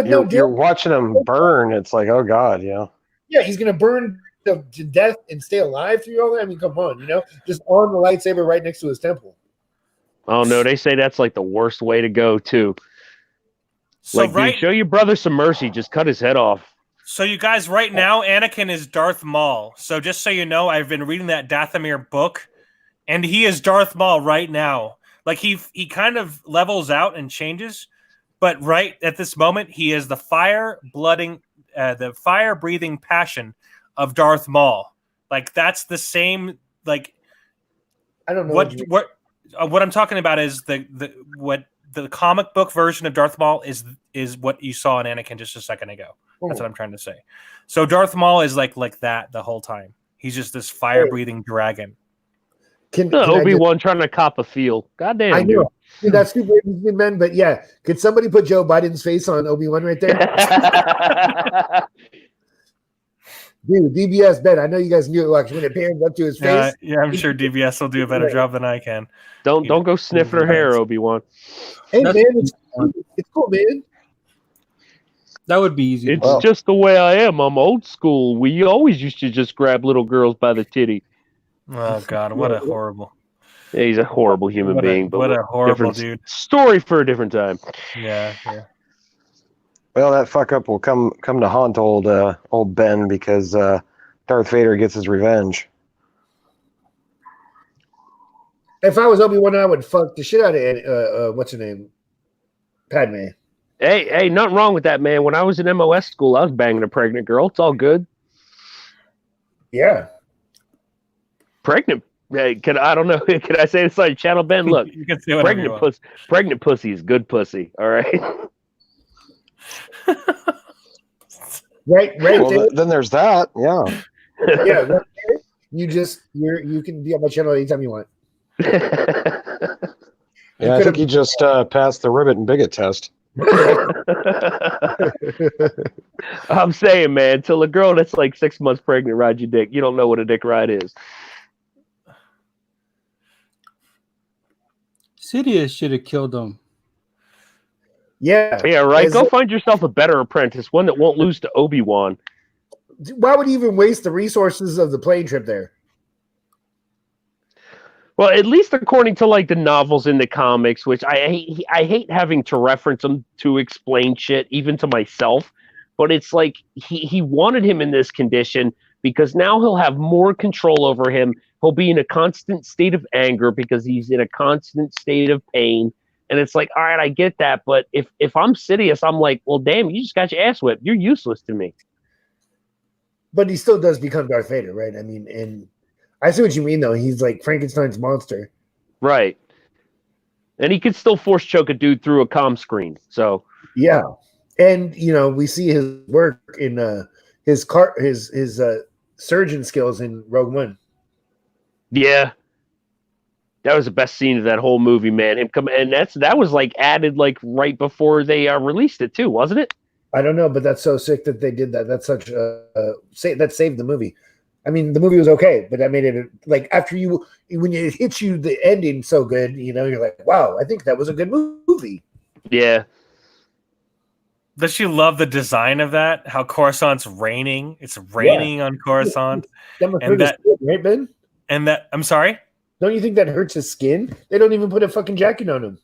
You're watching him burn. It's like, oh god, yeah. Yeah, he's gonna burn to death and stay alive through all that. I mean, come on, you know, just on the lightsaber right next to his temple. Oh no, they say that's like the worst way to go too. So like, dude, show your brother some mercy. Just cut his head off. So you guys, right now, Anakin is Darth Maul. So just so you know, I've been reading that Dathomir book, and he is Darth Maul right now. Like he kind of levels out and changes, but right at this moment, he is the fire-breathing passion of Darth Maul. Like that's the same. Like I don't know what I'm talking about is what the comic book version of Darth Maul is what you saw in Anakin just a second ago. That's what I'm trying to say. So Darth Maul is like that the whole time. He's just this fire-breathing dragon. Can Obi-Wan trying to cop a feel? Goddamn, I know. Dude, that's super interesting, man. But yeah, could somebody put Joe Biden's face on Obi-Wan right there? Dude, DBS Ben. I know you guys knew it. Like when it pans up to his face. Yeah, I'm sure DBS will do a better job than I can. Don't go sniffing her hair, Obi-Wan. Hey man, it's cool, man. That would be easy. It's just the way I am. I'm old school. We always used to just grab little girls by the titty. Oh God, what a horrible. Yeah, he's a horrible human being. What a horrible dude. Story for a different time. Yeah. Well, that fuck up will come to haunt old Ben because Darth Vader gets his revenge. If I was Obi-Wan, I would fuck the shit out of what's her name, Padme. Hey, nothing wrong with that, man. When I was in MOS school, I was banging a pregnant girl. It's all good. Yeah. Pregnant. Hey, I don't know. Can I say this on Channel Ben? Look, you can say whatever you want. Pregnant pussy is good pussy. All right. right. Well, then there's that. Yeah. Yeah. Right, you can be on my channel anytime you want. Yeah, I think he just passed the ribbit and bigot test. I'm saying, man, till a girl that's like 6 months pregnant rides your dick, you don't know what a dick ride is. Sidious should have killed him. Yeah. Yeah, right. Go find yourself a better apprentice, one that won't lose to Obi-Wan. Why would he even waste the resources of the plane trip there? Well, at least according to like the novels in the comics, which I hate having to reference them to explain shit, even to myself. But it's like he wanted him in this condition because now he'll have more control over him. He'll be in a constant state of anger because he's in a constant state of pain. And it's like, all right, I get that. But if I'm Sidious, I'm like, well, damn, you just got your ass whipped. You're useless to me. But he still does become Darth Vader, right? I mean, and I see what you mean, though. He's like Frankenstein's monster. Right. And he could still force choke a dude through a comm screen. So yeah. And, you know, we see his work in his surgeon skills in Rogue One. Yeah. That was the best scene of that whole movie, man. Him come and that was like added like right before they released it too, wasn't it? I don't know, but that's so sick that they did that. That's such that saved the movie. I mean, the movie was okay, but that made it like when it hits you the ending so good, you know, you're like, wow, I think that was a good movie. Yeah. Does she love the design of that? How Coruscant's raining? It's raining on Coruscant. That must And hurt his that- skin, right, Ben? And that I'm sorry? Don't you think that hurts his skin? They don't even put a fucking jacket on him.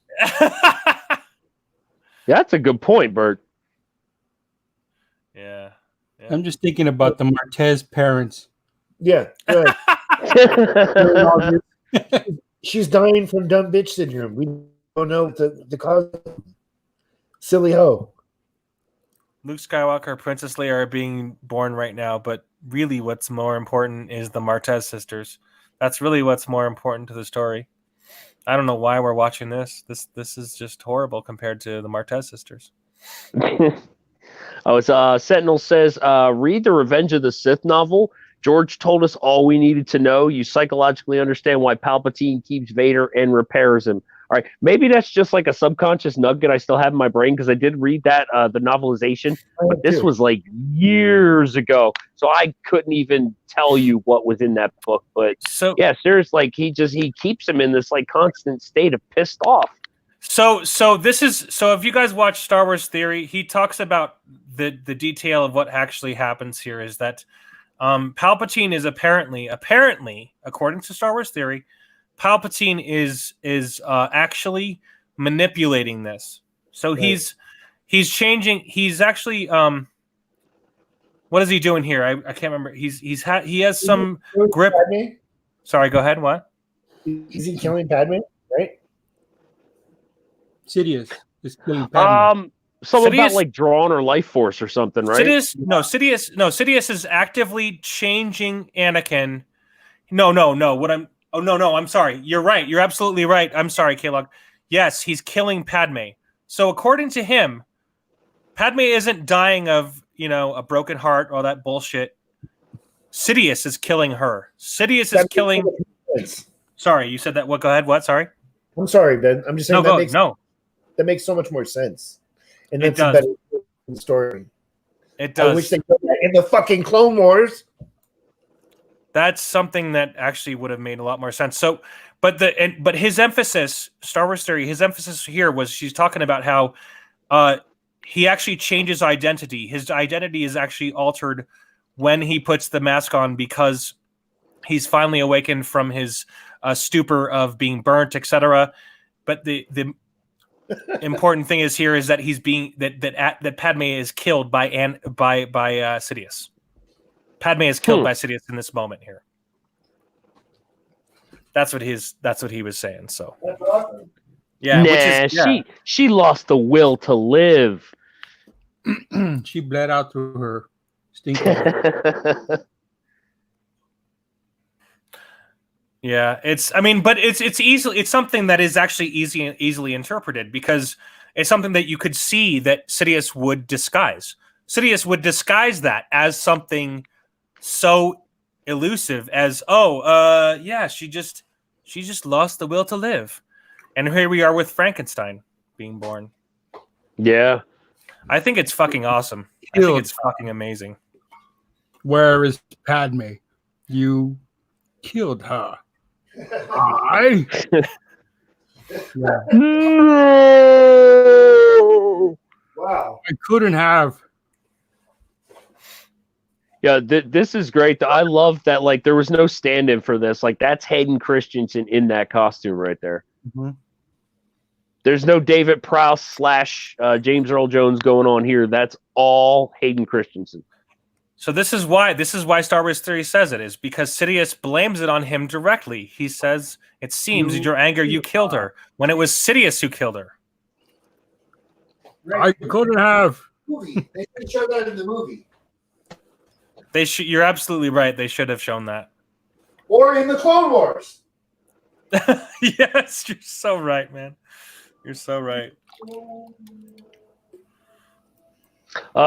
Yeah, that's a good point, Bert. Yeah. I'm just thinking about the Martez parents. Yeah, right. She's dying from dumb bitch syndrome. We don't know the cause. Silly hoe. Luke Skywalker, Princess Leia are being born right now, but really what's more important is the Martez sisters. That's really what's more important to the story. I don't know why we're watching this. This is just horrible compared to the Martez sisters. Sentinel says, read the Revenge of the Sith novel. George told us all we needed to know. You psychologically understand why Palpatine keeps Vader and repairs him. All right, maybe that's just like a subconscious nugget I still have in my brain because I did read that the novelization, but this was like years ago, so I couldn't even tell you what was in that book. But so yeah, seriously, like he keeps him in this like constant state of pissed off. So if you guys watch Star Wars Theory, he talks about the detail of what actually happens here is that Palpatine is apparently according to Star Wars Theory, Palpatine is actually manipulating this. So Right. he's changing. He's actually what is he doing here? I can't remember. He has some grip. Padme? Sorry, go ahead. What? Is he killing Padme? Right? Sidious is killing Padme. Something about Sidious- like drawn or life force or something, right? Sidious is actively changing Anakin. No. I'm sorry. You're right. You're absolutely right. I'm sorry, K-Log. Yes, he's killing Padme. So according to him, Padme isn't dying of, a broken heart or all that bullshit. Sidious is killing her. Sidious is killing. Sorry, you said that. What? Go ahead. What? Sorry. I'm sorry, Ben. I'm just saying that makes so much more sense. And It that's a does. better story. It does. I wish they did that in the fucking Clone Wars. That's something that actually would have made a lot more sense. So, but his emphasis, Star Wars Theory, his emphasis here was she's talking about how he actually changes identity. His identity is actually altered when he puts the mask on because he's finally awakened from his stupor of being burnt, etc. But the important thing is here is that he's being that Padme is killed by Sidious. Padme is killed by Sidious in this moment here. That's what he was saying. So That's awesome. yeah, she lost the will to live. She bled out through her stinking. Yeah, it's something that is actually easily interpreted because it's something that you could see that Sidious would disguise. Sidious would disguise that as something so elusive as she just lost the will to live. And here we are with Frankenstein being born. Yeah. I think it's fucking awesome. I think it's fucking amazing. Where is Padme? You killed her. I. Yeah. No! Wow. I couldn't have. Yeah, this is great. I love that. Like, there was no stand-in for this. Like, that's Hayden Christensen in that costume right there. Mm-hmm. There's no David Prowse / James Earl Jones going on here. That's all Hayden Christensen. So this is why Star Wars Theory says it is because Sidious blames it on him directly. He says, "It seems your anger you killed her," when it was Sidious who killed her. I couldn't have. Movie. They should show that in the movie. You're absolutely right. They should have shown that. Or in the Clone Wars. Yes, you're so right, man. You're so right.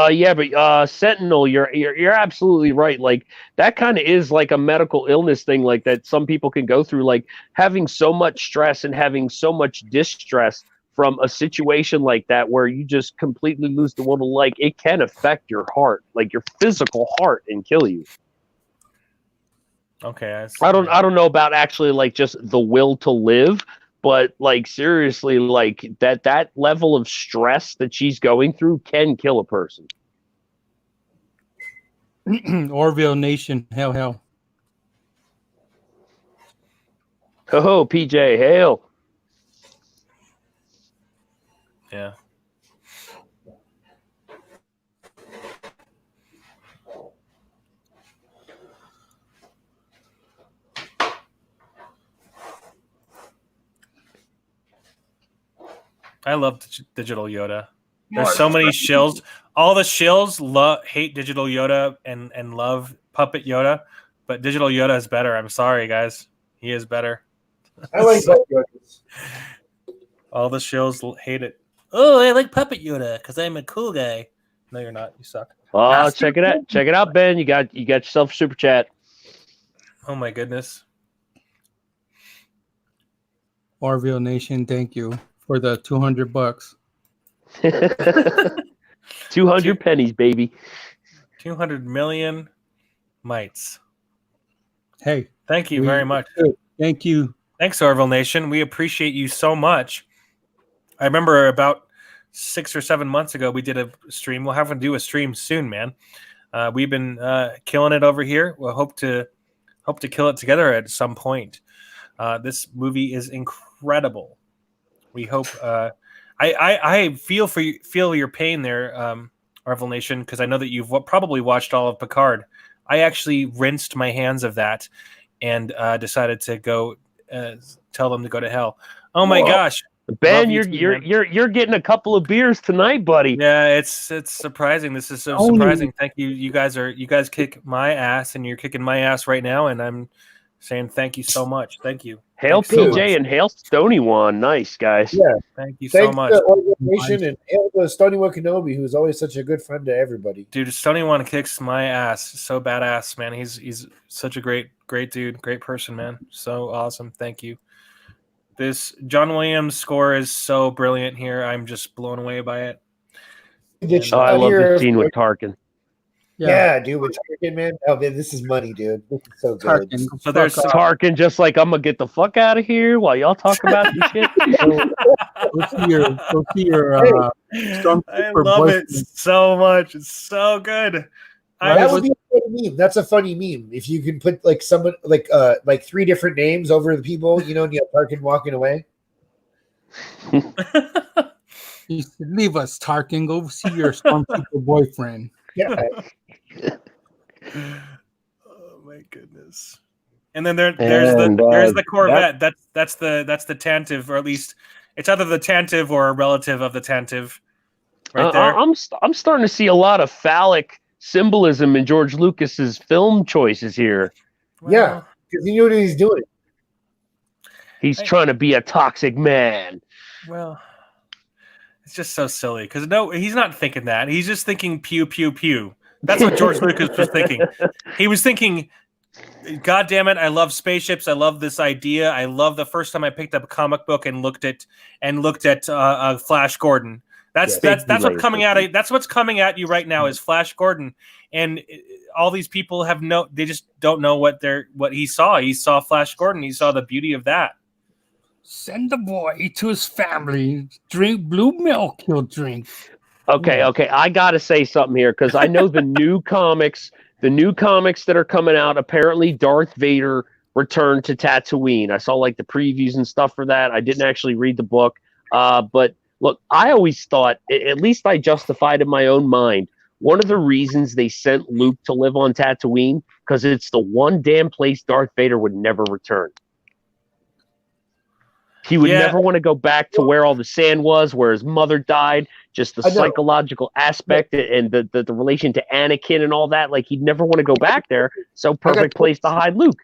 Yeah, but Sentinel, you're absolutely right. Like, that kind of is like a medical illness thing, like that some people can go through, like having so much stress and having so much distress from a situation like that where you just completely lose the will to, like, it can affect your heart, like your physical heart, and kill you. Okay, I don't know about actually like just the will to live, but like seriously, like that level of stress that she's going through can kill a person. Orville Nation, hell. Oh, PJ, hail. Yeah. I love Digital Yoda. There's so many shills. All the shills hate Digital Yoda and love Puppet Yoda, but Digital Yoda is better. I'm sorry, guys. He is better. I like both Yodas. All the shills hate it. Oh, I like Puppet Yoda because I'm a cool guy. No, you're not. You suck. Oh, check it out. Check it out, Ben. You got yourself a super chat. Oh my goodness. Orville Nation, thank you for the $200. 200 pennies, baby. 200 million mites. Hey. Thank you very much. Thank you. Thanks, Orville Nation. We appreciate you so much. I remember about 6 or 7 months ago, we did a stream. We'll have to do a stream soon, man. We've been killing it over here. We'll hope to kill it together at some point. This movie is incredible. We hope. I feel your pain there, Orville Nation, because I know that you've probably watched all of Picard. I actually rinsed my hands of that and decided to go tell them to go to hell. Oh my gosh. Ben, you're getting a couple of beers tonight, buddy. Yeah, it's surprising. This is so surprising. Thank you. You guys kick my ass, and you're kicking my ass right now, and I'm saying thank you so much. Thank you. Hail Thanks so PJ and hail Stony One. Nice, guys. Yeah. Thank you so much. To organization and hail to Stony One Kenobi, who's always such a good friend to everybody. Dude, Stony One kicks my ass. So badass, man. He's such a great dude, great person, man. So awesome. Thank you. This John Williams score is so brilliant here. I'm just blown away by it. I love the scene with Tarkin. Yeah, dude, with Tarkin, man. Oh man, this is money, dude. This is so good. Tarkin, so there's Tarkin just like, I'm gonna get the fuck out of here while y'all talk about this shit. Go see your I love it so much. It's so good. That would be a funny meme. That's a funny meme. If you can put like someone like 3 different names over the people, and you have Tarkin walking away. You said, leave us, Tarkin. Go see your stormtrooper boyfriend. Yeah. Oh my goodness. And then there's the Corvette. That's the Tantive, or at least it's either the Tantive or a relative of the Tantive. Right there. I'm starting to see a lot of phallic symbolism in George Lucas's film choices here. Well, yeah, because he knew what he's doing. He's trying to be a toxic man. Well, it's just so silly because no, he's not thinking that. He's just thinking pew pew pew. That's what George Lucas was thinking. He was thinking, God damn it, I love spaceships. I love this idea. I love the first time I picked up a comic book and looked at Flash Gordon. That's what's coming out. That's what's coming at you right now is Flash Gordon, and all these people they just don't know what he saw. He saw Flash Gordon. He saw the beauty of that. Send the boy to his family. Drink blue milk. He'll drink. Okay. I gotta say something here because I know the new comics that are coming out. Apparently, Darth Vader returned to Tatooine. I saw like the previews and stuff for that. I didn't actually read the book, but. Look, I always thought, at least I justified in my own mind, one of the reasons they sent Luke to live on Tatooine, because it's the one damn place Darth Vader would never return. He would never want to go back to where all the sand was, where his mother died, just the psychological aspect and the relation to Anakin and all that. Like, he'd never want to go back there. So perfect place to hide Luke.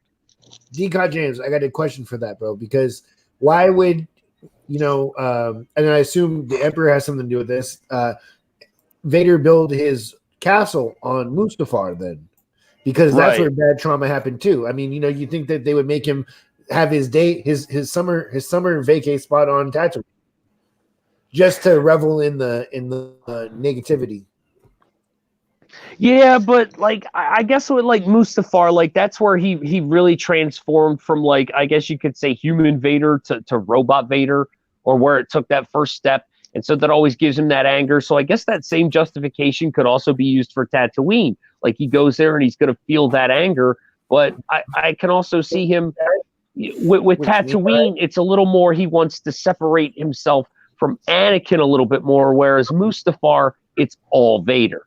D-Con James, I got a question for that, bro, because why would... and I assume the Emperor has something to do with this. Vader build his castle on Mustafar then, because that's where bad trauma happened too. I mean, you think that they would make him have his summer vacay spot on Tatooine just to revel in the negativity. Yeah, but like I guess with like Mustafar, like that's where he really transformed from like I guess you could say human Vader to robot Vader, or where it took that first step. And so that always gives him that anger. So I guess that same justification could also be used for Tatooine. Like he goes there and he's going to feel that anger. But I can also see him with Tatooine. It's a little more he wants to separate himself from Anakin a little bit more, whereas Mustafar, it's all Vader.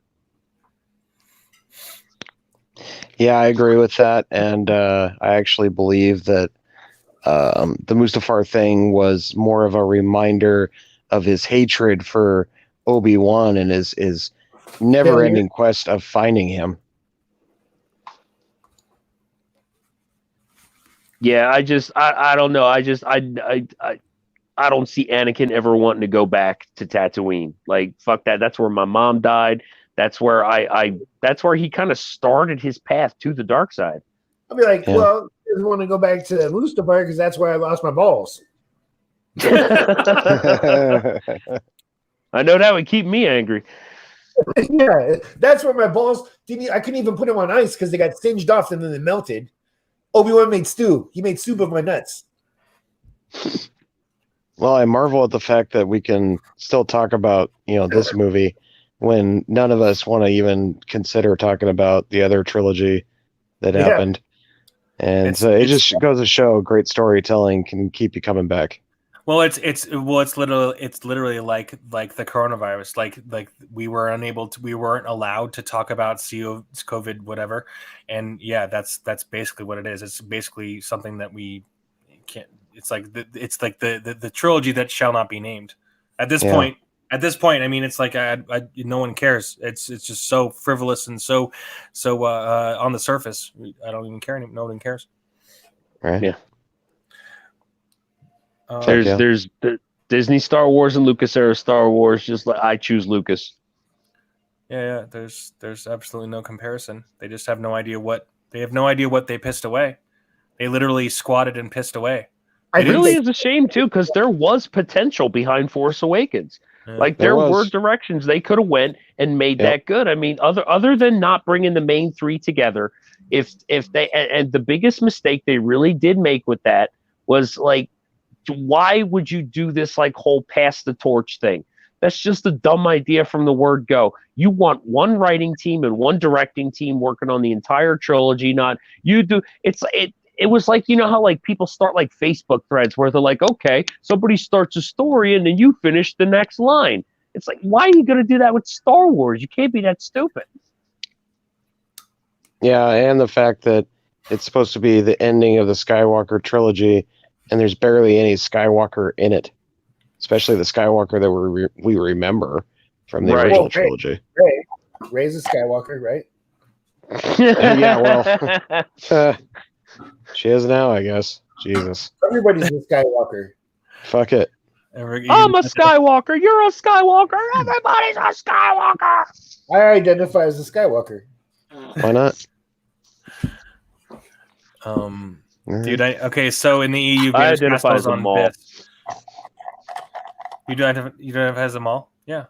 Yeah, I agree with that, and I actually believe that the Mustafar thing was more of a reminder of his hatred for Obi-Wan and his never-ending quest of finding him. Yeah, I don't know. I don't see Anakin ever wanting to go back to Tatooine. Like fuck that. That's where my mom died. That's where that's where he kind of started his path to the dark side. I'll be like, well, I just want to go back to Mustafar because that's where I lost my balls. I know that would keep me angry. Yeah, that's where my balls didn't. I couldn't even put them on ice because they got singed off and then they melted. Obi-Wan made stew. He made soup of my nuts. Well, I marvel at the fact that we can still talk about this movie when none of us want to even consider talking about the other trilogy that happened. And so it just goes to show great storytelling can keep you coming back. Well, it's literally like the coronavirus. Like we weren't allowed to talk about COVID, whatever. And yeah, that's basically what it is. It's basically something that we can't. It's like the trilogy that shall not be named. At this point, I mean, it's like no one cares. It's just so frivolous and so on the surface. I don't even care. No one cares. Right. Yeah. There's the Disney Star Wars and Lucas era Star Wars. Just like I choose Lucas. Yeah. There's absolutely no comparison. They just have no idea what they pissed away. They literally squatted and pissed away. It really is a shame too, because there was potential behind Force Awakens. Yeah. Like there were directions they could have went and made that good. I mean, other than not bringing the main three together, if they and the biggest mistake they really did make with that was like, why would you do this like whole pass the torch thing? That's just a dumb idea from the word go. You want one writing team and one directing team working on the entire trilogy, not you do. It was like, how like people start like Facebook threads where they're like, okay, somebody starts a story and then you finish the next line. It's like, why are you going to do that with Star Wars? You can't be that stupid. Yeah, and the fact that it's supposed to be the ending of the Skywalker trilogy, and there's barely any Skywalker in it, especially the Skywalker that we remember from the original trilogy. Rey's a Skywalker, right? Yeah, well, she is now, I guess. Jesus. Everybody's a Skywalker. Fuck it. I'm a Skywalker. You're a Skywalker. Everybody's a Skywalker. I identify as a Skywalker. Why not? Dude, okay, so in the EU, I identify as a mall. You don't have as a mall? Yeah.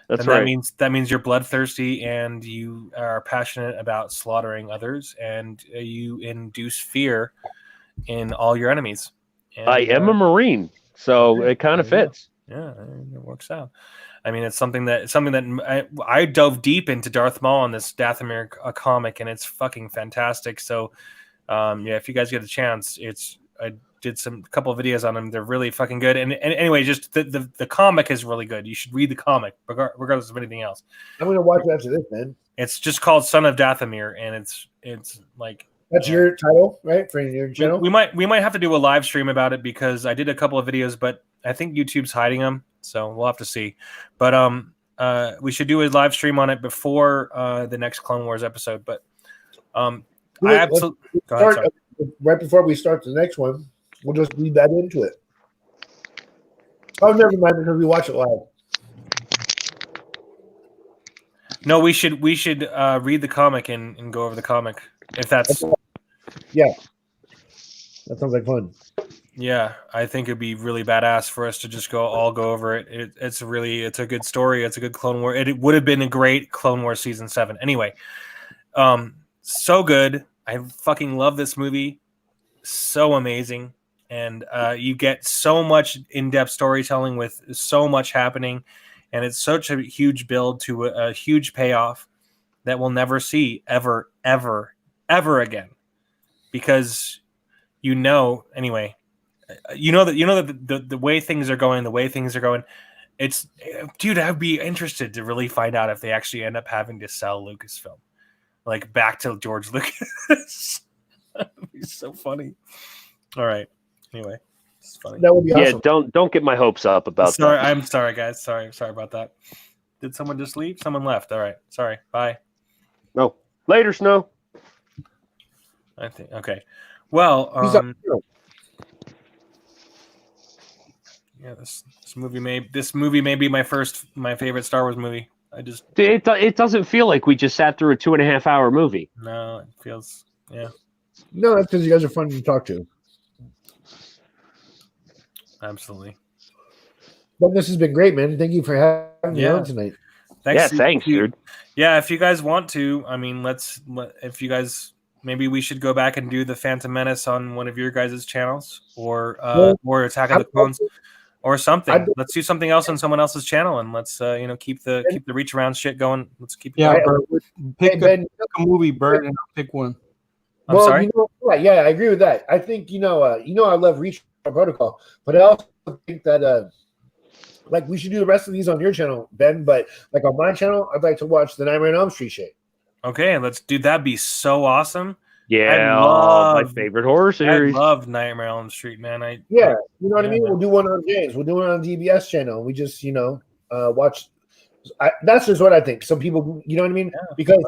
That's right. That means you're bloodthirsty and you are passionate about slaughtering others, and you induce fear in all your enemies. And, I am a Marine, so it kind of fits. Yeah, it works out. I mean, it's something that I dove deep into Darth Maul in this Dathomir comic, and it's fucking fantastic. So, if you guys get a chance, I did a couple of videos on them. They're really fucking good. And anyway, just the comic is really good. You should read the comic regardless of anything else. I'm gonna watch it after this, man. It's just called Son of Dathomir, and it's like that's your title, right? For your channel. We might have to do a live stream about it because I did a couple of videos, but I think YouTube's hiding them, so we'll have to see. But we should do a live stream on it before the next Clone Wars episode. But I absolutely right before we start the next one. We'll just read that into it. Oh, never mind, because we watch it live. No, we should read the comic and go over the comic if that's. Yeah, that sounds like fun. Yeah, I think it'd be really badass for us to just all go over it. It's a good story. It's a good Clone War. It would have been a great Clone War season 7. Anyway, so good. I fucking love this movie. So amazing, and you get so much in-depth storytelling with so much happening, and it's such a huge build to a huge payoff that we'll never see ever again, because anyway. You know that the way things are going, it's, dude, I'd be interested to really find out if they actually end up having to sell Lucasfilm, like back to George Lucas. That'd be so funny. All right. Anyway, it's funny. That would be awesome. Yeah, don't get my hopes up about Sorry, that. I'm sorry, guys. Sorry about that. Did someone just leave? Someone left. All right. Sorry. Bye. No. Later, Snow. I think okay. Well, yeah, this movie may be my favorite Star Wars movie. It doesn't feel like we just sat through a 2.5 hour movie. No, it feels No, that's because you guys are fun to talk to. Absolutely. But this has been great, man. Thank you for having me on tonight. Thanks, dude. Yeah, if you guys want to, I mean, if you guys, maybe we should go back and do the Phantom Menace on one of your guys' channels, or Attack of the Clones, or something. Let's do something else on someone else's channel, and let's keep the reach around shit going. Let's keep it going. Bert, pick a movie, Bert, and I'll pick one. I'm sorry. Yeah, I agree with that. I think I love Reach Protocol, but I also think that like we should do the rest of these on your channel, Ben. But like on my channel, I'd like to watch the Nightmare on Elm Street shit. Okay, let's do. That'd be so awesome. Yeah, my favorite horror series. I love Nightmare on Elm Street, man. You know what I mean? We'll do one on James. We'll do it on DBS channel. We just watch. That's just what I think. Some people, you know what I mean? Yeah. Because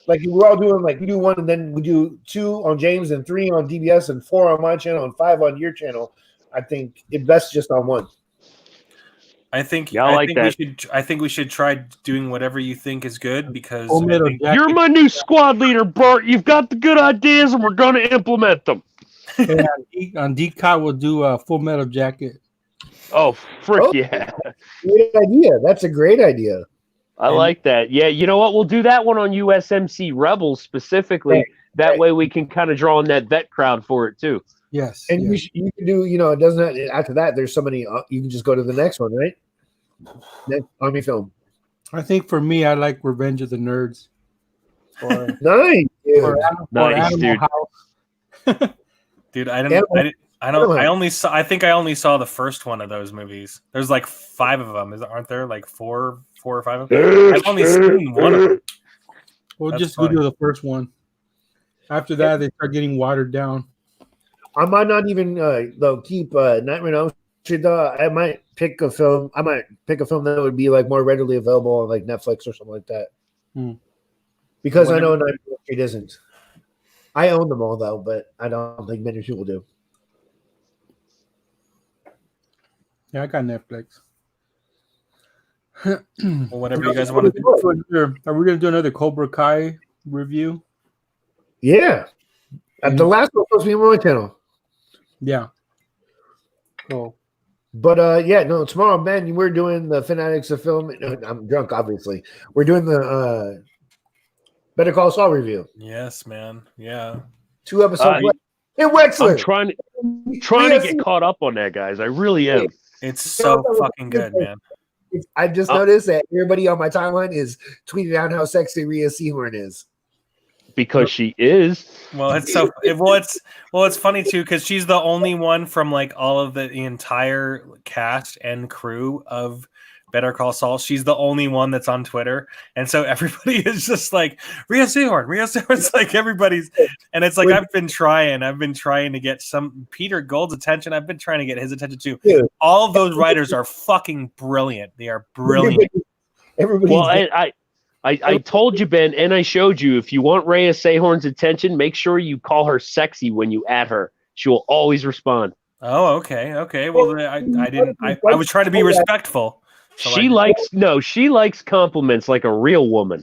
like we're all doing, like we do one and then we do 2 on James and 3 on DBS and 4 on my channel and 5 on your channel. I think it's best just on one. I think we should try doing whatever you think is good, because you're my new squad leader, Bart. You've got the good ideas and we're going to implement them. On DCOT, we'll do a Full Metal Jacket. Oh, yeah. Great idea. That's a great idea. I like that. Yeah, you know what? We'll do that one on USMC Rebels specifically. Right. That way we can kind of draw on that vet crowd for it too. Yes. And you can do, it doesn't, after that, there's somebody, you can just go to the next one, right? Next Army film. I think for me, I like Revenge of the Nerds. Nice, dude. Nice, dude. Dude, I think I only saw the first one of those movies. There's like 5 of them. Aren't there like 4 or 5 of them? I've only seen one of them. We'll just go do the first one. After that, they start getting watered down. I might not even keep Nightmare on Elm Street. I might pick a film. That would be like more readily available on like Netflix or something like that. Because I know Nightmare on Elm Street isn't. I own them all though, but I don't think many people do. Yeah, I got Netflix. Well, whatever you guys want to do. Are we going to do another Cobra Kai review? Yeah. The last one was supposed to be on my channel. Yeah. Cool. But tomorrow, Ben, we're doing the Fanatics of Film. I'm drunk, obviously. We're doing the Better Call Saul review. Yes, man. Yeah. 2 episodes. Hey, Wexler. I'm trying to get caught up on that, guys. I really am. It's so fucking good, man. I just noticed that everybody on my timeline is tweeting out how sexy Rhea Seehorn is. Because she is. Well, it's funny too, because she's the only one from like all of the entire cast and crew of Better Call Saul. She's the only one that's on Twitter, and so everybody is just like Rhea Seehorn. It's like everybody's, and it's like I've been trying to get some Peter Gold's attention. I've been trying to get his attention too. Yeah. All of those writers are fucking brilliant. They are brilliant. I told you, Ben, and I showed you, if you want Rhea Seehorn's attention, make sure you call her sexy when you add her. She will always respond. Oh, okay. Well, I didn't. I was trying to be respectful. So she likes compliments like a real woman.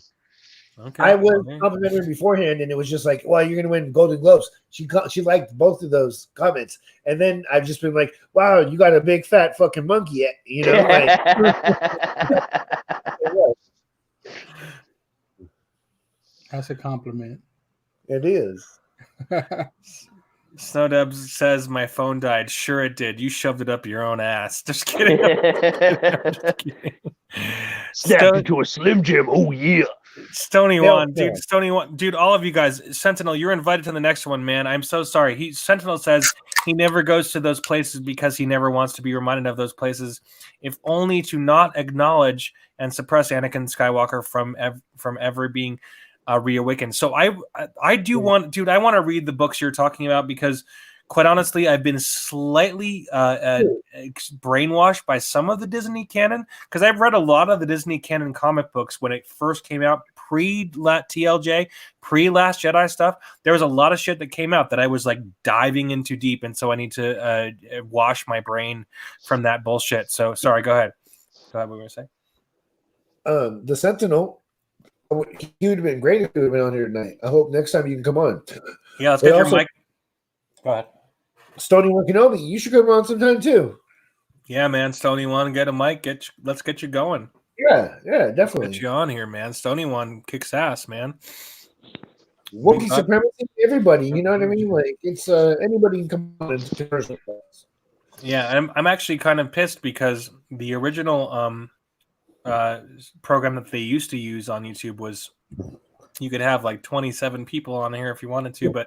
Okay. I was complimenting her beforehand, and it was just like, "Well, you're gonna win Golden Globes." She liked both of those comments, and then I've just been like, "Wow, you got a big fat fucking monkey," you know, like. That's a compliment. It is. Snow Dubs says my phone died. Sure it did. You shoved it up your own ass. Just kidding. Just kidding. Snapped into a Slim Jim. Oh yeah. Stony One, dude. Stony One, dude. All of you guys, Sentinel, you're invited to the next one, man. I'm so sorry. Sentinel says he never goes to those places because he never wants to be reminded of those places, if only to not acknowledge and suppress Anakin Skywalker from ever being reawakened. So I do want, dude. I want to read the books you're talking about because, quite honestly, I've been slightly brainwashed by some of the Disney canon because I've read a lot of the Disney canon comic books when it first came out, pre-TLJ, pre-Last Jedi stuff. There was a lot of shit that came out that I was like diving into deep, and so I need to wash my brain from that bullshit. So sorry, go ahead. Go ahead. What were you gonna say? The Sentinel. He would have been great if he would have been on here tonight. I hope next time you can come on. Yeah, let's get your mic. Go ahead. Stony One Kenobi, you should come on sometime too. Yeah, man. Stony One, get a mic. Let's get you going. Yeah, definitely. Get you on here, man. Stony One kicks ass, man. Wookiee supremacy, everybody. You know what I mean? Like it's anybody can come on and converse with us. Yeah, I'm actually kind of pissed because the original program that they used to use on YouTube was you could have like 27 people on here if you wanted to, but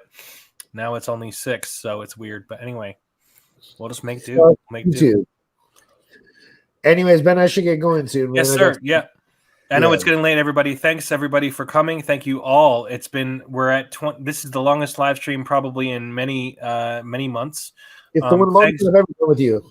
now it's only 6, so it's weird. But anyway, we'll just make do. Make do. Anyways, Ben, I should get going soon. Yes, sir. Yeah. I know it's getting late, everybody. Thanks, everybody, for coming. Thank you all. We're at 20. This is the longest live stream probably in many months. It's the longest I've ever done with you.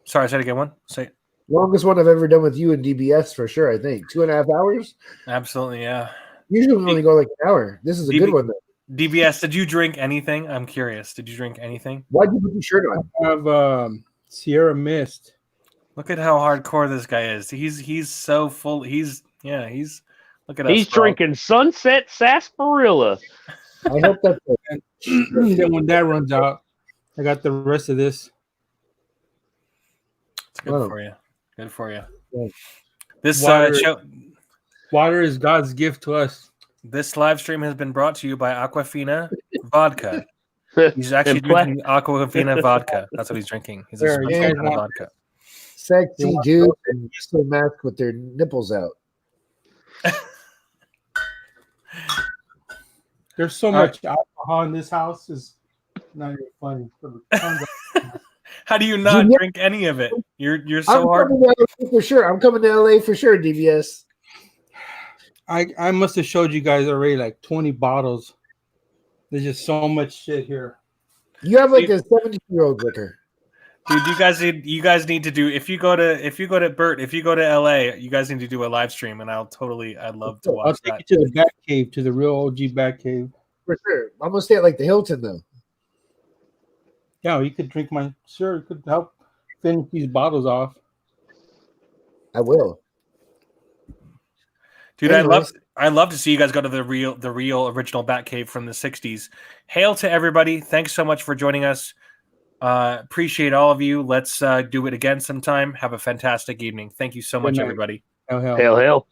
Sorry, say it again. One. Say. Longest one I've ever done with you in DBS for sure. I think 2.5 hours. Absolutely, yeah. Usually we only go like an hour. This is a good one though. DBS, did you drink anything? I'm curious. Did you drink anything? Why'd you put your shirt on? I have Sierra Mist. Look at how hardcore this guy is. He's so full. He's look at us. He's drinking Sunset Sarsaparilla. I hope that's then when that runs out, I got the rest of this. It's good for you. Good for you. Yeah. This water is God's gift to us. This live stream has been brought to you by Aquafina Vodka. He's actually drinking Aquafina vodka. That's what he's drinking. He's drinking vodka. Sexy dude and still mask with their nipples out. There's so much alcohol in this house. Is not even funny. How do you not drink any of it? You're so hard. For sure. I'm coming to LA for sure, DBS. I must have showed you guys already like 20 bottles. There's just so much shit here. You have like a 70-year-old liquor. Dude, you guys need to do if you go to LA, you guys need to do a live stream and I'd love to watch I'll take you to the Bat Cave, to the real OG Bat Cave. For sure. I'm gonna stay at like the Hilton though. Yeah, you could drink it could help finish these bottles off. I will. Dude, I'd love to see you guys go to the real original Batcave from the 60s. Hail to everybody. Thanks so much for joining us. Appreciate all of you. Let's do it again sometime. Have a fantastic evening. Thank you so much, everybody. Hail, hail. Hail, hail.